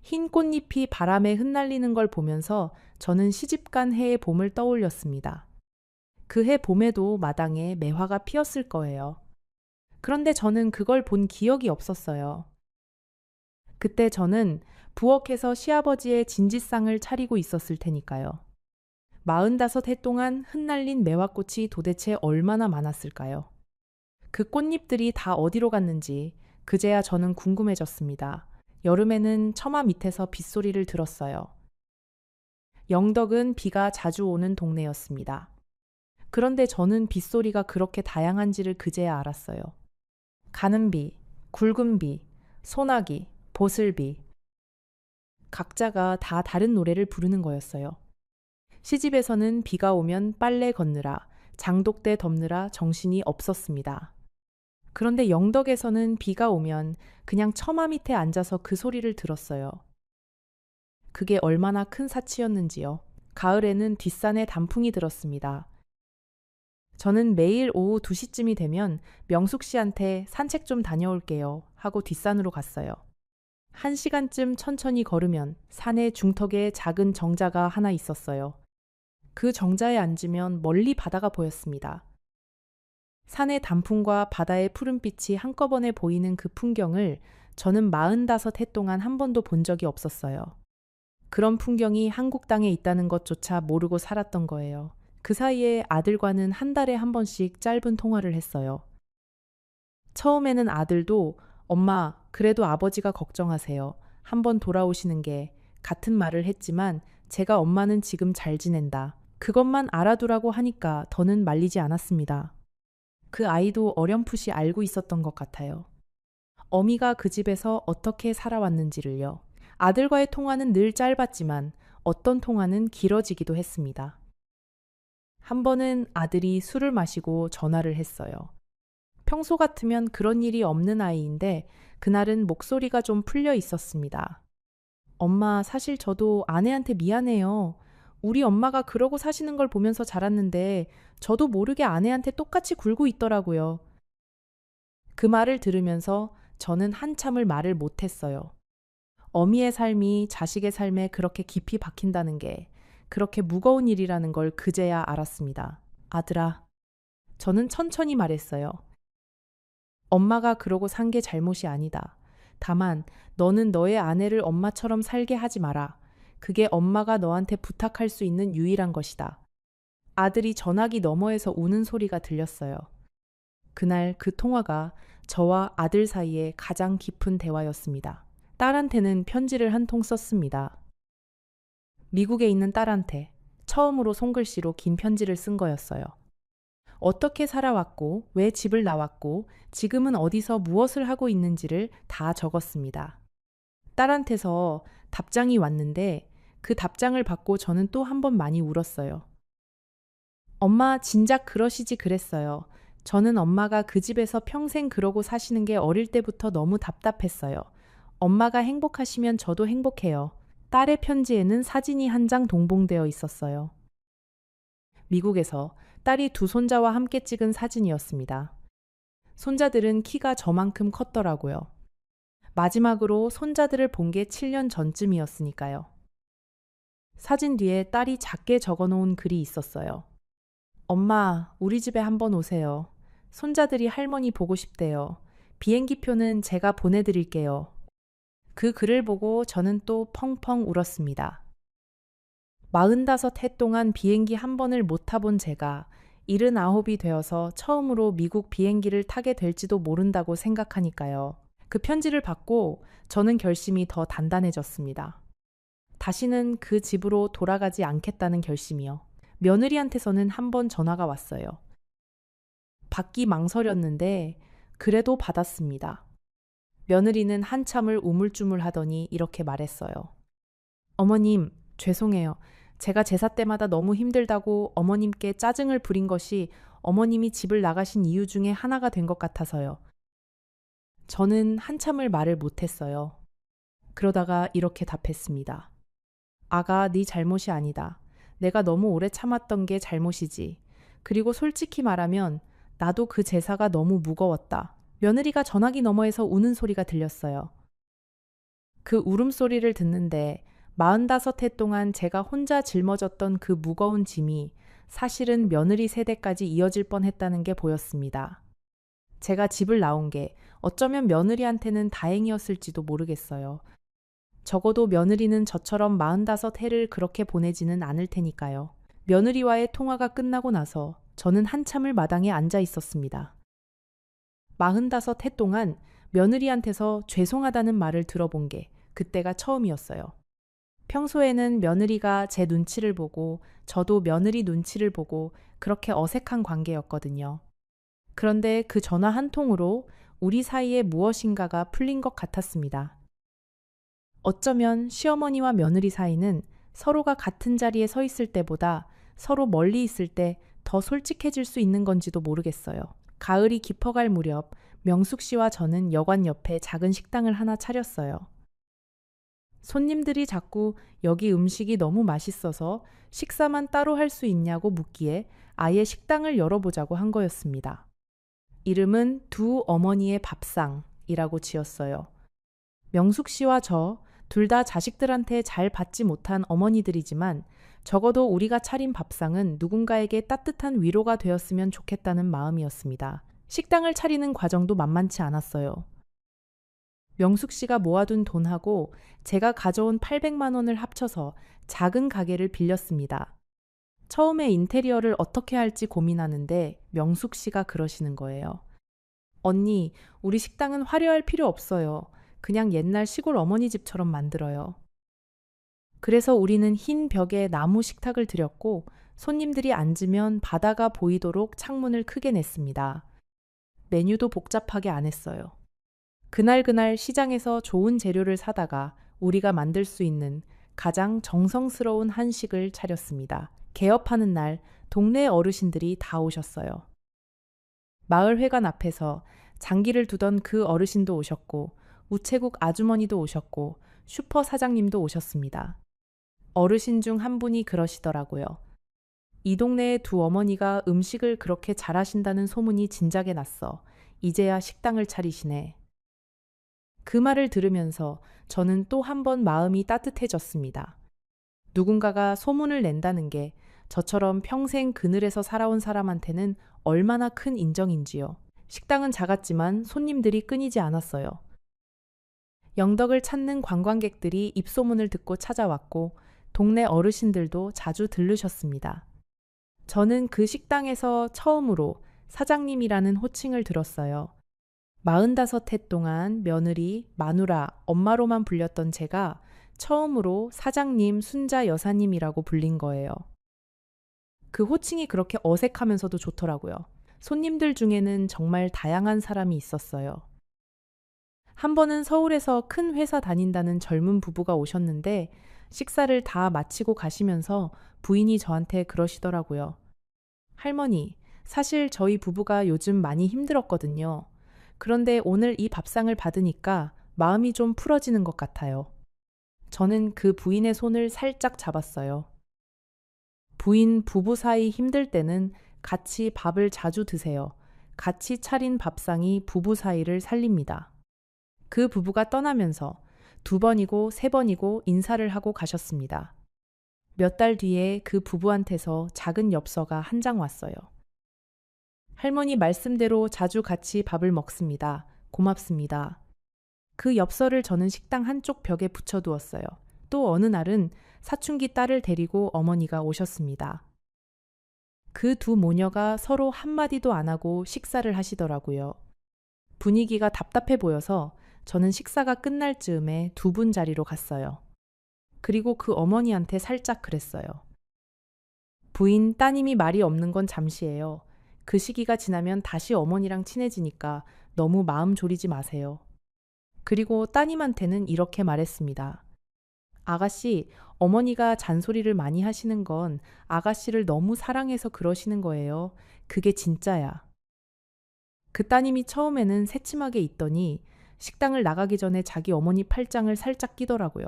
흰 꽃잎이 바람에 흩날리는 걸 보면서 저는 시집간 해의 봄을 떠올렸습니다. 그 해 봄에도 마당에 매화가 피었을 거예요. 그런데 저는 그걸 본 기억이 없었어요. 그때 저는 부엌에서 시아버지의 진지상을 차리고 있었을 테니까요. 45해 동안 흩날린 매화꽃이 도대체 얼마나 많았을까요? 그 꽃잎들이 다 어디로 갔는지 그제야 저는 궁금해졌습니다. 여름에는 처마 밑에서 빗소리를 들었어요. 영덕은 비가 자주 오는 동네였습니다. 그런데 저는 빗소리가 그렇게 다양한지를 그제야 알았어요. 가는 비, 굵은 비, 소나기, 보슬비. 각자가 다 다른 노래를 부르는 거였어요. 시집에서는 비가 오면 빨래 건느라, 장독대 덮느라 정신이 없었습니다. 그런데 영덕에서는 비가 오면 그냥 처마 밑에 앉아서 그 소리를 들었어요. 그게 얼마나 큰 사치였는지요. 가을에는 뒷산에 단풍이 들었습니다. 저는 매일 오후 2시쯤이 되면 명숙 씨한테 산책 좀 다녀올게요 하고 뒷산으로 갔어요. 1시간쯤 천천히 걸으면 산의 중턱에 작은 정자가 하나 있었어요. 그 정자에 앉으면 멀리 바다가 보였습니다. 산의 단풍과 바다의 푸른빛이 한꺼번에 보이는 그 풍경을 저는 45해 동안 한 번도 본 적이 없었어요. 그런 풍경이 한국 땅에 있다는 것조차 모르고 살았던 거예요. 그 사이에 아들과는 한 달에 한 번씩 짧은 통화를 했어요. 처음에는 아들도 엄마, 그래도 아버지가 걱정하세요. 한번 돌아오시는 게 같은 말을 했지만 제가 엄마는 지금 잘 지낸다. 그것만 알아두라고 하니까 더는 말리지 않았습니다. 그 아이도 어렴풋이 알고 있었던 것 같아요. 어미가 그 집에서 어떻게 살아왔는지를요. 아들과의 통화는 늘 짧았지만 어떤 통화는 길어지기도 했습니다. 한 번은 아들이 술을 마시고 전화를 했어요. 평소 같으면 그런 일이 없는 아이인데 그날은 목소리가 좀 풀려 있었습니다. 엄마, 사실 저도 아내한테 미안해요. 우리 엄마가 그러고 사시는 걸 보면서 자랐는데 저도 모르게 아내한테 똑같이 굴고 있더라고요. 그 말을 들으면서 저는 한참을 말을 못했어요. 어미의 삶이 자식의 삶에 그렇게 깊이 박힌다는 게 그렇게 무거운 일이라는 걸 그제야 알았습니다. 아들아, 저는 천천히 말했어요. 엄마가 그러고 산 게 잘못이 아니다. 다만 너는 너의 아내를 엄마처럼 살게 하지 마라. 그게 엄마가 너한테 부탁할 수 있는 유일한 것이다. 아들이 전화기 너머에서 우는 소리가 들렸어요. 그날 그 통화가 저와 아들 사이의 가장 깊은 대화였습니다. 딸한테는 편지를 한 통 썼습니다. 미국에 있는 딸한테 처음으로 손글씨로 긴 편지를 쓴 거였어요. 어떻게 살아왔고, 왜 집을 나왔고, 지금은 어디서 무엇을 하고 있는지를 다 적었습니다. 딸한테서 답장이 왔는데 그 답장을 받고 저는 또 한 번 많이 울었어요. 엄마, 진작 그러시지 그랬어요. 저는 엄마가 그 집에서 평생 그러고 사시는 게 어릴 때부터 너무 답답했어요. 엄마가 행복하시면 저도 행복해요. 딸의 편지에는 사진이 한 장 동봉되어 있었어요. 미국에서 딸이 두 손자와 함께 찍은 사진이었습니다. 손자들은 키가 저만큼 컸더라고요. 마지막으로 손자들을 본 게 7년 전쯤이었으니까요. 사진 뒤에 딸이 작게 적어놓은 글이 있었어요. 엄마, 우리 집에 한번 오세요. 손자들이 할머니 보고 싶대요. 비행기표는 제가 보내드릴게요. 그 글을 보고 저는 또 펑펑 울었습니다. 45해 동안 비행기 한 번을 못 타본 제가 79이 되어서 처음으로 미국 비행기를 타게 될지도 모른다고 생각하니까요. 그 편지를 받고 저는 결심이 더 단단해졌습니다. 다시는 그 집으로 돌아가지 않겠다는 결심이요. 며느리한테서는 한 번 전화가 왔어요. 받기 망설였는데 그래도 받았습니다. 며느리는 한참을 우물쭈물하더니 이렇게 말했어요. 어머님, 죄송해요. 제가 제사 때마다 너무 힘들다고 어머님께 짜증을 부린 것이 어머님이 집을 나가신 이유 중에 하나가 된 것 같아서요. 저는 한참을 말을 못했어요. 그러다가 이렇게 답했습니다. 아가, 네 잘못이 아니다. 내가 너무 오래 참았던 게 잘못이지. 그리고 솔직히 말하면 나도 그 제사가 너무 무거웠다. 며느리가 전화기 너머에서 우는 소리가 들렸어요. 그 울음소리를 듣는데 45해 동안 제가 혼자 짊어졌던 그 무거운 짐이 사실은 며느리 세대까지 이어질 뻔했다는 게 보였습니다. 제가 집을 나온 게 어쩌면 며느리한테는 다행이었을지도 모르겠어요. 적어도 며느리는 저처럼 45해를 그렇게 보내지는 않을 테니까요. 며느리와의 통화가 끝나고 나서 저는 한참을 마당에 앉아 있었습니다. 45해 동안 며느리한테서 죄송하다는 말을 들어본 게 그때가 처음이었어요. 평소에는 며느리가 제 눈치를 보고 저도 며느리 눈치를 보고 그렇게 어색한 관계였거든요. 그런데 그 전화 한 통으로 우리 사이에 무엇인가가 풀린 것 같았습니다. 어쩌면 시어머니와 며느리 사이는 서로가 같은 자리에 서 있을 때보다 서로 멀리 있을 때 더 솔직해질 수 있는 건지도 모르겠어요. 가을이 깊어갈 무렵 명숙 씨와 저는 여관 옆에 작은 식당을 하나 차렸어요. 손님들이 자꾸 여기 음식이 너무 맛있어서 식사만 따로 할 수 있냐고 묻기에 아예 식당을 열어보자고 한 거였습니다. 이름은 두 어머니의 밥상이라고 지었어요. 명숙 씨와 저 둘 다 자식들한테 잘 받지 못한 어머니들이지만 적어도 우리가 차린 밥상은 누군가에게 따뜻한 위로가 되었으면 좋겠다는 마음이었습니다. 식당을 차리는 과정도 만만치 않았어요. 명숙 씨가 모아둔 돈하고 제가 가져온 800만 원을 합쳐서 작은 가게를 빌렸습니다. 처음에 인테리어를 어떻게 할지 고민하는데 명숙 씨가 그러시는 거예요. 언니, 우리 식당은 화려할 필요 없어요. 그냥 옛날 시골 어머니 집처럼 만들어요. 그래서 우리는 흰 벽에 나무 식탁을 들였고 손님들이 앉으면 바다가 보이도록 창문을 크게 냈습니다. 메뉴도 복잡하게 안 했어요. 그날 시장에서 좋은 재료를 사다가 우리가 만들 수 있는 가장 정성스러운 한식을 차렸습니다. 개업하는 날 동네 어르신들이 다 오셨어요. 마을회관 앞에서 장기를 두던 그 어르신도 오셨고 우체국 아주머니도 오셨고 슈퍼 사장님도 오셨습니다. 어르신 중 한 분이 그러시더라고요. 이 동네의 두 어머니가 음식을 그렇게 잘하신다는 소문이 진작에 났어. 이제야 식당을 차리시네. 그 말을 들으면서 저는 또 한 번 마음이 따뜻해졌습니다. 누군가가 소문을 낸다는 게 저처럼 평생 그늘에서 살아온 사람한테는 얼마나 큰 인정인지요. 식당은 작았지만 손님들이 끊이지 않았어요. 영덕을 찾는 관광객들이 입소문을 듣고 찾아왔고 동네 어르신들도 자주 들르셨습니다. 저는 그 식당에서 처음으로 사장님이라는 호칭을 들었어요. 45해 동안 며느리, 마누라, 엄마로만 불렸던 제가 처음으로 사장님, 순자 여사님이라고 불린 거예요. 그 호칭이 그렇게 어색하면서도 좋더라고요. 손님들 중에는 정말 다양한 사람이 있었어요. 한 번은 서울에서 큰 회사 다닌다는 젊은 부부가 오셨는데 식사를 다 마치고 가시면서 부인이 저한테 그러시더라고요. 할머니, 사실 저희 부부가 요즘 많이 힘들었거든요. 그런데 오늘 이 밥상을 받으니까 마음이 좀 풀어지는 것 같아요. 저는 그 부인의 손을 살짝 잡았어요. 부인 부부 사이 힘들 때는 같이 밥을 자주 드세요. 같이 차린 밥상이 부부 사이를 살립니다. 그 부부가 떠나면서 2번이고 3번이고 인사를 하고 가셨습니다. 몇 달 뒤에 그 부부한테서 작은 엽서가 한 장 왔어요. 할머니 말씀대로 자주 같이 밥을 먹습니다. 고맙습니다. 그 엽서를 저는 식당 한쪽 벽에 붙여두었어요. 또 어느 날은 사춘기 딸을 데리고 어머니가 오셨습니다. 그 두 모녀가 서로 한마디도 안 하고 식사를 하시더라고요. 분위기가 답답해 보여서 저는 식사가 끝날 즈음에 2분 자리로 갔어요. 그리고 그 어머니한테 살짝 그랬어요. 부인, 따님이 말이 없는 건 잠시예요. 그 시기가 지나면 다시 어머니랑 친해지니까 너무 마음 졸이지 마세요. 그리고 따님한테는 이렇게 말했습니다. 아가씨, 어머니가 잔소리를 많이 하시는 건 아가씨를 너무 사랑해서 그러시는 거예요. 그게 진짜야. 그 따님이 처음에는 새침하게 있더니 식당을 나가기 전에 자기 어머니 팔짱을 살짝 끼더라고요.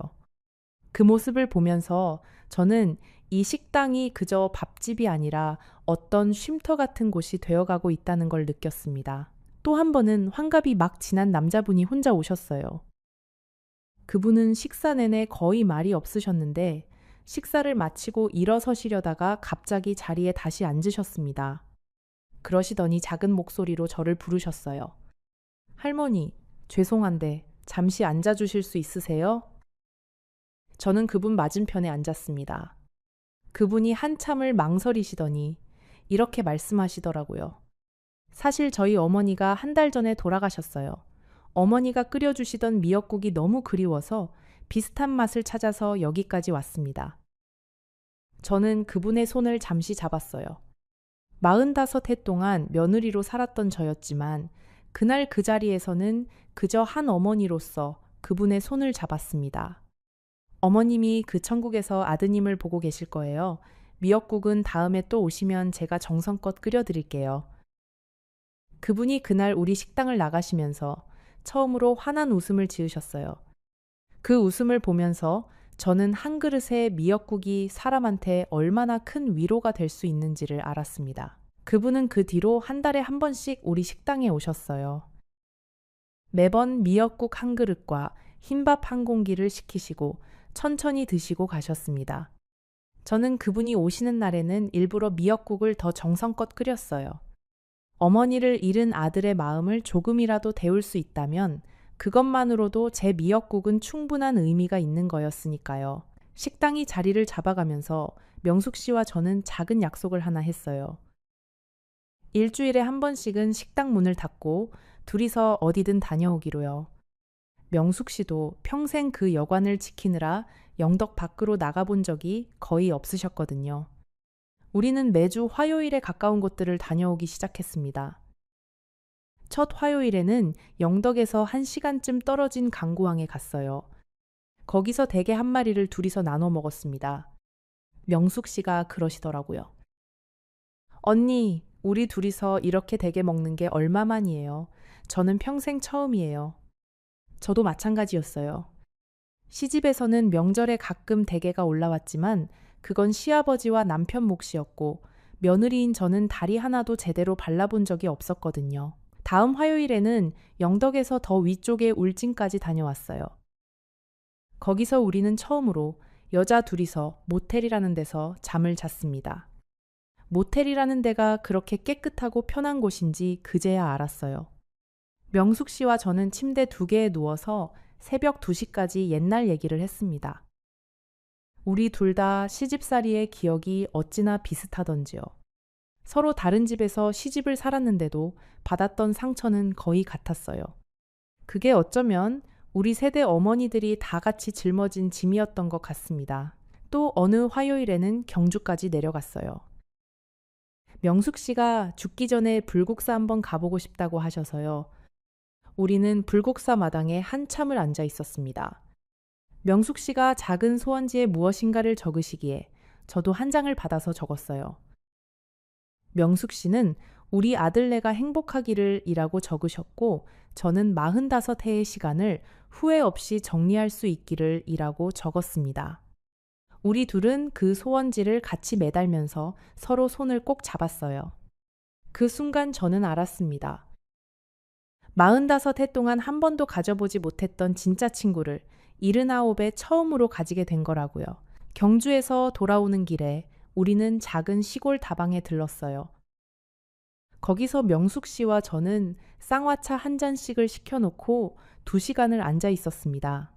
그 모습을 보면서 저는 이 식당이 그저 밥집이 아니라 어떤 쉼터 같은 곳이 되어가고 있다는 걸 느꼈습니다. 또 한 번은 환갑이 막 지난 남자분이 혼자 오셨어요. 그분은 식사 내내 거의 말이 없으셨는데 식사를 마치고 일어서시려다가 갑자기 자리에 다시 앉으셨습니다. 그러시더니 작은 목소리로 저를 부르셨어요. 할머니, 죄송한데 잠시 앉아주실 수 있으세요? 저는 그분 맞은편에 앉았습니다. 그분이 한참을 망설이시더니 이렇게 말씀하시더라고요. 사실 저희 어머니가 1달 전에 돌아가셨어요. 어머니가 끓여주시던 미역국이 너무 그리워서 비슷한 맛을 찾아서 여기까지 왔습니다. 저는 그분의 손을 잠시 잡았어요. 45해 동안 며느리로 살았던 저였지만 그날 그 자리에서는 그저 한 어머니로서 그분의 손을 잡았습니다. 어머님이 그 천국에서 아드님을 보고 계실 거예요. 미역국은 다음에 또 오시면 제가 정성껏 끓여드릴게요. 그분이 그날 우리 식당을 나가시면서 처음으로 환한 웃음을 지으셨어요. 그 웃음을 보면서 저는 한 그릇의 미역국이 사람한테 얼마나 큰 위로가 될 수 있는지를 알았습니다. 그분은 그 뒤로 1달에 1번씩 우리 식당에 오셨어요. 매번 미역국 한 그릇과 흰밥 한 공기를 시키시고 천천히 드시고 가셨습니다. 저는 그분이 오시는 날에는 일부러 미역국을 더 정성껏 끓였어요. 어머니를 잃은 아들의 마음을 조금이라도 데울 수 있다면 그것만으로도 제 미역국은 충분한 의미가 있는 거였으니까요. 식당이 자리를 잡아가면서 명숙 씨와 저는 작은 약속을 하나 했어요. 일주일에 1번씩은 식당 문을 닫고 둘이서 어디든 다녀오기로요. 명숙 씨도 평생 그 여관을 지키느라 영덕 밖으로 나가본 적이 거의 없으셨거든요. 우리는 매주 화요일에 가까운 곳들을 다녀오기 시작했습니다. 첫 화요일에는 영덕에서 1시간쯤 떨어진 강구항에 갔어요. 거기서 대게 한 마리를 둘이서 나눠 먹었습니다. 명숙 씨가 그러시더라고요. 언니, 우리 둘이서 이렇게 대게 먹는 게 얼마만이에요. 저는 평생 처음이에요. 저도 마찬가지였어요. 시집에서는 명절에 가끔 대게가 올라왔지만 그건 시아버지와 남편 몫이었고 며느리인 저는 다리 하나도 제대로 발라본 적이 없었거든요. 다음 화요일에는 영덕에서 더 위쪽의 울진까지 다녀왔어요. 거기서 우리는 처음으로 여자 둘이서 모텔이라는 데서 잠을 잤습니다. 모텔이라는 데가 그렇게 깨끗하고 편한 곳인지 그제야 알았어요. 명숙 씨와 저는 침대 2개에 누워서 새벽 2시까지 옛날 얘기를 했습니다. 우리 둘 다 시집살이의 기억이 어찌나 비슷하던지요. 서로 다른 집에서 시집을 살았는데도 받았던 상처는 거의 같았어요. 그게 어쩌면 우리 세대 어머니들이 다 같이 짊어진 짐이었던 것 같습니다. 또 어느 화요일에는 경주까지 내려갔어요. 명숙 씨가 죽기 전에 불국사 한번 가보고 싶다고 하셔서요. 우리는 불국사 마당에 한참을 앉아 있었습니다. 명숙 씨가 작은 소원지에 무엇인가를 적으시기에 저도 한 장을 받아서 적었어요. 명숙 씨는 우리 아들네가 행복하기를 이라고 적으셨고 저는 45해의 시간을 후회 없이 정리할 수 있기를 이라고 적었습니다. 우리 둘은 그 소원지를 같이 매달면서 서로 손을 꼭 잡았어요. 그 순간 저는 알았습니다. 45해 동안 한 번도 가져보지 못했던 진짜 친구를 79에 처음으로 가지게 된 거라고요. 경주에서 돌아오는 길에 우리는 작은 시골 다방에 들렀어요. 거기서 명숙 씨와 저는 쌍화차 한 잔씩을 시켜놓고 2시간을 앉아 있었습니다.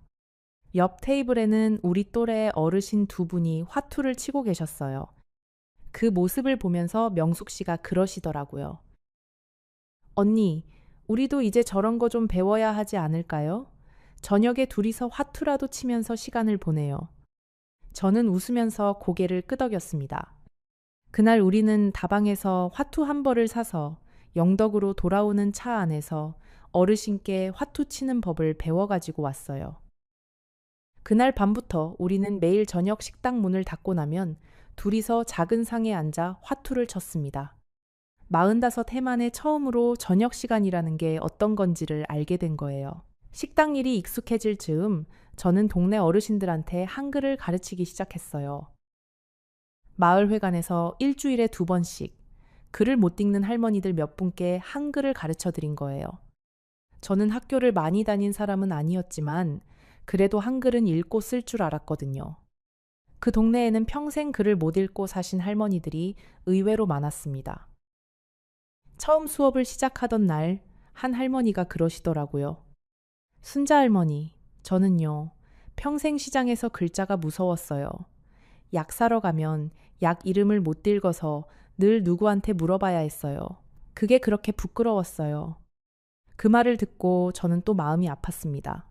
옆 테이블에는 우리 또래의 어르신 2분이 화투를 치고 계셨어요. 그 모습을 보면서 명숙 씨가 그러시더라고요. 언니, 우리도 이제 저런 거 좀 배워야 하지 않을까요? 저녁에 둘이서 화투라도 치면서 시간을 보내요. 저는 웃으면서 고개를 끄덕였습니다. 그날 우리는 다방에서 화투 한 벌을 사서 영덕으로 돌아오는 차 안에서 어르신께 화투 치는 법을 배워가지고 왔어요. 그날 밤부터 우리는 매일 저녁 식당 문을 닫고 나면 둘이서 작은 상에 앉아 화투를 쳤습니다. 45해 만에 처음으로 저녁 시간이라는 게 어떤 건지를 알게 된 거예요. 식당 일이 익숙해질 즈음 저는 동네 어르신들한테 한글을 가르치기 시작했어요. 마을회관에서 일주일에 2번씩 글을 못 읽는 할머니들 몇 분께 한글을 가르쳐 드린 거예요. 저는 학교를 많이 다닌 사람은 아니었지만 그래도 한글은 읽고 쓸 줄 알았거든요. 그 동네에는 평생 글을 못 읽고 사신 할머니들이 의외로 많았습니다. 처음 수업을 시작하던 날 한 할머니가 그러시더라고요. 순자 할머니, 저는요, 평생 시장에서 글자가 무서웠어요. 약 사러 가면 약 이름을 못 읽어서 늘 누구한테 물어봐야 했어요. 그게 그렇게 부끄러웠어요. 그 말을 듣고 저는 또 마음이 아팠습니다.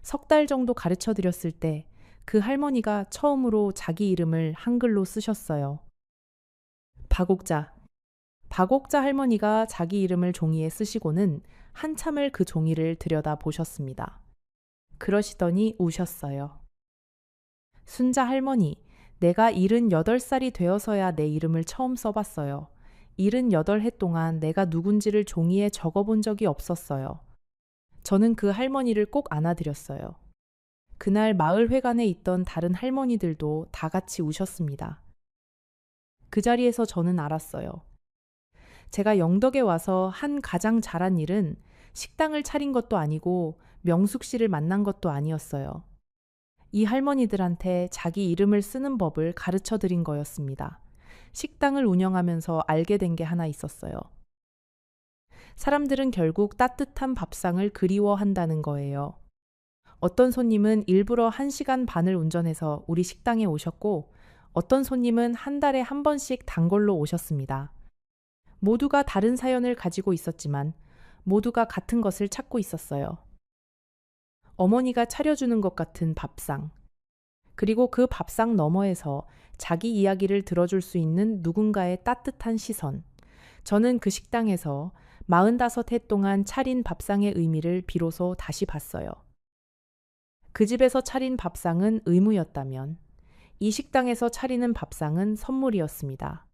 3달 정도 가르쳐 드렸을 때 그 할머니가 처음으로 자기 이름을 한글로 쓰셨어요. 박옥자. 박옥자 할머니가 자기 이름을 종이에 쓰시고는 한참을 그 종이를 들여다 보셨습니다. 그러시더니 우셨어요. 순자 할머니, 내가 78살이 되어서야 내 이름을 처음 써봤어요. 78해 동안 내가 누군지를 종이에 적어본 적이 없었어요. 저는 그 할머니를 꼭 안아드렸어요. 그날 마을회관에 있던 다른 할머니들도 다 같이 우셨습니다. 그 자리에서 저는 알았어요. 제가 영덕에 와서 한 가장 잘한 일은 식당을 차린 것도 아니고 명숙 씨를 만난 것도 아니었어요. 이 할머니들한테 자기 이름을 쓰는 법을 가르쳐 드린 거였습니다. 식당을 운영하면서 알게 된 게 하나 있었어요. 사람들은 결국 따뜻한 밥상을 그리워한다는 거예요. 어떤 손님은 일부러 1시간 반을 운전해서 우리 식당에 오셨고 어떤 손님은 한 달에 한 번씩 단골로 오셨습니다. 모두가 다른 사연을 가지고 있었지만 모두가 같은 것을 찾고 있었어요. 어머니가 차려주는 것 같은 밥상. 그리고 그 밥상 너머에서 자기 이야기를 들어줄 수 있는 누군가의 따뜻한 시선. 저는 그 식당에서 45해 동안 차린 밥상의 의미를 비로소 다시 봤어요. 그 집에서 차린 밥상은 의무였다면 이 식당에서 차리는 밥상은 선물이었습니다.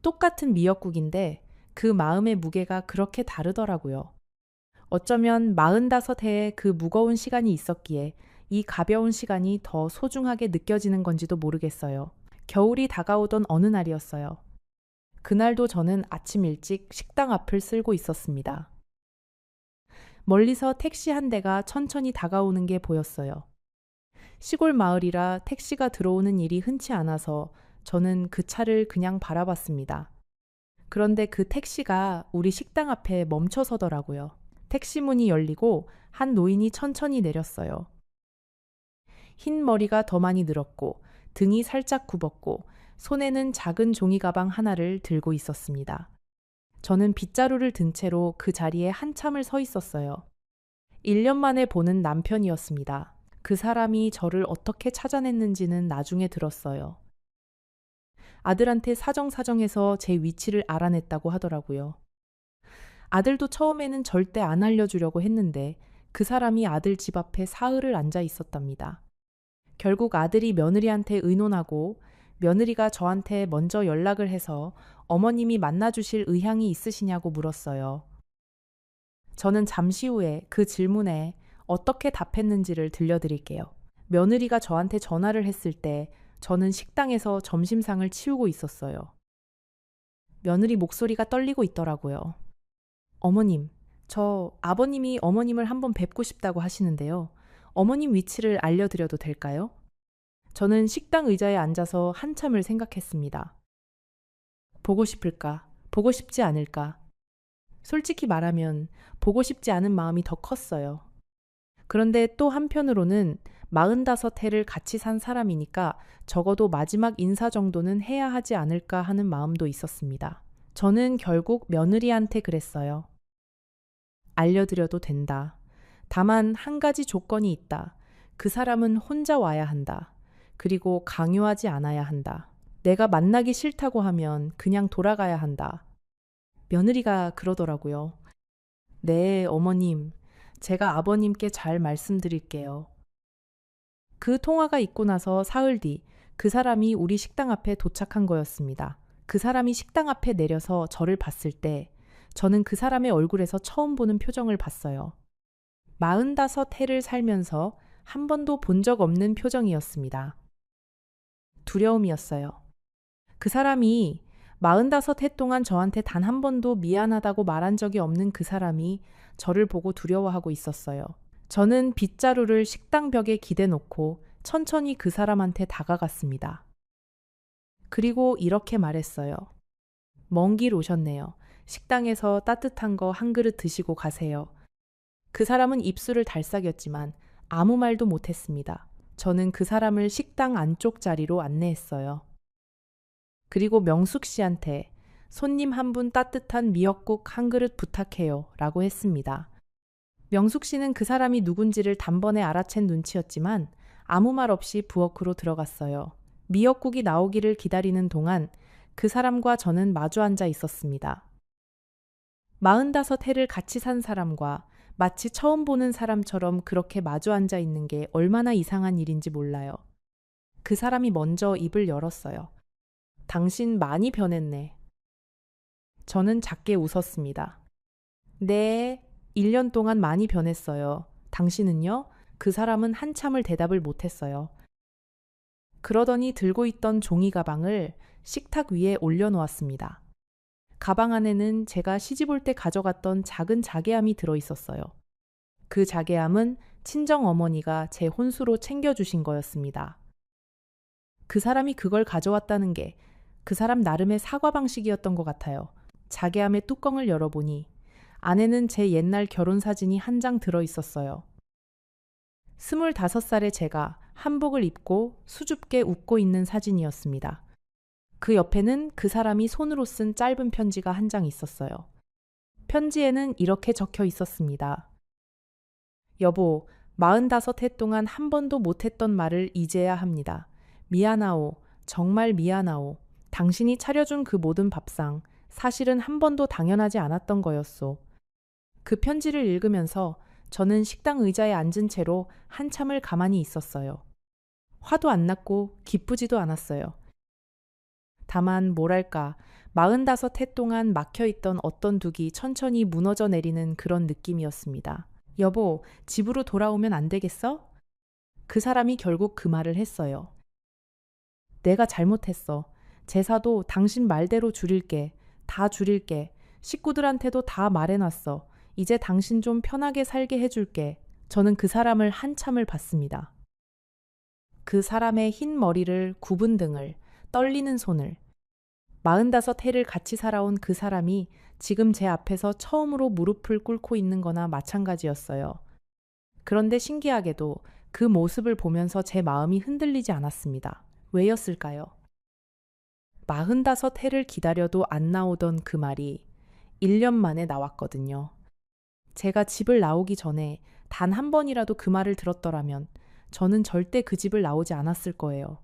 똑같은 미역국인데 그 마음의 무게가 그렇게 다르더라고요. 어쩌면 45해의 그 무거운 시간이 있었기에 이 가벼운 시간이 더 소중하게 느껴지는 건지도 모르겠어요. 겨울이 다가오던 어느 날이었어요. 그날도 저는 아침 일찍 식당 앞을 쓸고 있었습니다. 멀리서 택시 한 대가 천천히 다가오는 게 보였어요. 시골 마을이라 택시가 들어오는 일이 흔치 않아서 저는 그 차를 그냥 바라봤습니다. 그런데 그 택시가 우리 식당 앞에 멈춰 서더라고요. 택시 문이 열리고 한 노인이 천천히 내렸어요. 흰 머리가 더 많이 늘었고 등이 살짝 굽었고 손에는 작은 종이 가방 하나를 들고 있었습니다. 저는 빗자루를 든 채로 그 자리에 한참을 서 있었어요. 1년 만에 보는 남편이었습니다. 그 사람이 저를 어떻게 찾아냈는지는 나중에 들었어요. 아들한테 사정사정해서 제 위치를 알아냈다고 하더라고요. 아들도 처음에는 절대 안 알려주려고 했는데 그 사람이 아들 집 앞에 사흘을 앉아 있었답니다. 결국 아들이 며느리한테 의논하고 며느리가 저한테 먼저 연락을 해서 어머님이 만나주실 의향이 있으시냐고 물었어요. 저는 잠시 후에 그 질문에 어떻게 답했는지를 들려드릴게요. 며느리가 저한테 전화를 했을 때 저는 식당에서 점심상을 치우고 있었어요. 며느리 목소리가 떨리고 있더라고요. 어머님, 저 아버님이 어머님을 한번 뵙고 싶다고 하시는데요. 어머님 위치를 알려드려도 될까요? 저는 식당 의자에 앉아서 한참을 생각했습니다. 보고 싶을까? 보고 싶지 않을까? 솔직히 말하면 보고 싶지 않은 마음이 더 컸어요. 그런데 또 한편으로는 45해를 같이 산 사람이니까 적어도 마지막 인사 정도는 해야 하지 않을까 하는 마음도 있었습니다. 저는 결국 며느리한테 그랬어요. 알려드려도 된다. 다만 한 가지 조건이 있다. 그 사람은 혼자 와야 한다. 그리고 강요하지 않아야 한다. 내가 만나기 싫다고 하면 그냥 돌아가야 한다. 며느리가 그러더라고요. 네, 어머님. 제가 아버님께 잘 말씀드릴게요. 그 통화가 있고 나서 사흘 뒤 그 사람이 우리 식당 앞에 도착한 거였습니다. 그 사람이 식당 앞에 내려서 저를 봤을 때 저는 그 사람의 얼굴에서 처음 보는 표정을 봤어요. 45해를 살면서 한 번도 본 적 없는 표정이었습니다. 두려움이었어요. 그 사람이 45해 동안 저한테 단 한 번도 미안하다고 말한 적이 없는 그 사람이 저를 보고 두려워하고 있었어요. 저는 빗자루를 식당 벽에 기대 놓고 천천히 그 사람한테 다가갔습니다. 그리고 이렇게 말했어요. 먼 길 오셨네요. 식당에서 따뜻한 거 한 그릇 드시고 가세요. 그 사람은 입술을 달싹였지만 아무 말도 못했습니다. 저는 그 사람을 식당 안쪽 자리로 안내했어요. 그리고 명숙 씨한테 손님 한 분 따뜻한 미역국 한 그릇 부탁해요 라고 했습니다. 명숙 씨는 그 사람이 누군지를 단번에 알아챈 눈치였지만 아무 말 없이 부엌으로 들어갔어요. 미역국이 나오기를 기다리는 동안 그 사람과 저는 마주 앉아 있었습니다. 45해를 같이 산 사람과 마치 처음 보는 사람처럼 그렇게 마주 앉아 있는 게 얼마나 이상한 일인지 몰라요. 그 사람이 먼저 입을 열었어요. 당신 많이 변했네. 저는 작게 웃었습니다. 네, 1년 동안 많이 변했어요. 당신은요? 그 사람은 한참을 대답을 못했어요. 그러더니 들고 있던 종이 가방을 식탁 위에 올려놓았습니다. 가방 안에는 제가 시집 올 때 가져갔던 작은 자개함이 들어있었어요. 그 자개함은 친정 어머니가 제 혼수로 챙겨주신 거였습니다. 그 사람이 그걸 가져왔다는 게 그 사람 나름의 사과 방식이었던 것 같아요. 자개함의 뚜껑을 열어보니 안에는 제 옛날 결혼 사진이 한 장 들어있었어요. 25살의 제가 한복을 입고 수줍게 웃고 있는 사진이었습니다. 그 옆에는 그 사람이 손으로 쓴 짧은 편지가 한 장 있었어요. 편지에는 이렇게 적혀 있었습니다. 여보, 45해 동안 한 번도 못했던 말을 이제야 합니다. 미안하오. 정말 미안하오. 당신이 차려준 그 모든 밥상, 사실은 한 번도 당연하지 않았던 거였소. 그 편지를 읽으면서 저는 식당 의자에 앉은 채로 한참을 가만히 있었어요. 화도 안 났고 기쁘지도 않았어요. 다만 뭐랄까 45해 동안 막혀있던 어떤 둑이 천천히 무너져 내리는 그런 느낌이었습니다. 여보, 집으로 돌아오면 안 되겠어? 그 사람이 결국 그 말을 했어요. 내가 잘못했어. 제사도 당신 말대로 줄일게. 다 줄일게. 식구들한테도 다 말해놨어. 이제 당신 좀 편하게 살게 해줄게. 저는 그 사람을 한참을 봤습니다. 그 사람의 흰 머리를 굽은 등을 떨리는 손을. 45해를 같이 살아온 그 사람이 지금 제 앞에서 처음으로 무릎을 꿇고 있는 거나 마찬가지였어요. 그런데 신기하게도 그 모습을 보면서 제 마음이 흔들리지 않았습니다. 왜였을까요? 45해를 기다려도 안 나오던 그 말이 1년 만에 나왔거든요. 제가 집을 나오기 전에 단 한 번이라도 그 말을 들었더라면 저는 절대 그 집을 나오지 않았을 거예요.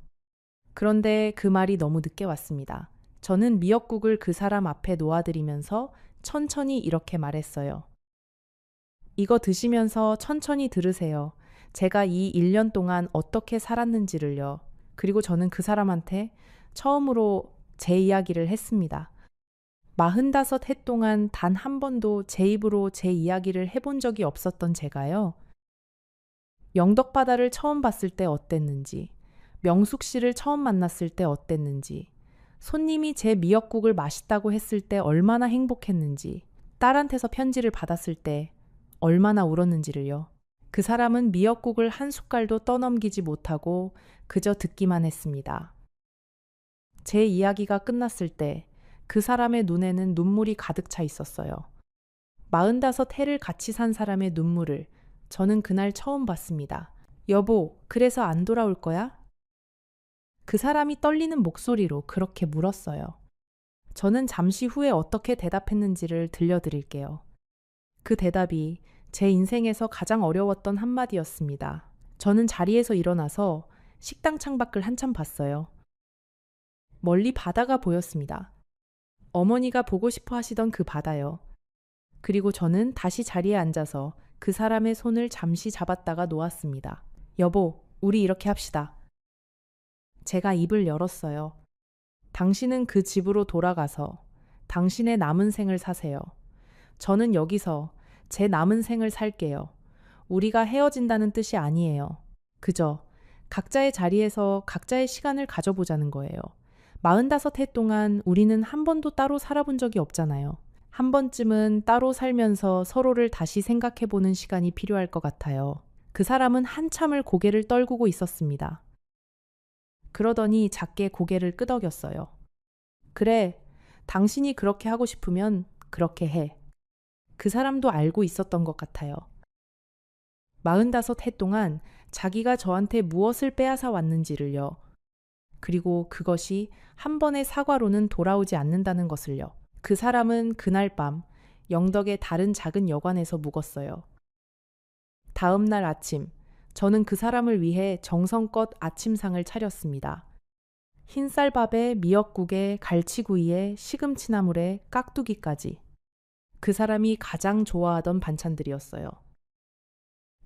그런데 그 말이 너무 늦게 왔습니다. 저는 미역국을 그 사람 앞에 놓아드리면서 천천히 이렇게 말했어요. 이거 드시면서 천천히 들으세요. 제가 이 1년 동안 어떻게 살았는지를요. 그리고 저는 그 사람한테 처음으로 제 이야기를 했습니다. 45해 동안 단 한 번도 제 입으로 제 이야기를 해본 적이 없었던 제가요. 영덕바다를 처음 봤을 때 어땠는지, 명숙 씨를 처음 만났을 때 어땠는지, 손님이 제 미역국을 맛있다고 했을 때 얼마나 행복했는지, 딸한테서 편지를 받았을 때 얼마나 울었는지를요. 그 사람은 미역국을 한 숟갈도 떠넘기지 못하고 그저 듣기만 했습니다. 제 이야기가 끝났을 때 그 사람의 눈에는 눈물이 가득 차 있었어요. 45해를 같이 산 사람의 눈물을 저는 그날 처음 봤습니다. 여보, 그래서 안 돌아올 거야? 그 사람이 떨리는 목소리로 그렇게 물었어요. 저는 잠시 후에 어떻게 대답했는지를 들려드릴게요. 그 대답이 제 인생에서 가장 어려웠던 한마디였습니다. 저는 자리에서 일어나서 식당 창밖을 한참 봤어요. 멀리 바다가 보였습니다. 어머니가 보고 싶어 하시던 그 바다요. 그리고 저는 다시 자리에 앉아서 그 사람의 손을 잠시 잡았다가 놓았습니다. 여보, 우리 이렇게 합시다. 제가 입을 열었어요. 당신은 그 집으로 돌아가서 당신의 남은 생을 사세요. 저는 여기서 제 남은 생을 살게요. 우리가 헤어진다는 뜻이 아니에요. 그저 각자의 자리에서 각자의 시간을 가져보자는 거예요. 45해 동안 우리는 한 번도 따로 살아본 적이 없잖아요. 한 번쯤은 따로 살면서 서로를 다시 생각해보는 시간이 필요할 것 같아요. 그 사람은 한참을 고개를 떨구고 있었습니다. 그러더니 작게 고개를 끄덕였어요. 그래, 당신이 그렇게 하고 싶으면 그렇게 해. 그 사람도 알고 있었던 것 같아요. 45해 동안 자기가 저한테 무엇을 빼앗아 왔는지를요. 그리고 그것이 한 번의 사과로는 돌아오지 않는다는 것을요. 그 사람은 그날 밤 영덕의 다른 작은 여관에서 묵었어요. 다음 날 아침, 저는 그 사람을 위해 정성껏 아침상을 차렸습니다. 흰쌀밥에 미역국에 갈치구이에 시금치나물에 깍두기까지. 그 사람이 가장 좋아하던 반찬들이었어요.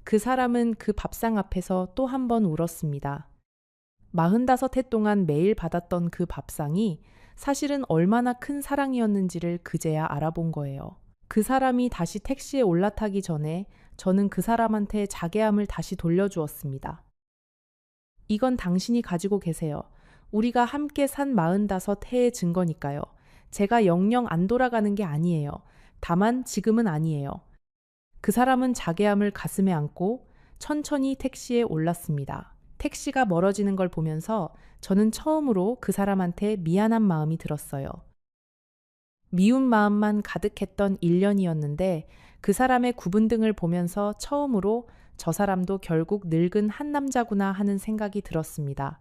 그 사람은 그 밥상 앞에서 또 한 번 울었습니다. 45해 동안 매일 받았던 그 밥상이 사실은 얼마나 큰 사랑이었는지를 그제야 알아본 거예요. 그 사람이 다시 택시에 올라타기 전에 저는 그 사람한테 자괴함을 다시 돌려주었습니다. 이건 당신이 가지고 계세요. 우리가 함께 산 45해의 증거니까요. 제가 영영 안 돌아가는 게 아니에요. 다만 지금은 아니에요. 그 사람은 자괴함을 가슴에 안고 천천히 택시에 올랐습니다. 택시가 멀어지는 걸 보면서 저는 처음으로 그 사람한테 미안한 마음이 들었어요. 미운 마음만 가득했던 1년이었는데 그 사람의 구분 등을 보면서 처음으로 저 사람도 결국 늙은 한 남자구나 하는 생각이 들었습니다.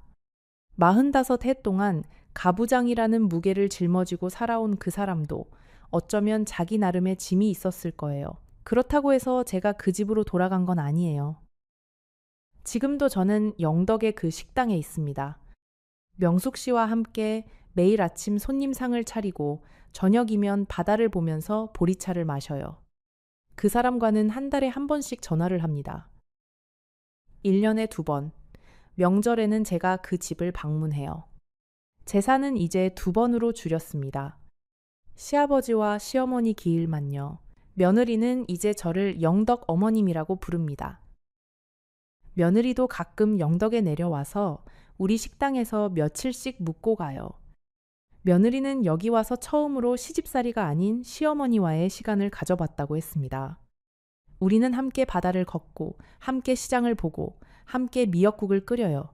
45해 동안 가부장이라는 무게를 짊어지고 살아온 그 사람도 어쩌면 자기 나름의 짐이 있었을 거예요. 그렇다고 해서 제가 그 집으로 돌아간 건 아니에요. 지금도 저는 영덕의 그 식당에 있습니다. 명숙 씨와 함께 매일 아침 손님상을 차리고 저녁이면 바다를 보면서 보리차를 마셔요. 그 사람과는 한 달에 한 번씩 전화를 합니다. 1년에 2번. 명절에는 제가 그 집을 방문해요. 제사는 이제 2번으로 줄였습니다. 시아버지와 시어머니 기일만요. 며느리는 이제 저를 영덕 어머님이라고 부릅니다. 며느리도 가끔 영덕에 내려와서 우리 식당에서 며칠씩 묵고 가요. 며느리는 여기 와서 처음으로 시집살이가 아닌 시어머니와의 시간을 가져봤다고 했습니다. 우리는 함께 바다를 걷고 함께 시장을 보고 함께 미역국을 끓여요.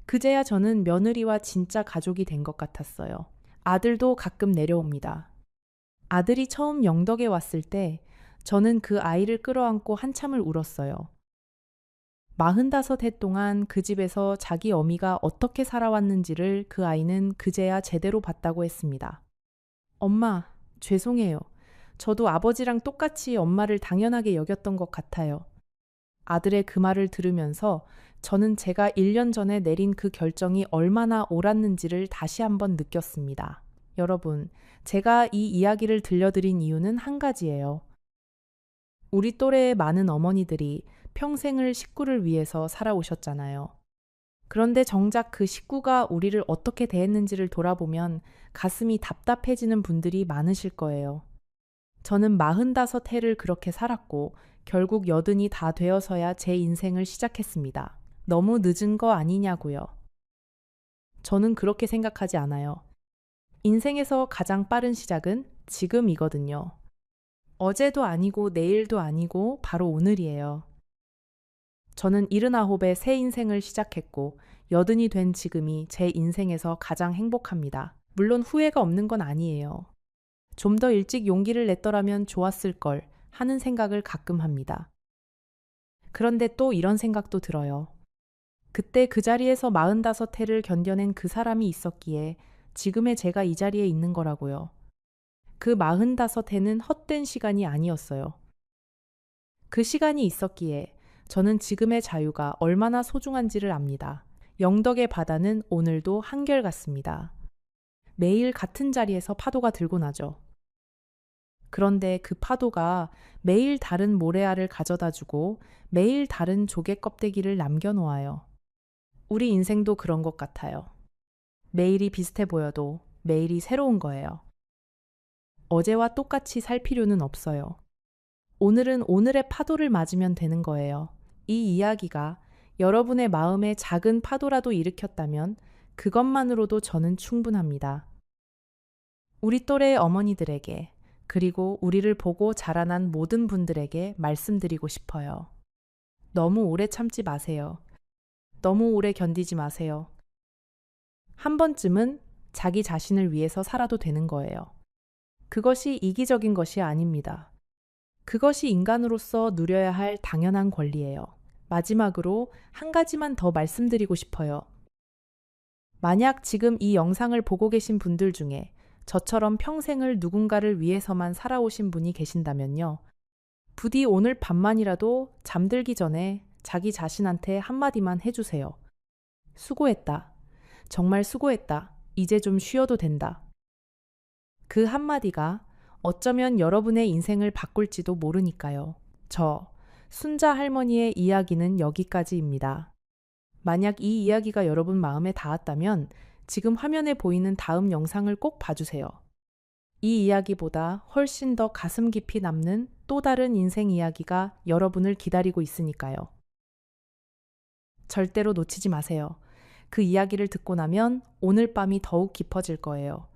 그제야 저는 며느리와 진짜 가족이 된 것 같았어요. 아들도 가끔 내려옵니다. 아들이 처음 영덕에 왔을 때 저는 그 아이를 끌어안고 한참을 울었어요. 45해 동안 그 집에서 자기 어미가 어떻게 살아왔는지를 그 아이는 그제야 제대로 봤다고 했습니다. 엄마, 죄송해요. 저도 아버지랑 똑같이 엄마를 당연하게 여겼던 것 같아요. 아들의 그 말을 들으면서 저는 제가 1년 전에 내린 그 결정이 얼마나 옳았는지를 다시 한번 느꼈습니다. 여러분, 제가 이 이야기를 들려드린 이유는 한 가지예요. 우리 또래의 많은 어머니들이 평생을 식구를 위해서 살아오셨잖아요. 그런데 정작 그 식구가 우리를 어떻게 대했는지를 돌아보면 가슴이 답답해지는 분들이 많으실 거예요. 저는 45해를 그렇게 살았고 결국 80이 다 되어서야 제 인생을 시작했습니다. 너무 늦은 거 아니냐고요. 저는 그렇게 생각하지 않아요. 인생에서 가장 빠른 시작은 지금이거든요. 어제도 아니고 내일도 아니고 바로 오늘이에요. 저는 79에 새 인생을 시작했고 80이 된 지금이 제 인생에서 가장 행복합니다. 물론 후회가 없는 건 아니에요. 좀 더 일찍 용기를 냈더라면 좋았을 걸 하는 생각을 가끔 합니다. 그런데 또 이런 생각도 들어요. 그때 그 자리에서 45해를 견뎌낸 그 사람이 있었기에 지금의 제가 이 자리에 있는 거라고요. 그 45해는 헛된 시간이 아니었어요. 그 시간이 있었기에 저는 지금의 자유가 얼마나 소중한지를 압니다. 영덕의 바다는 오늘도 한결같습니다. 매일 같은 자리에서 파도가 들고 나죠. 그런데 그 파도가 매일 다른 모래알을 가져다 주고 매일 다른 조개 껍데기를 남겨놓아요. 우리 인생도 그런 것 같아요. 매일이 비슷해 보여도 매일이 새로운 거예요. 어제와 똑같이 살 필요는 없어요. 오늘은 오늘의 파도를 맞으면 되는 거예요. 이 이야기가 여러분의 마음에 작은 파도라도 일으켰다면 그것만으로도 저는 충분합니다. 우리 또래의 어머니들에게 그리고 우리를 보고 자라난 모든 분들에게 말씀드리고 싶어요. 너무 오래 참지 마세요. 너무 오래 견디지 마세요. 한 번쯤은 자기 자신을 위해서 살아도 되는 거예요. 그것이 이기적인 것이 아닙니다. 그것이 인간으로서 누려야 할 당연한 권리예요. 마지막으로 한 가지만 더 말씀드리고 싶어요. 만약 지금 이 영상을 보고 계신 분들 중에 저처럼 평생을 누군가를 위해서만 살아오신 분이 계신다면요. 부디 오늘 밤만이라도 잠들기 전에 자기 자신한테 한마디만 해주세요. 수고했다. 정말 수고했다. 이제 좀 쉬어도 된다. 그 한마디가 어쩌면 여러분의 인생을 바꿀지도 모르니까요. 순자 할머니의 이야기는 여기까지입니다. 만약 이 이야기가 여러분 마음에 닿았다면 지금 화면에 보이는 다음 영상을 꼭 봐주세요. 이 이야기보다 훨씬 더 가슴 깊이 남는 또 다른 인생 이야기가 여러분을 기다리고 있으니까요. 절대로 놓치지 마세요. 그 이야기를 듣고 나면 오늘 밤이 더욱 깊어질 거예요.